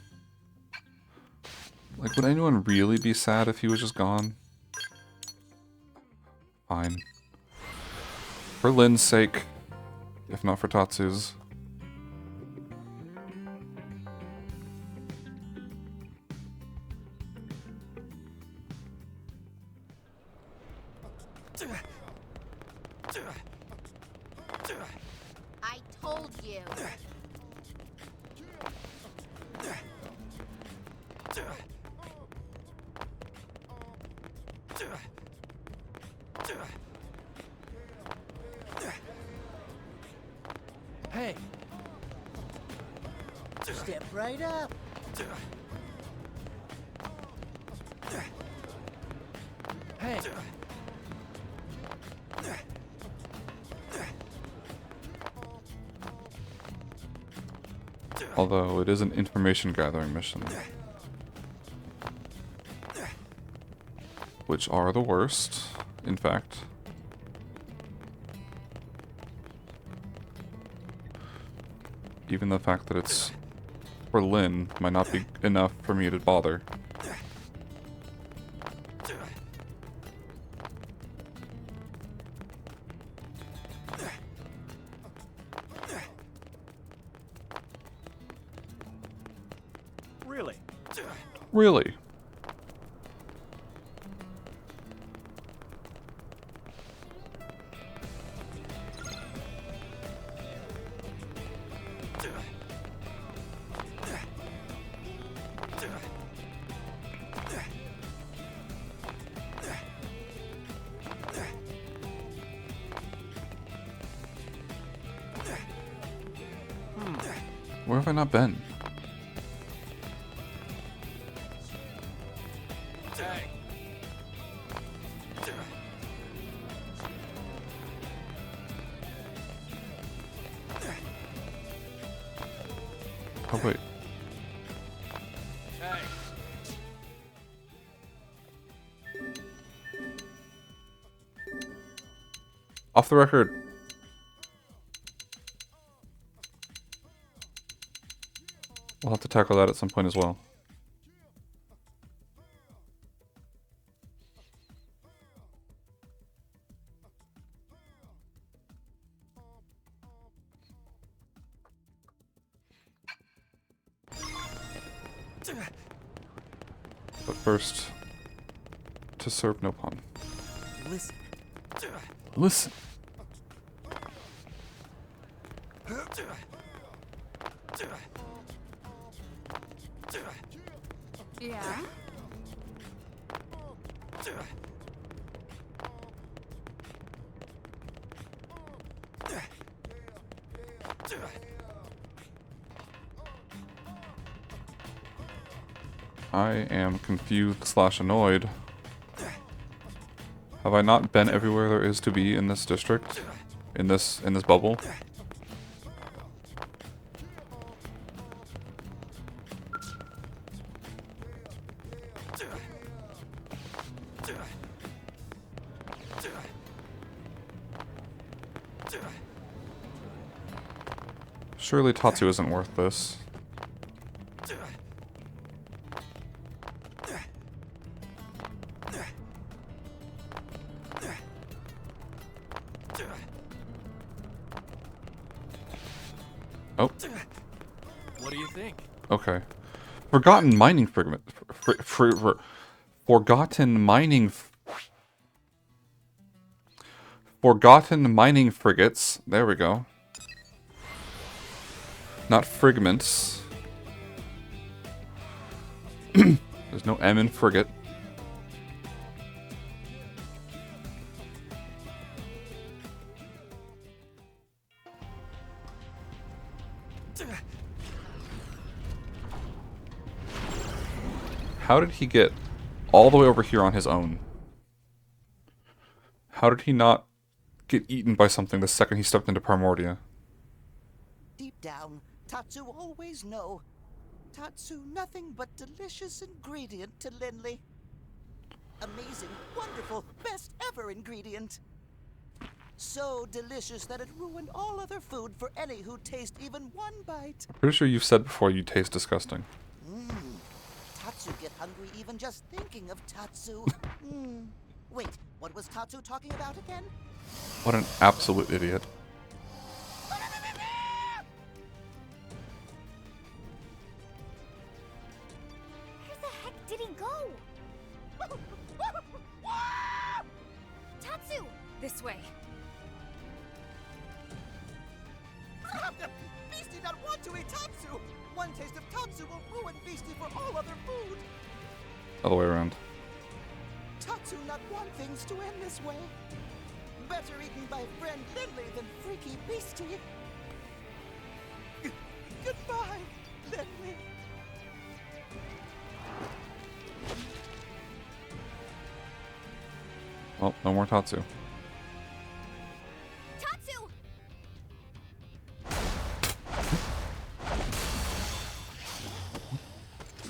Like, would anyone really be sad if he was just gone? Fine. For Lynn's sake, if not for Tatsu's. I told you. Hey. Step right up. Hey. Although it is an information gathering mission. Which are the worst, in fact. Even the fact that it's for Lynn might not be enough for me to bother. Really? Really? Where have I not been? Hey. Oh wait. Hey. Off the record. We'll have to tackle that at some point as well. But first, to serve no pun. Listen. Listen. Yeah? I am confused / annoyed. Have I not been everywhere there is to be in this district? In this bubble? Surely Tatsu isn't worth this. Oh. What do you think? Okay. Forgotten mining fragment. Forgotten mining. Forgotten mining frigates. There we go. Not fragments. There's no M in frigate. How did he get all the way over here on his own? How did he not get eaten by something the second he stepped into Primordia? Deep down, Tatsu always know. Tatsu, nothing but delicious ingredient to Lindley. Amazing, wonderful, best ever ingredient. So delicious that it ruined all other food for any who taste even one bite. Pretty sure you've said before you taste disgusting. Tatsu get hungry even just thinking of Tatsu. Wait, what was Tatsu talking about again? What an absolute idiot. Where the heck did he go? Tatsu! This way. Beastie not want to eat Tatsu! One taste of Tatsu will ruin Beastie for all other food! Other way around. Tatsu not want things to end this way. Better eaten by friend Lindley than freaky Beastie. Goodbye, Lindley. Well, no more Tatsu. Tatsu!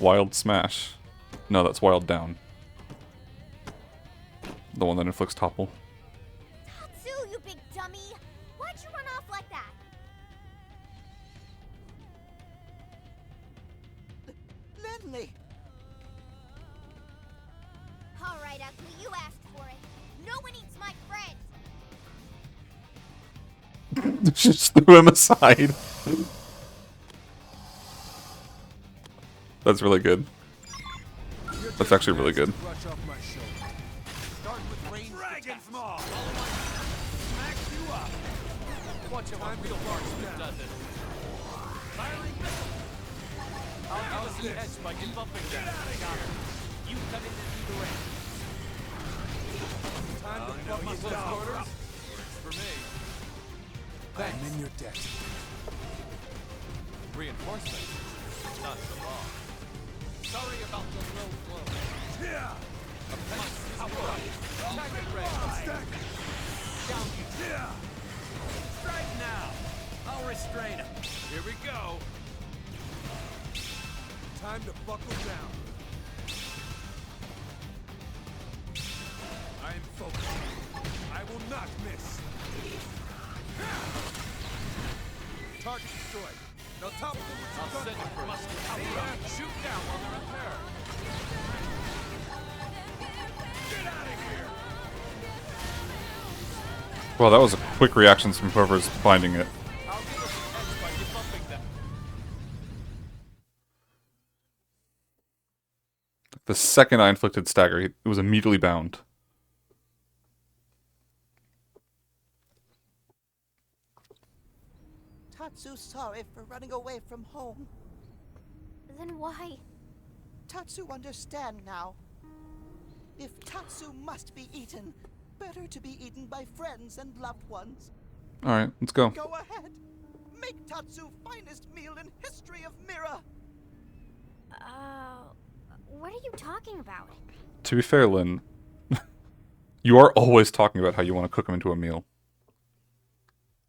Wild Smash. No, that's Wild Down. The one that inflicts topple. Tatsu, you big dummy! Why'd you run off like that? Lindley! Alright, Ugly, you asked for it. No one eats my friends! Just threw him aside. That's really good. That's actually really good. Watch him on real marksman does it. Firing missile. I'll give us the edge by debuffing them. Got it. You come in and do the rest. Time to buff my close quarters. Works for me. Thanks. I'm in your debt. Reinforcement. Not so long. Sorry about the low flow. Yeah. A punch is power. Target range. Down you. Yeah. Strike now. I'll restrain him. Here we go. Time to buckle down. I am focused. I will not miss. Target destroyed. Now top of them with I'll some send gunfire. it for muscle power. Shoot down while they're in there. Get out of here. Well, that was a quick reaction from whoever's finding it. I'll give us the edge by debuffing them. The second I inflicted stagger, it was immediately bound. Tatsu's sorry for running away from home. Then why? Tatsu understand now. If Tatsu must be eaten, better to be eaten by friends and loved ones. Alright, let's go. Go ahead. Make Tatsu finest meal in history of Mira. What are you talking about? To be fair, Lynn, you are always talking about how you want to cook him into a meal.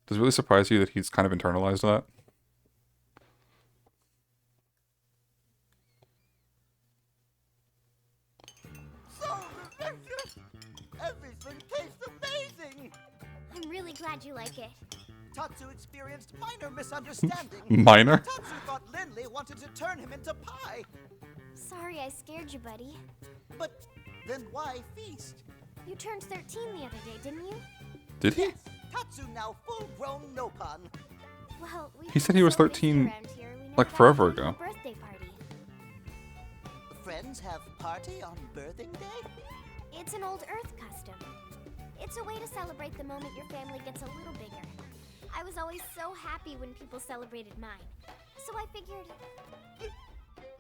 Does it really surprise you that he's kind of internalized that? So delicious! Everything tastes amazing! I'm really glad you like it. Tatsu experienced minor misunderstanding. Minor? Tatsu thought Lindley wanted to turn him into pie. Sorry I scared you, buddy. But then why feast? You turned 13 the other day, didn't you? Did he? Yes, Tatsu now full-grown Nopon. Well, He said he was 13 like forever ago. Birthday party. Friends have party on birthing day? It's an old Earth custom. It's a way to celebrate the moment your family gets a little bigger. I was always so happy when people celebrated mine. So I figured...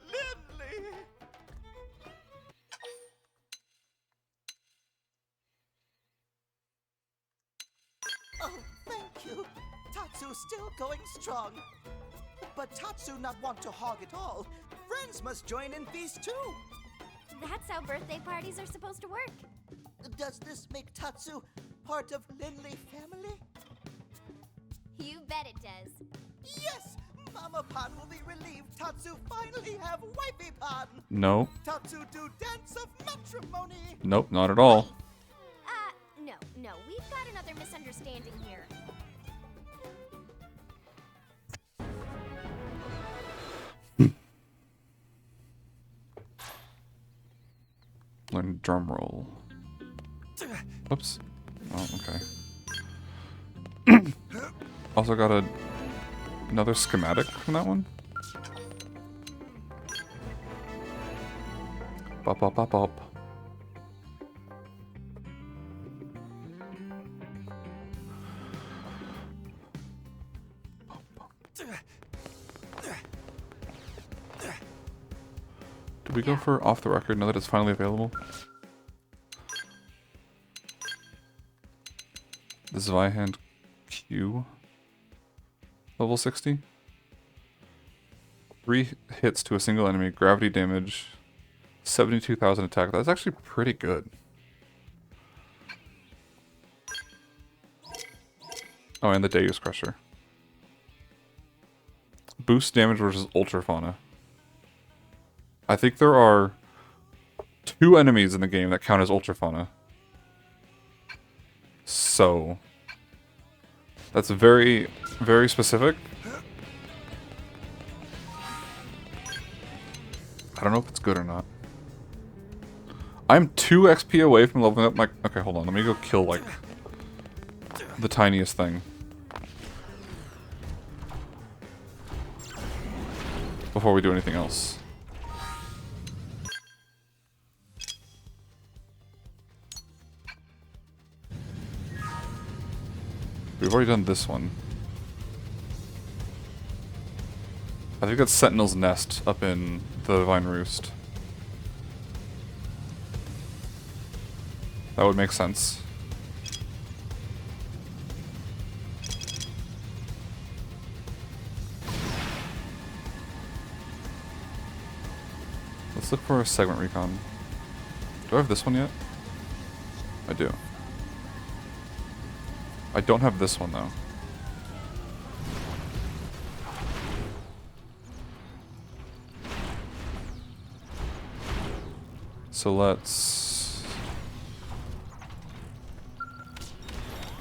Lindley! Oh, thank you. Tatsu's still going strong. But Tatsu not want to hog it all. Friends must join in feast too. That's how birthday parties are supposed to work. Does this make Tatsu part of Lindley family? You bet it does. Yes! Mama Pan will be relieved Tatsu finally have wifey Pan. No. Tatsu do dance of matrimony. Nope, not at all. No, we've got another misunderstanding here. Learn drum roll. Oops. Oh, okay. Also got another schematic from that one. Bop bop bop bop. Did we go for off the record now that it's finally available? The Zweihanded Q. Level 60. 3 hits to a single enemy, gravity damage, 72,000 attack. That's actually pretty good. Oh, and the Deus Crusher. Boost damage versus Ultra Fauna. I think there are 2 enemies in the game that count as Ultra Fauna. So that's very, very specific. I don't know if it's good or not. I'm 2 XP away from leveling up my... Okay, hold on. Let me go kill, like, the tiniest thing. Before we do anything else. We've already done this one. I think that's Sentinel's Nest up in the Divine Roost. That would make sense. Let's look for a segment recon. Do I have this one yet? I do. I don't have this one though. So let's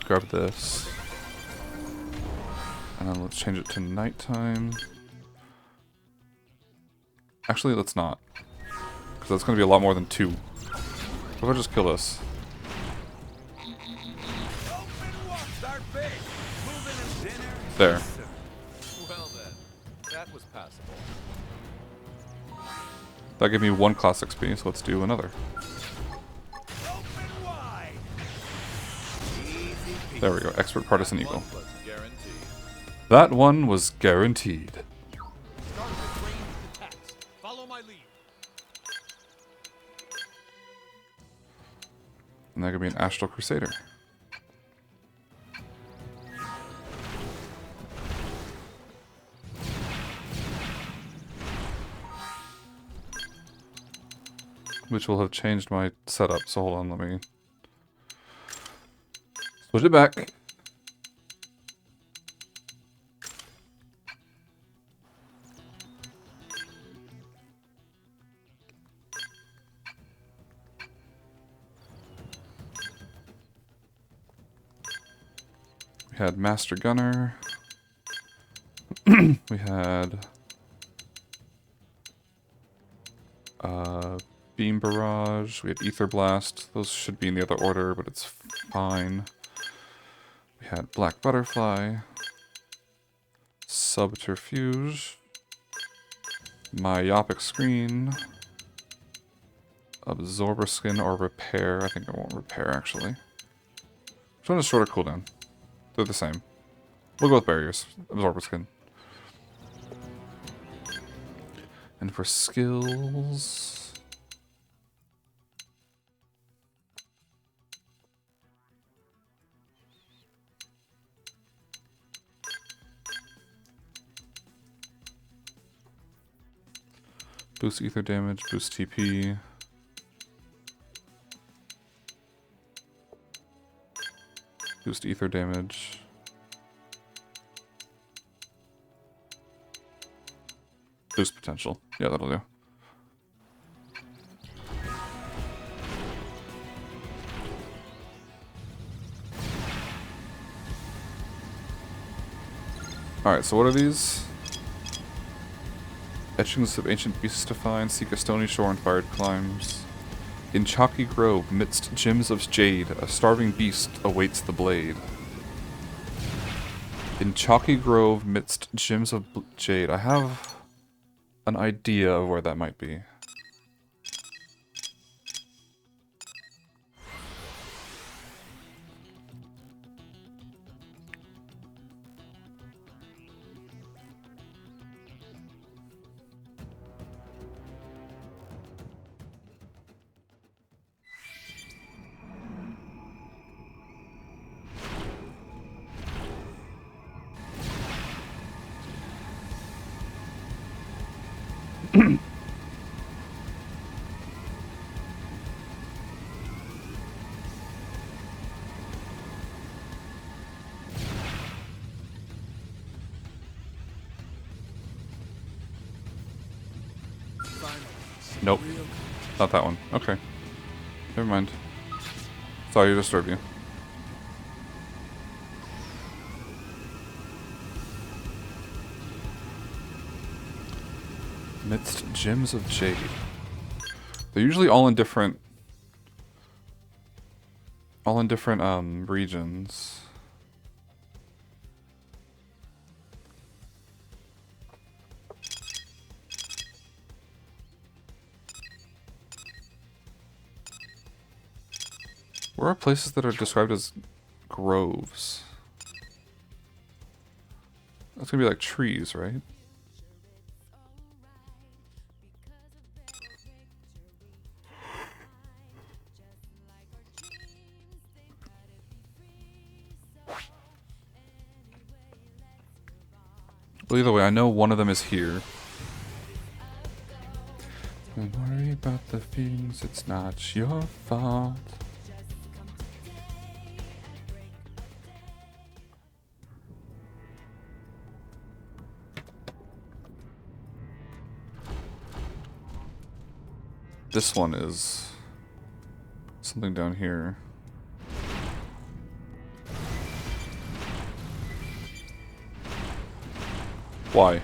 grab this. And then let's change it to nighttime. Actually, let's not. Because that's going to be a lot more than 2. What if I just kill this? There. Well then, that was passable. That gave me 1 class XP, so let's do another. There we go, Expert Partisan Eagle. That one was guaranteed. Follow my lead. And that could be an Astral Crusader. Which will have changed my setup, so hold on, let me switch it back. We had Master Gunner. We had Beam Barrage. We had Ether Blast. Those should be in the other order, but it's fine. We had Black Butterfly. Subterfuge. Myopic Screen. Absorber Skin or Repair. I think I want Repair, actually. Which one is shorter cooldown? They're the same. We'll go with Barriers. Absorber Skin. And for skills... Boost ether damage, boost TP. Boost ether damage. Boost potential. Yeah, that'll do. Alright, so what are these? Etchings of ancient beasts to find, seek a stony shore and fired climbs. In chalky grove, midst gems of jade, a starving beast awaits the blade. In chalky grove, midst gems of jade. I have an idea of where that might be. Nope. Not that one. Okay. Never mind. Sorry to disturb you. Amidst gems of jade. They're usually all in different regions. Where are places that are described as groves? That's gonna be like trees, right? Well, either way, I know one of them is here. Don't worry about the feelings, it's not your fault. This one is something down here. Why?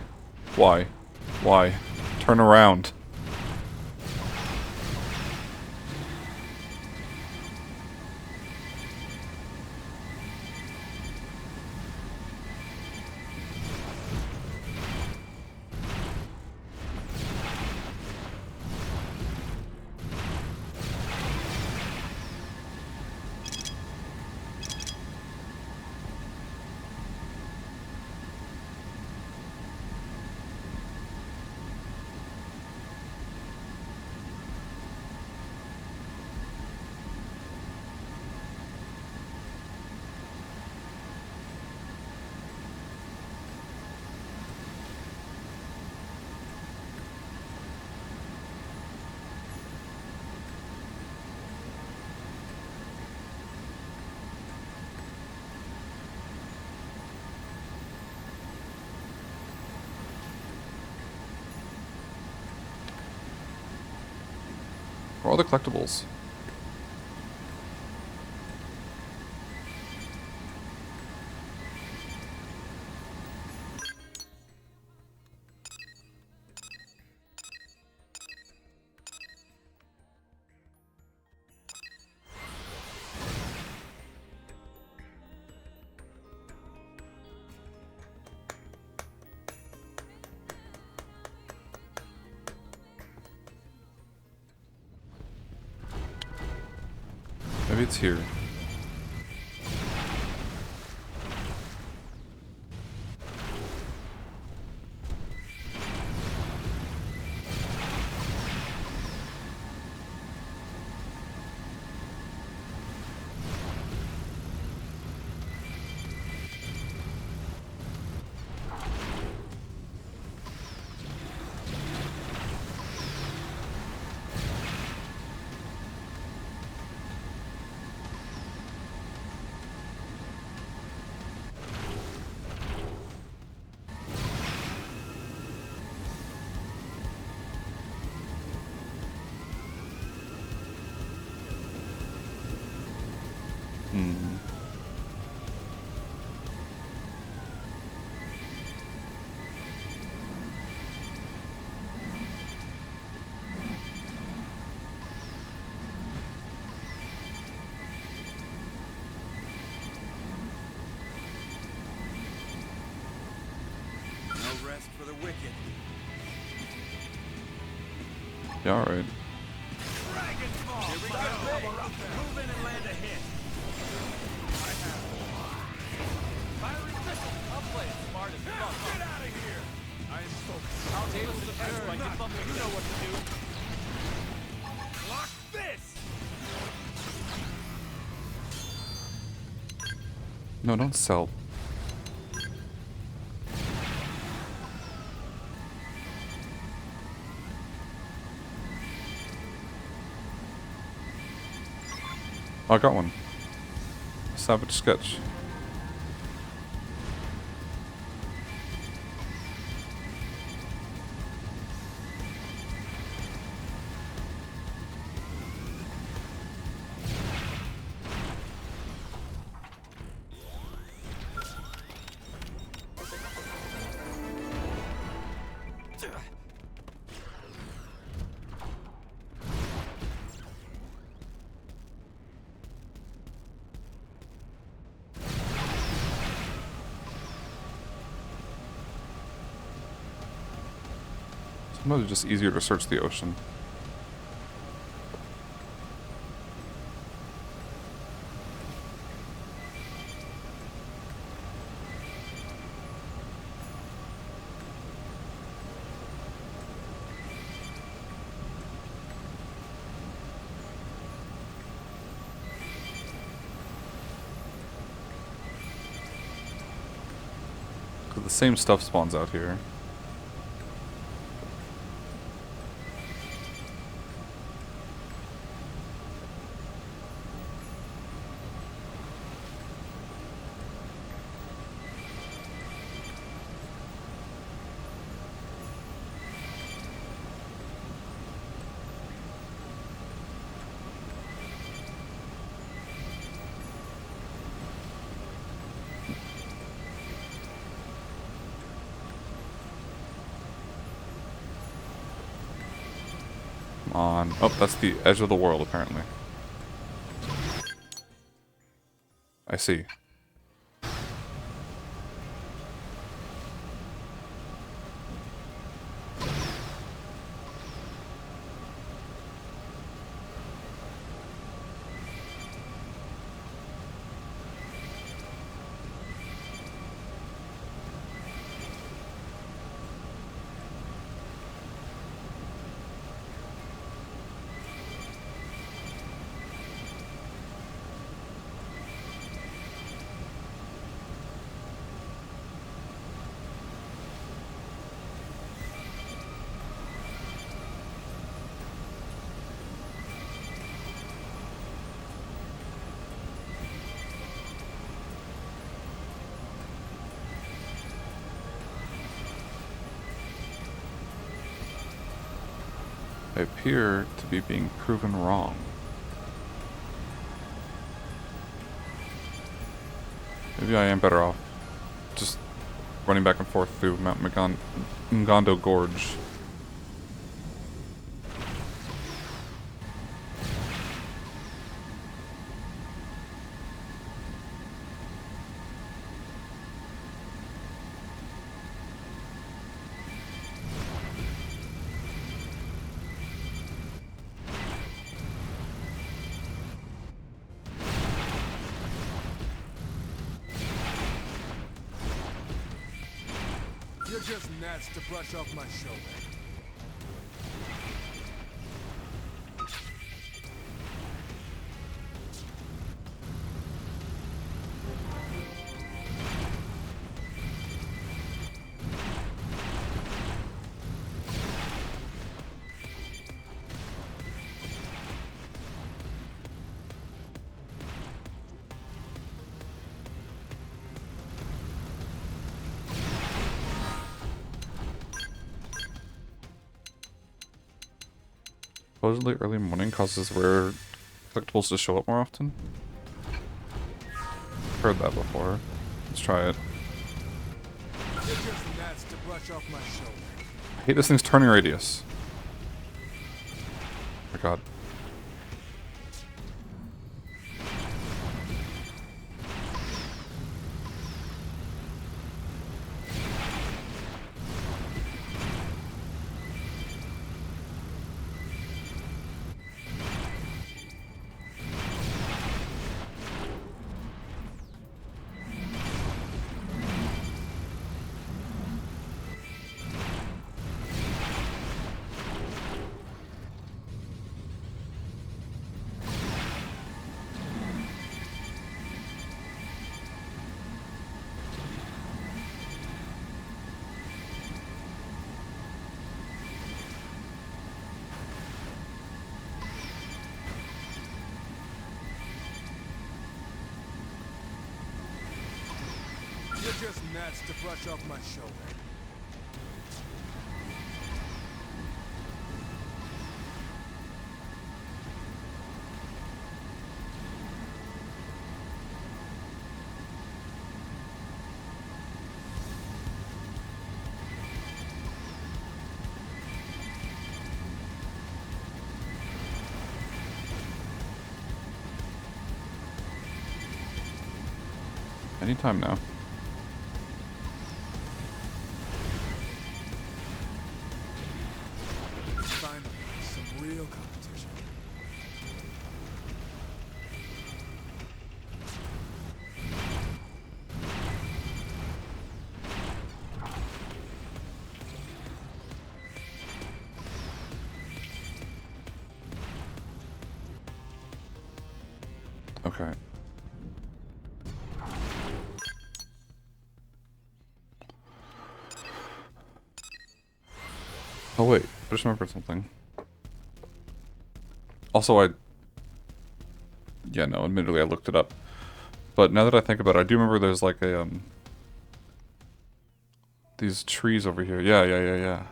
Why? Why? Turn around. Where are all the collectibles? Maybe it's here. For the wicked. Yeah, alright. Dragon Ball! Here we go! Move in and land a hit. I have Fiery pistol! I'll play it smart as fuck. Get out of here! I am focused. I'll deal with the edge by not. bumping. You know what to do. Block this! No, don't sell. Oh, I got one. Savage sketch. Sometimes it's just easier to search the ocean. The same stuff spawns out here. On. Oh, that's the edge of the world, apparently. I see. I appear to be being proven wrong. Maybe I am better off just running back and forth through Mount Ngondo Gorge. You're just gnats to brush off my shoulder. Supposedly early morning causes rare collectibles to show up more often. Heard that before. Let's try it. You're just gnats to brush off my shoulder. I hate this thing's turning radius. Oh my god. You're just gnats to brush off my shoulder. Anytime now. Okay. Oh wait, I just remembered something. Also, yeah, no, admittedly I looked it up. But now that I think about it, I do remember there's like a, these trees over here. Yeah.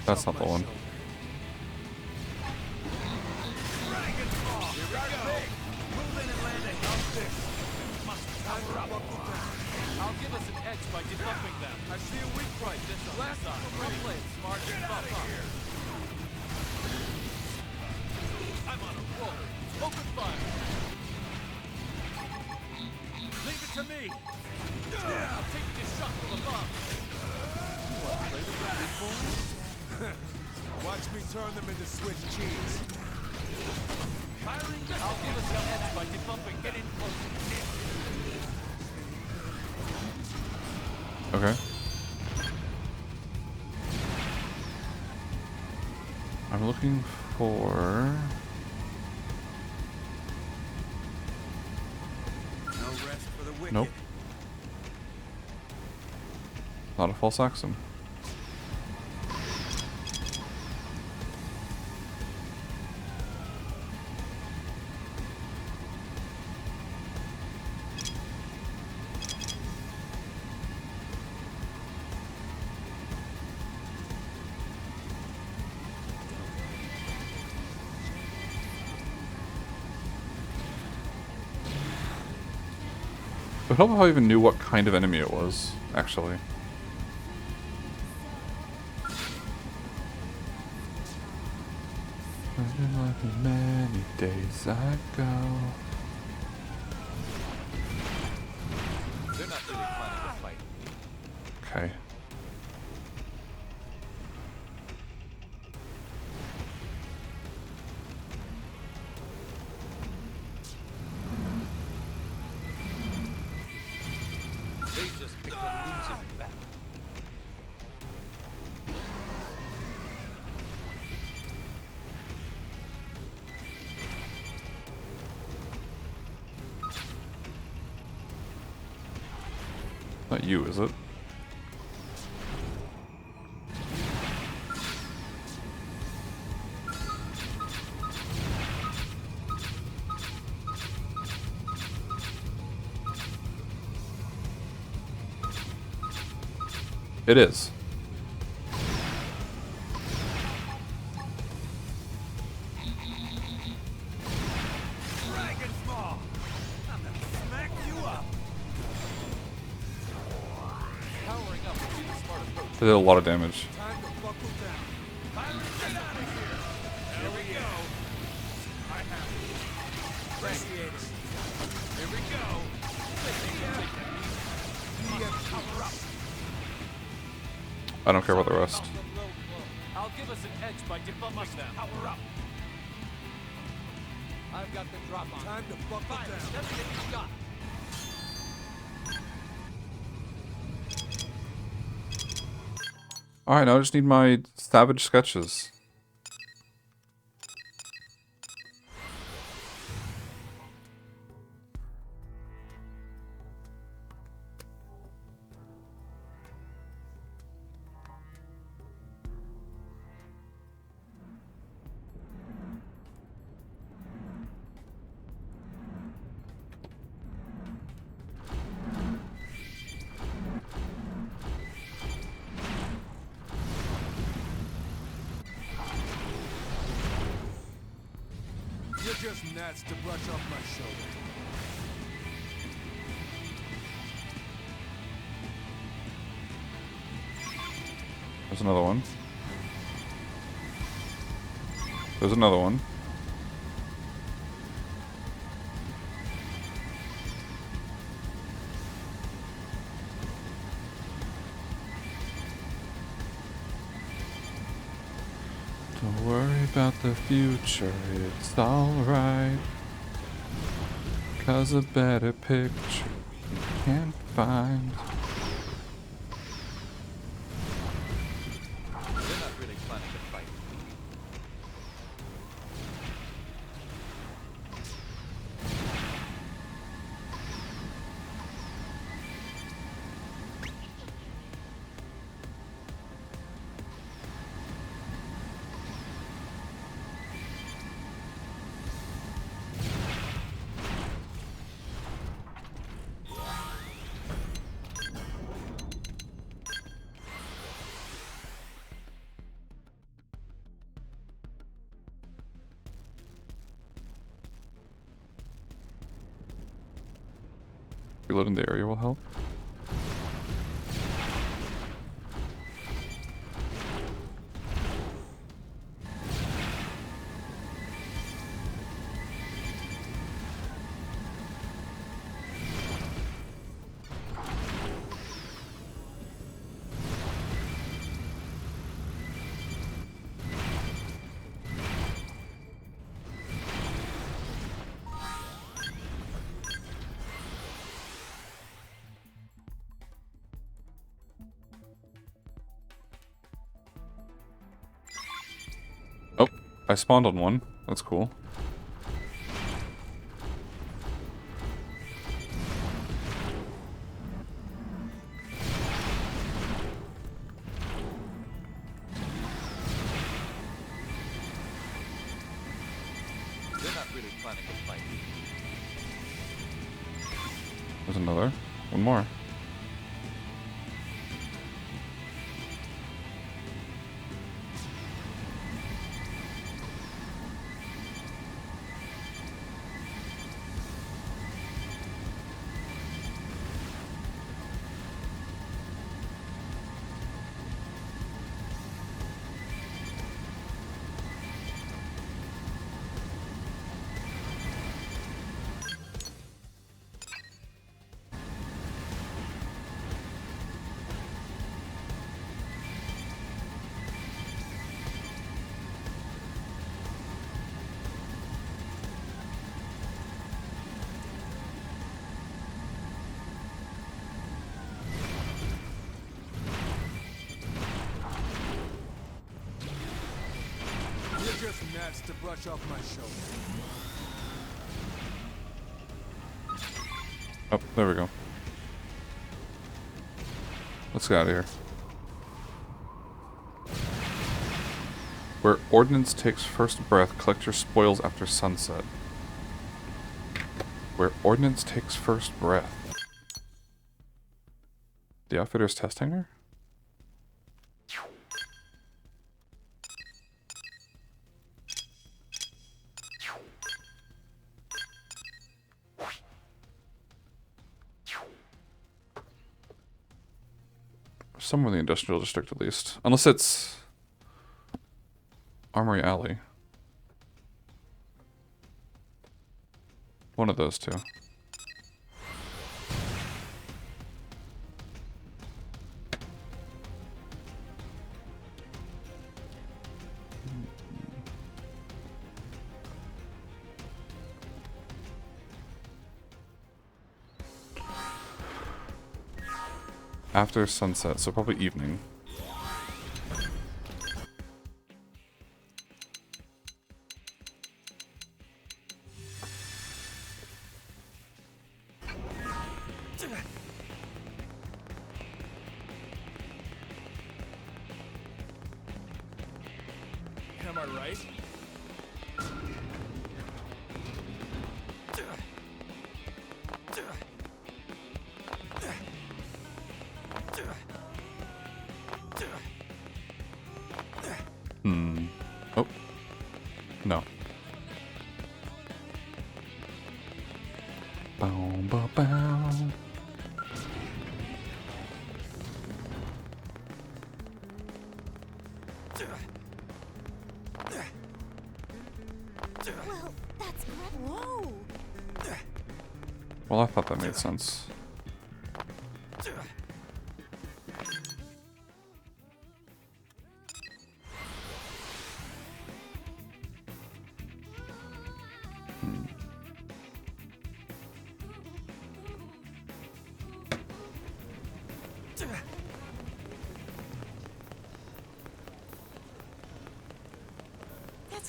That's not the one. I'll give us an edge by debuffing them. I see a weak point. This on the side. I'll play it smart and buff up. I'm on a roll. Open fire. Leave it to me. I'll take this shot from above. Play the big boy. Watch me turn them into Swiss cheese. Firing missile. I'll give us an edge by debuffing. Get in close. Okay. I'm looking for... No rest for the wicked. Nope. Not a false axum. It would help if I even knew what kind of enemy it was, actually. Many days ago. They're not really planning to fight. Okay. They just picked a losing battle. Not you, is it? It is. Dragon's Maw! I'm gonna smack you up! Powering up would be the smart approach. It did a lot of damage. Time to buckle down. Pirates, get out of here! There we go. I have it. Appreciate it. Here we go. Power up. I don't care about the rest. I'll give us an edge by debuffing them. Power up. I've got the drop on. Time to buckle down. Devastating shot. Alright, now I just need my savage sketches. You're just gnats to brush off my shoulder. There's another one. There's another one. Don't worry about the future, it's alright. 'Cause a better picture you can't find. They're not really planning to fight. Reloading the area will help. Oh, I spawned on one. That's cool. They're not really planning to fight. There's another. One more. You're just gnats to brush off my shoulder. Oh, there we go. Let's get out of here. Where ordnance takes first breath, collect your spoils after sunset. Where ordnance takes first breath. The outfitter's test hangar? Somewhere in the industrial district at least. Unless it's Armory Alley. One of those two. After sunset, so probably evening. Am I right? Oh. No. Bow, bow, bow. Well, that's great. Whoa! Well, I thought that made sense.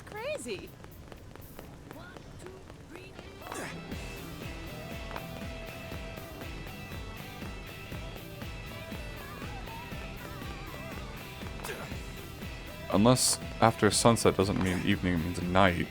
That's crazy. Unless after sunset doesn't mean evening, it means night.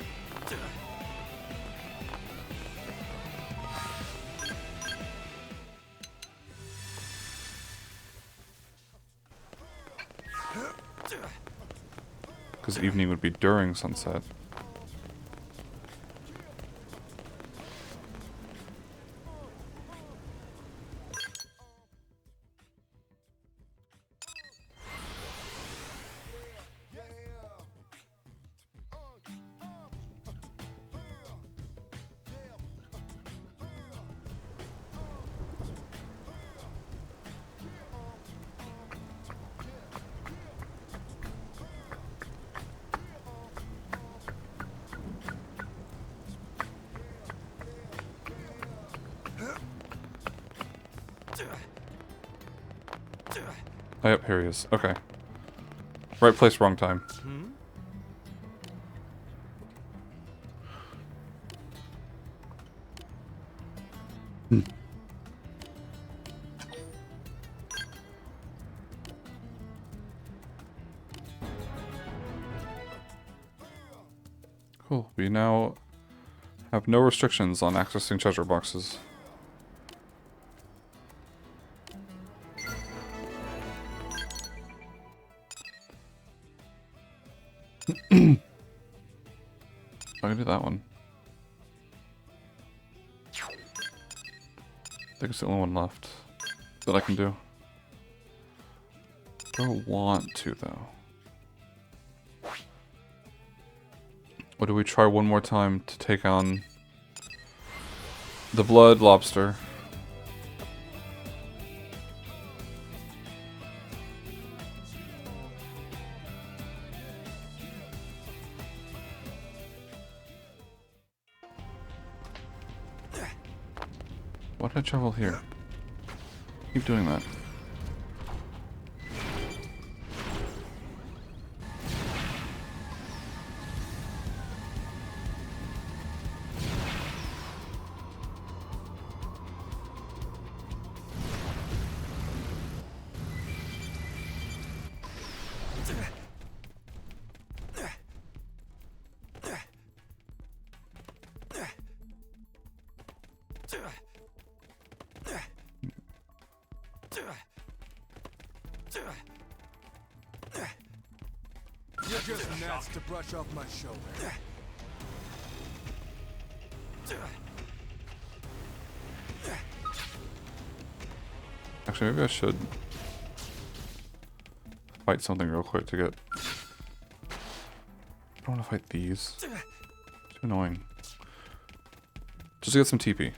Because evening would be during sunset. Oh, yep, here he is. Okay. Right place, wrong time. Cool. We now have no restrictions on accessing treasure boxes. I can do that one. I think it's the only one left that I can do. I don't want to, though. Or do we try one more time to take on the blood lobster? Why did I travel here? Keep doing that. You're just nuts to brush off my shoulder. Actually, maybe I should fight something real quick to get... I don't want to fight these. Too annoying. Just to get some TP.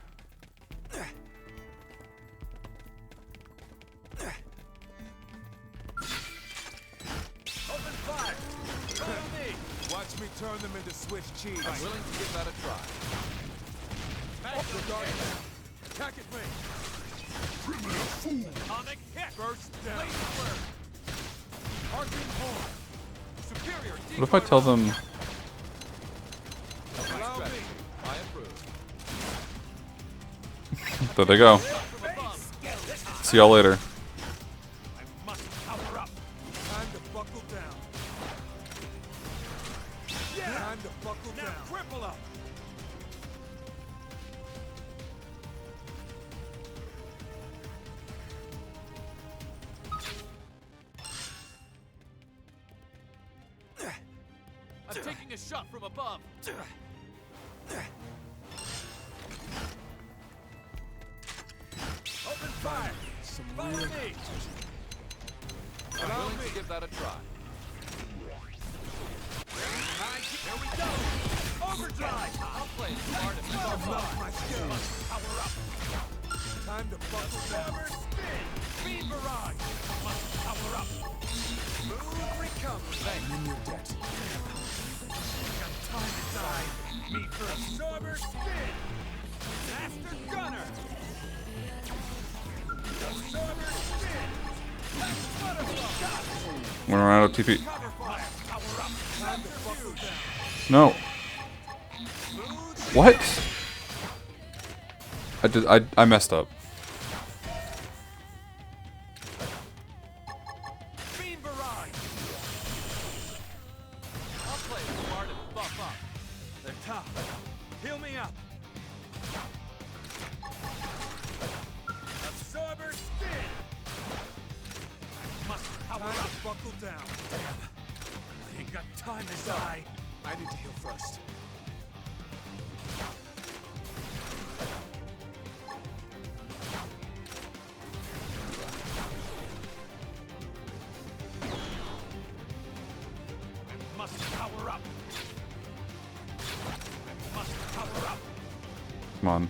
Watch me turn them into Swiss cheese. I'm willing to give that a try. Off the guard now. Attack at me. Atomic hit! First down. Laser Arcing horn. Superior What if I tell them... Allow me. I approve. There they go. See y'all later. I must power up. Time to buckle down. Yeah. Time to buckle down. Cripple up. I'm taking a shot from above. Open fire. Follow me. I'm willing to give that a try. Here we go. Overdrive. I'll play smart if you are Unlock my skills. Power up. Time to buckle down. Speed barrage. Must power up. Smooth recovery. I'm in your debt. Got time to die. Me first. Absorber spin. Master gunner. Absorber spin. Butterfly. When we're out of TP. Cover fire. Power up. Time to buckle down. No. What? I messed up. I'll play it smart and buff up. They're tough. Heal me up. Absorber spin. Must power up. Buckle down. Damn. I ain't got time to die. I need to heal first. Come on.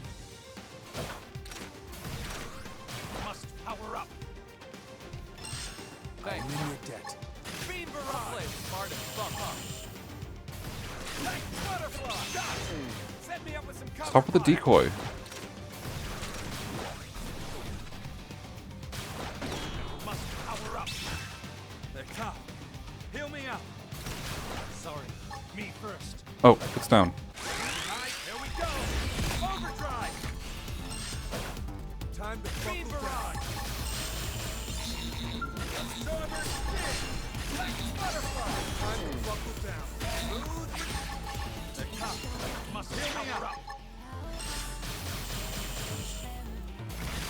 Must power up. I'm in your debt. Beam barrage. Smart and buff up. Like butterfly. Set me up with some cover. Stop with the decoy. Must power up. They're tough. Heal me up. Sorry. Me first. Oh, it's down. Here we go. Overdrive. Time to beam barrage. Absorber spin. Like butterfly. Time to buckle down. Smooth. The top. Must heal me up.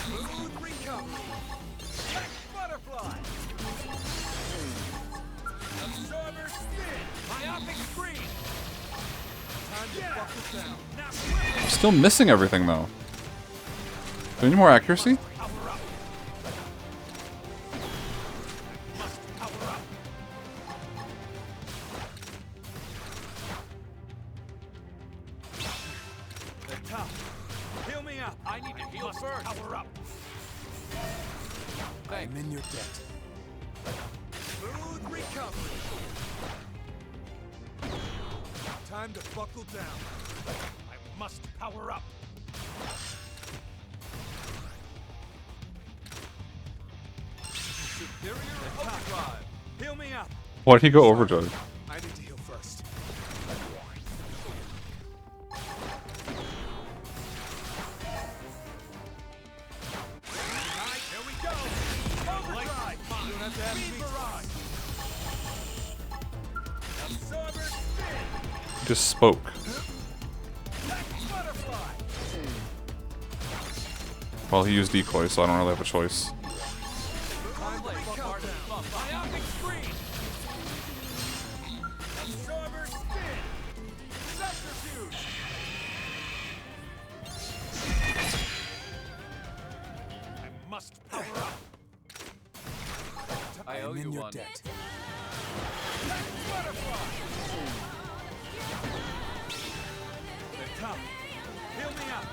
Smooth recovery. Like butterfly. Absorber spin. Myopic screen. Time to buckle down. Now I'm still missing everything though. Do you need more accuracy? They're tough. Heal me up. I need to heal first. Power up. I'm in your debt. Smooth recovery. Time to buckle down. I must power up. Superior overdrive. Heal me up. Why did he go overdrive? I need to heal first. Alright, here we go. Overdrive. You don't have to ask me. Barrage. Absorber spin. He just spoke. Butterfly. Well, he used decoy, so I don't really have a choice. Myopic screen. Absorber spin. Subterfuge. I must power up. I owe you one. Debt. Butterfly. They're tough. Heal me up.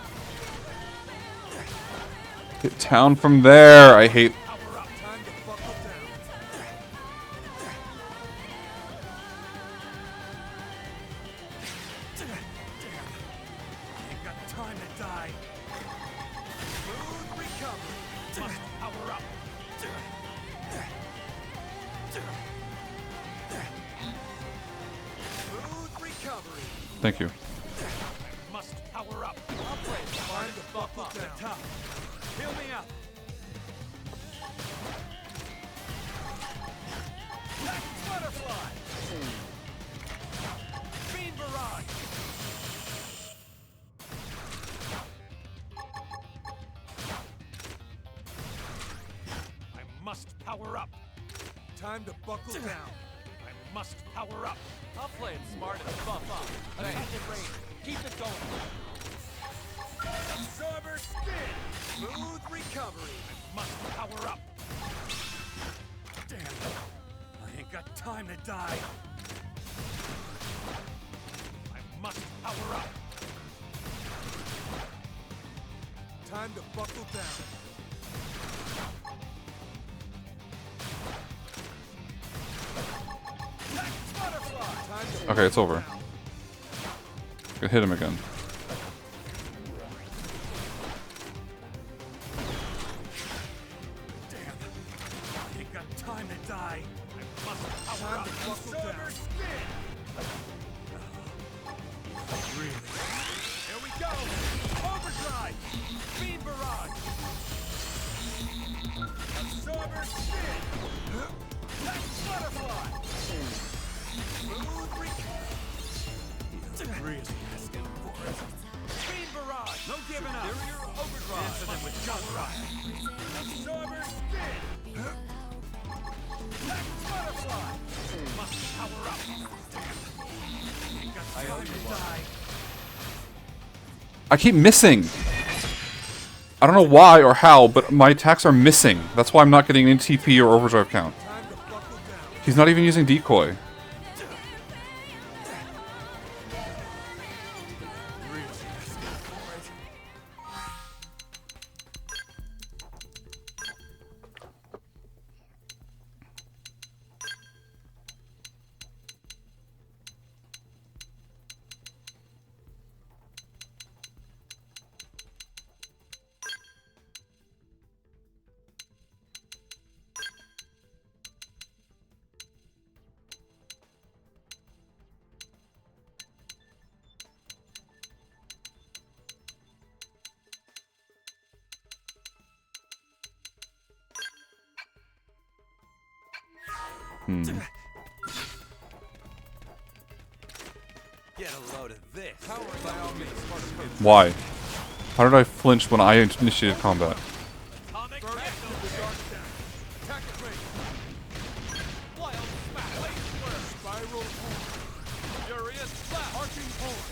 Get down from there. I hate. Time to buckle down. Ain't got time to die. Smooth recovery. Must power up. Smooth recovery. Thank you. Must power up. I'll play time to buckle down. Tough. Heal me up. Black butterfly. Beam barrage. I must power up. Time to buckle down. I must power up. I'll play it smart and buff up. Attack it range. Keep it going. Absorber spin. Smooth recovery. I must power up. Damn. I ain't got time to die. I must power up. Time to buckle down. Black butterfly. Time to Okay, it's over. I hit him again. Time to die. I must power up. Absorber spin. Really? Here we go! Overdrive! Beam barrage! Absorber spin! Butterfly! Smooth really asking for it. Beam barrage! No giving up! Superior overdrive! Answer them with gunfire! Absorber spin! Butterfly! Must power up! I owe you die. I keep missing. I don't know why or how, but my attacks are missing. That's why I'm not getting any TP or overdrive count. He's not even using decoy. Get a load of this. Power by all means. Why? How did I flinch when I initiated combat? Atomic Magnum the dark down. Attack it rate. Wild smash. Blade flare. Spiral horn. Furious flash. Arching horn.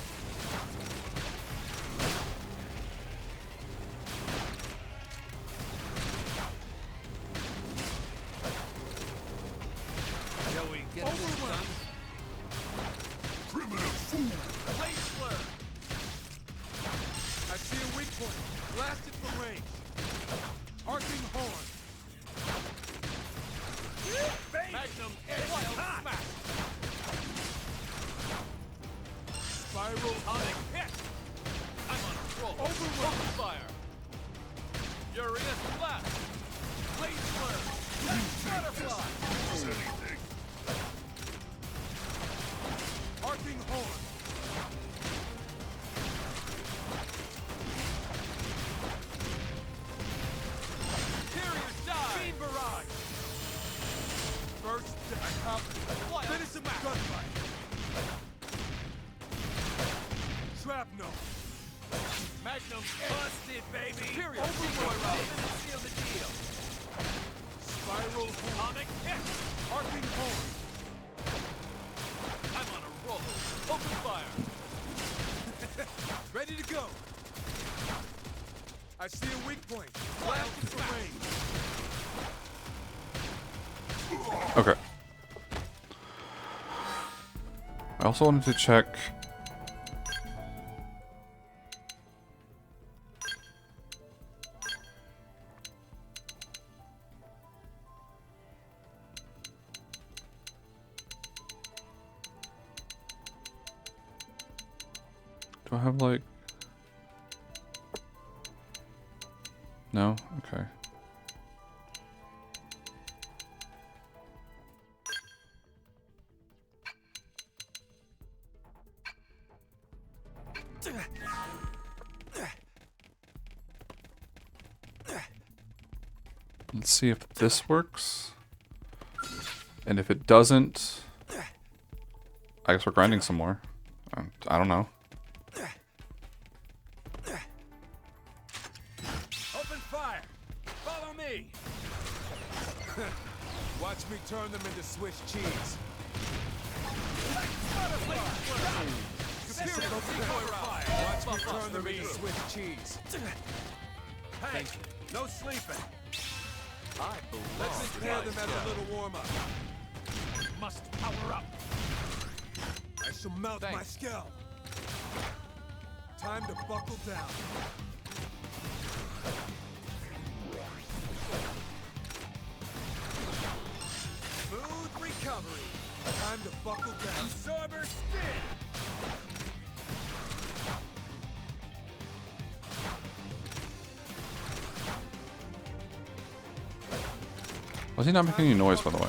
Shall we get this done? Primitive fool. Blade flare. I see a weak point. Blast it from range. Arcing horn. Magnum wild smash. Spiral atomic hit. I'm on a roll. Overrun fire. Furious blast. Blade flare. Butterfly. Anything. Arcing horn. Beam barrage! First attack. Finish him out! Gunfight! Shrapnel! Magnum busted, baby! Superior decoy round! Seal the deal! Spiral atomic hit! Arcing horn! I'm on a roll! Open fire! Ready to go! I see a weak point! Blast it from range! Okay. I also wanted to check. Do I have like... No? Okay. Let's see if this works. And if it doesn't, I guess we're grinding some more. I don't know. Open fire! Follow me! Watch me turn them into Swiss cheese. Superior decoy fire! Watch me turn them into Swiss cheese. Hank, no sleeping. Let's prepare them as a little warm-up. Must power up. I shall mount my scalp. Time to buckle down. Smooth recovery. Time to buckle down. Absorber spin. Was he not making any noise, by the way?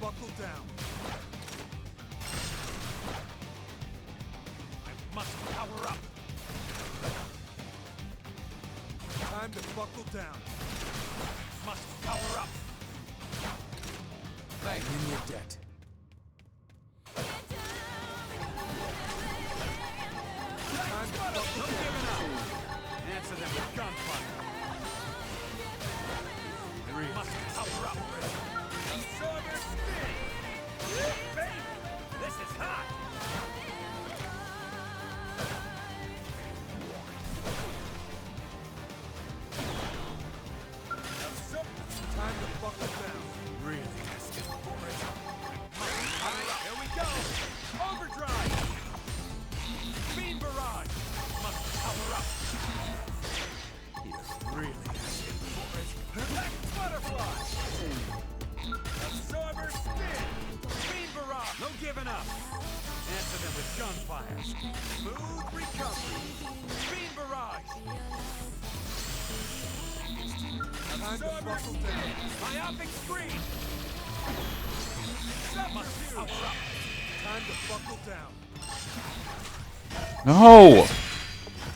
buckle down. I must power up. Time to buckle down. Must power up. I'm in your debt. Time to buckle down. Answer them with gunfire. We must power up. Absorber spin. Baby, this is hot. Time to buckle down. Really asking for it. Here we go. Overdrive. Beam barrage. Must power up. He's really asking for it. Black butterfly. Absorber spin. Beam barrage. No giving up. Answer them with gunfire. Smooth recovery. Beam barrage. Time to buckle down. Myopic screen. Must power up. Time to buckle down. No!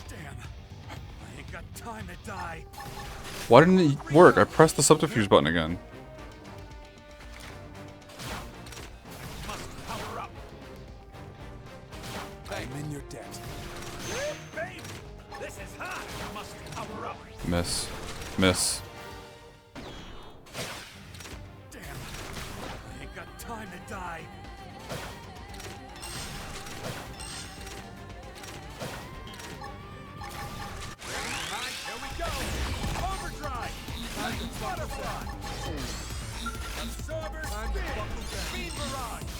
Damn. I ain't got time to die. Why didn't it work? I pressed the subterfuge button again. Must power up. I'm in your debt. Baby, this is hot. Must power up. Miss. Miss. Damn. I ain't got time to die. Alright, here we go. Overdrive. Time to butterfly. Absorber spin. Speed barrage.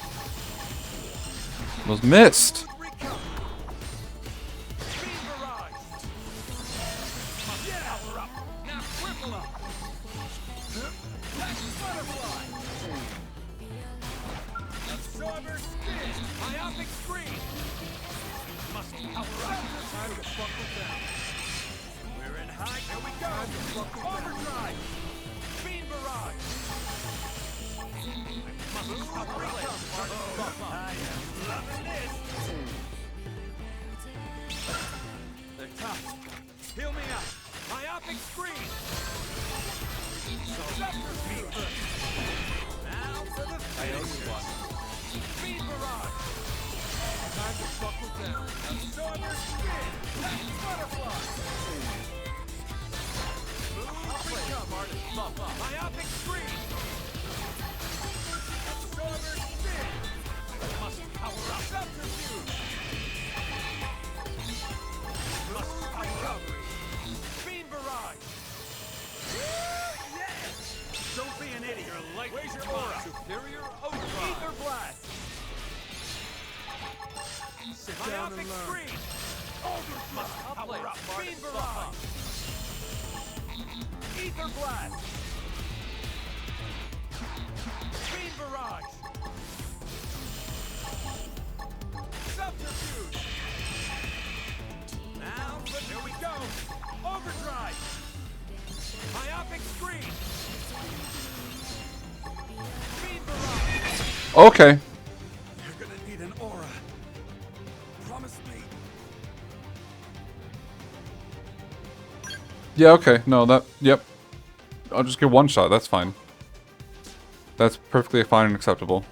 Was missed. Speed barrage. Yeah. Power up. Now triple up. Black butterfly. Absorber spin. Myopic screen. Must power up. Time to buckle down. We're in high. Here we go. Overdrive. Beam barrage. Must power up. I am loving this. They're tough. Heal me up. Myopic screen. Subterfuge. Now for the finish. Speed barrage. Time to buckle down. Absorber spin. Black butterfly. Smooth recovery. Myopic screen. Absorber spin. Must power up. Subterfuge. Must power up. Beam barrage. Yes! Don't be an idiot. Your light. Where's your aura? Superior overdrive. Ether blast. Sit down and learn. Screen. Must power up. Beam barrage. Ether blast. Beam barrage. Subterfuge. Now, but here we go. Overdrive. Myopic screen. Beam barrage. Okay. You're gonna need an aura. Promise me. Yeah, okay. No, that... Yep. I'll just get one shot. That's fine. That's perfectly fine and acceptable.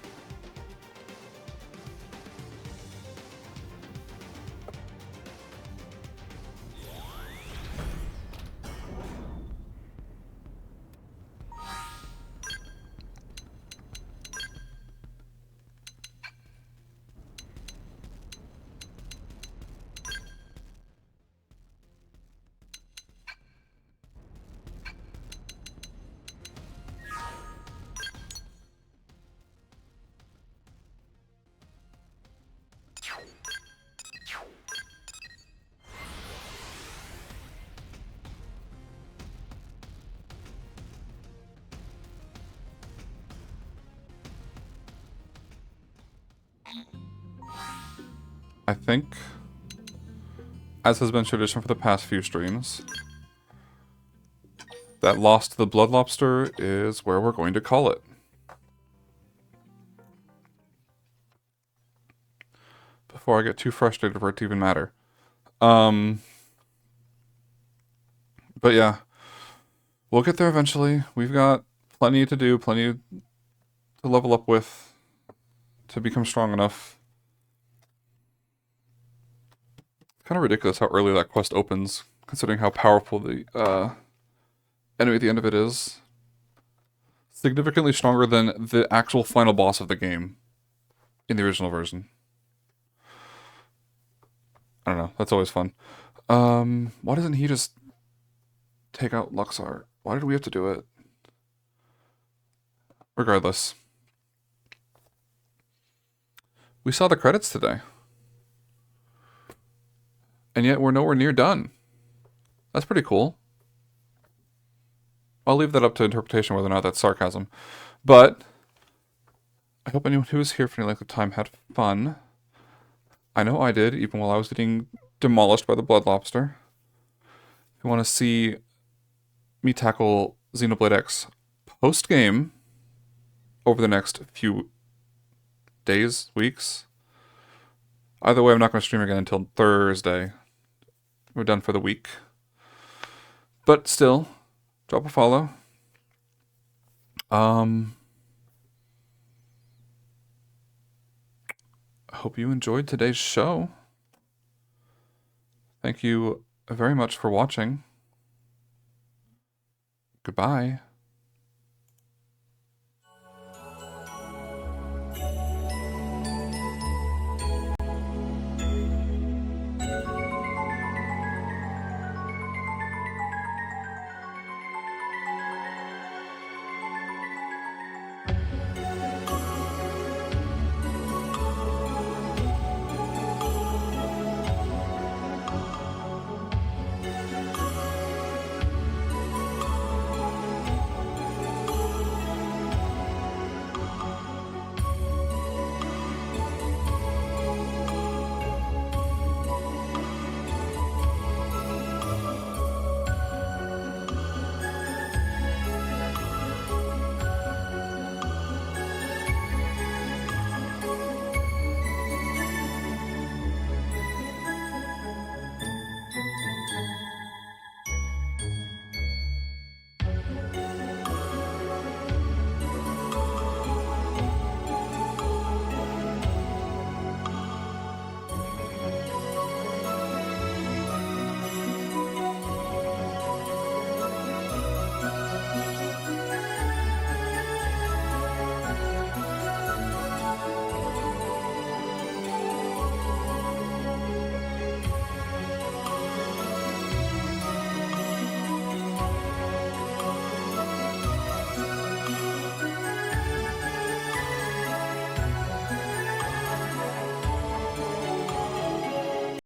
I think, as has been tradition for the past few streams, that Lost to the Blood Lobster is where we're going to call it. before I get too frustrated for it to even matter. But yeah, we'll get there eventually. We've got plenty to do, plenty to level up with, to become strong enough. Kind of ridiculous how early that quest opens, considering how powerful the enemy at the end of it is. Significantly stronger than the actual final boss of the game in the original version. I don't know, that's always fun. Why doesn't he just take out Luxar? Why did we have to do it? Regardless. We saw the credits today. And yet we're nowhere near done. That's pretty cool. I'll leave that up to interpretation whether or not that's sarcasm. But I hope anyone who was here for any length of time had fun. I know I did, even while I was getting demolished by the Blood Lobster. If you want to see me tackle Xenoblade X post-game over the next few days, weeks. Either way, I'm not going to stream again until Thursday. We're done for the week. But still, drop a follow. I hope you enjoyed today's show. Thank you very much for watching. Goodbye.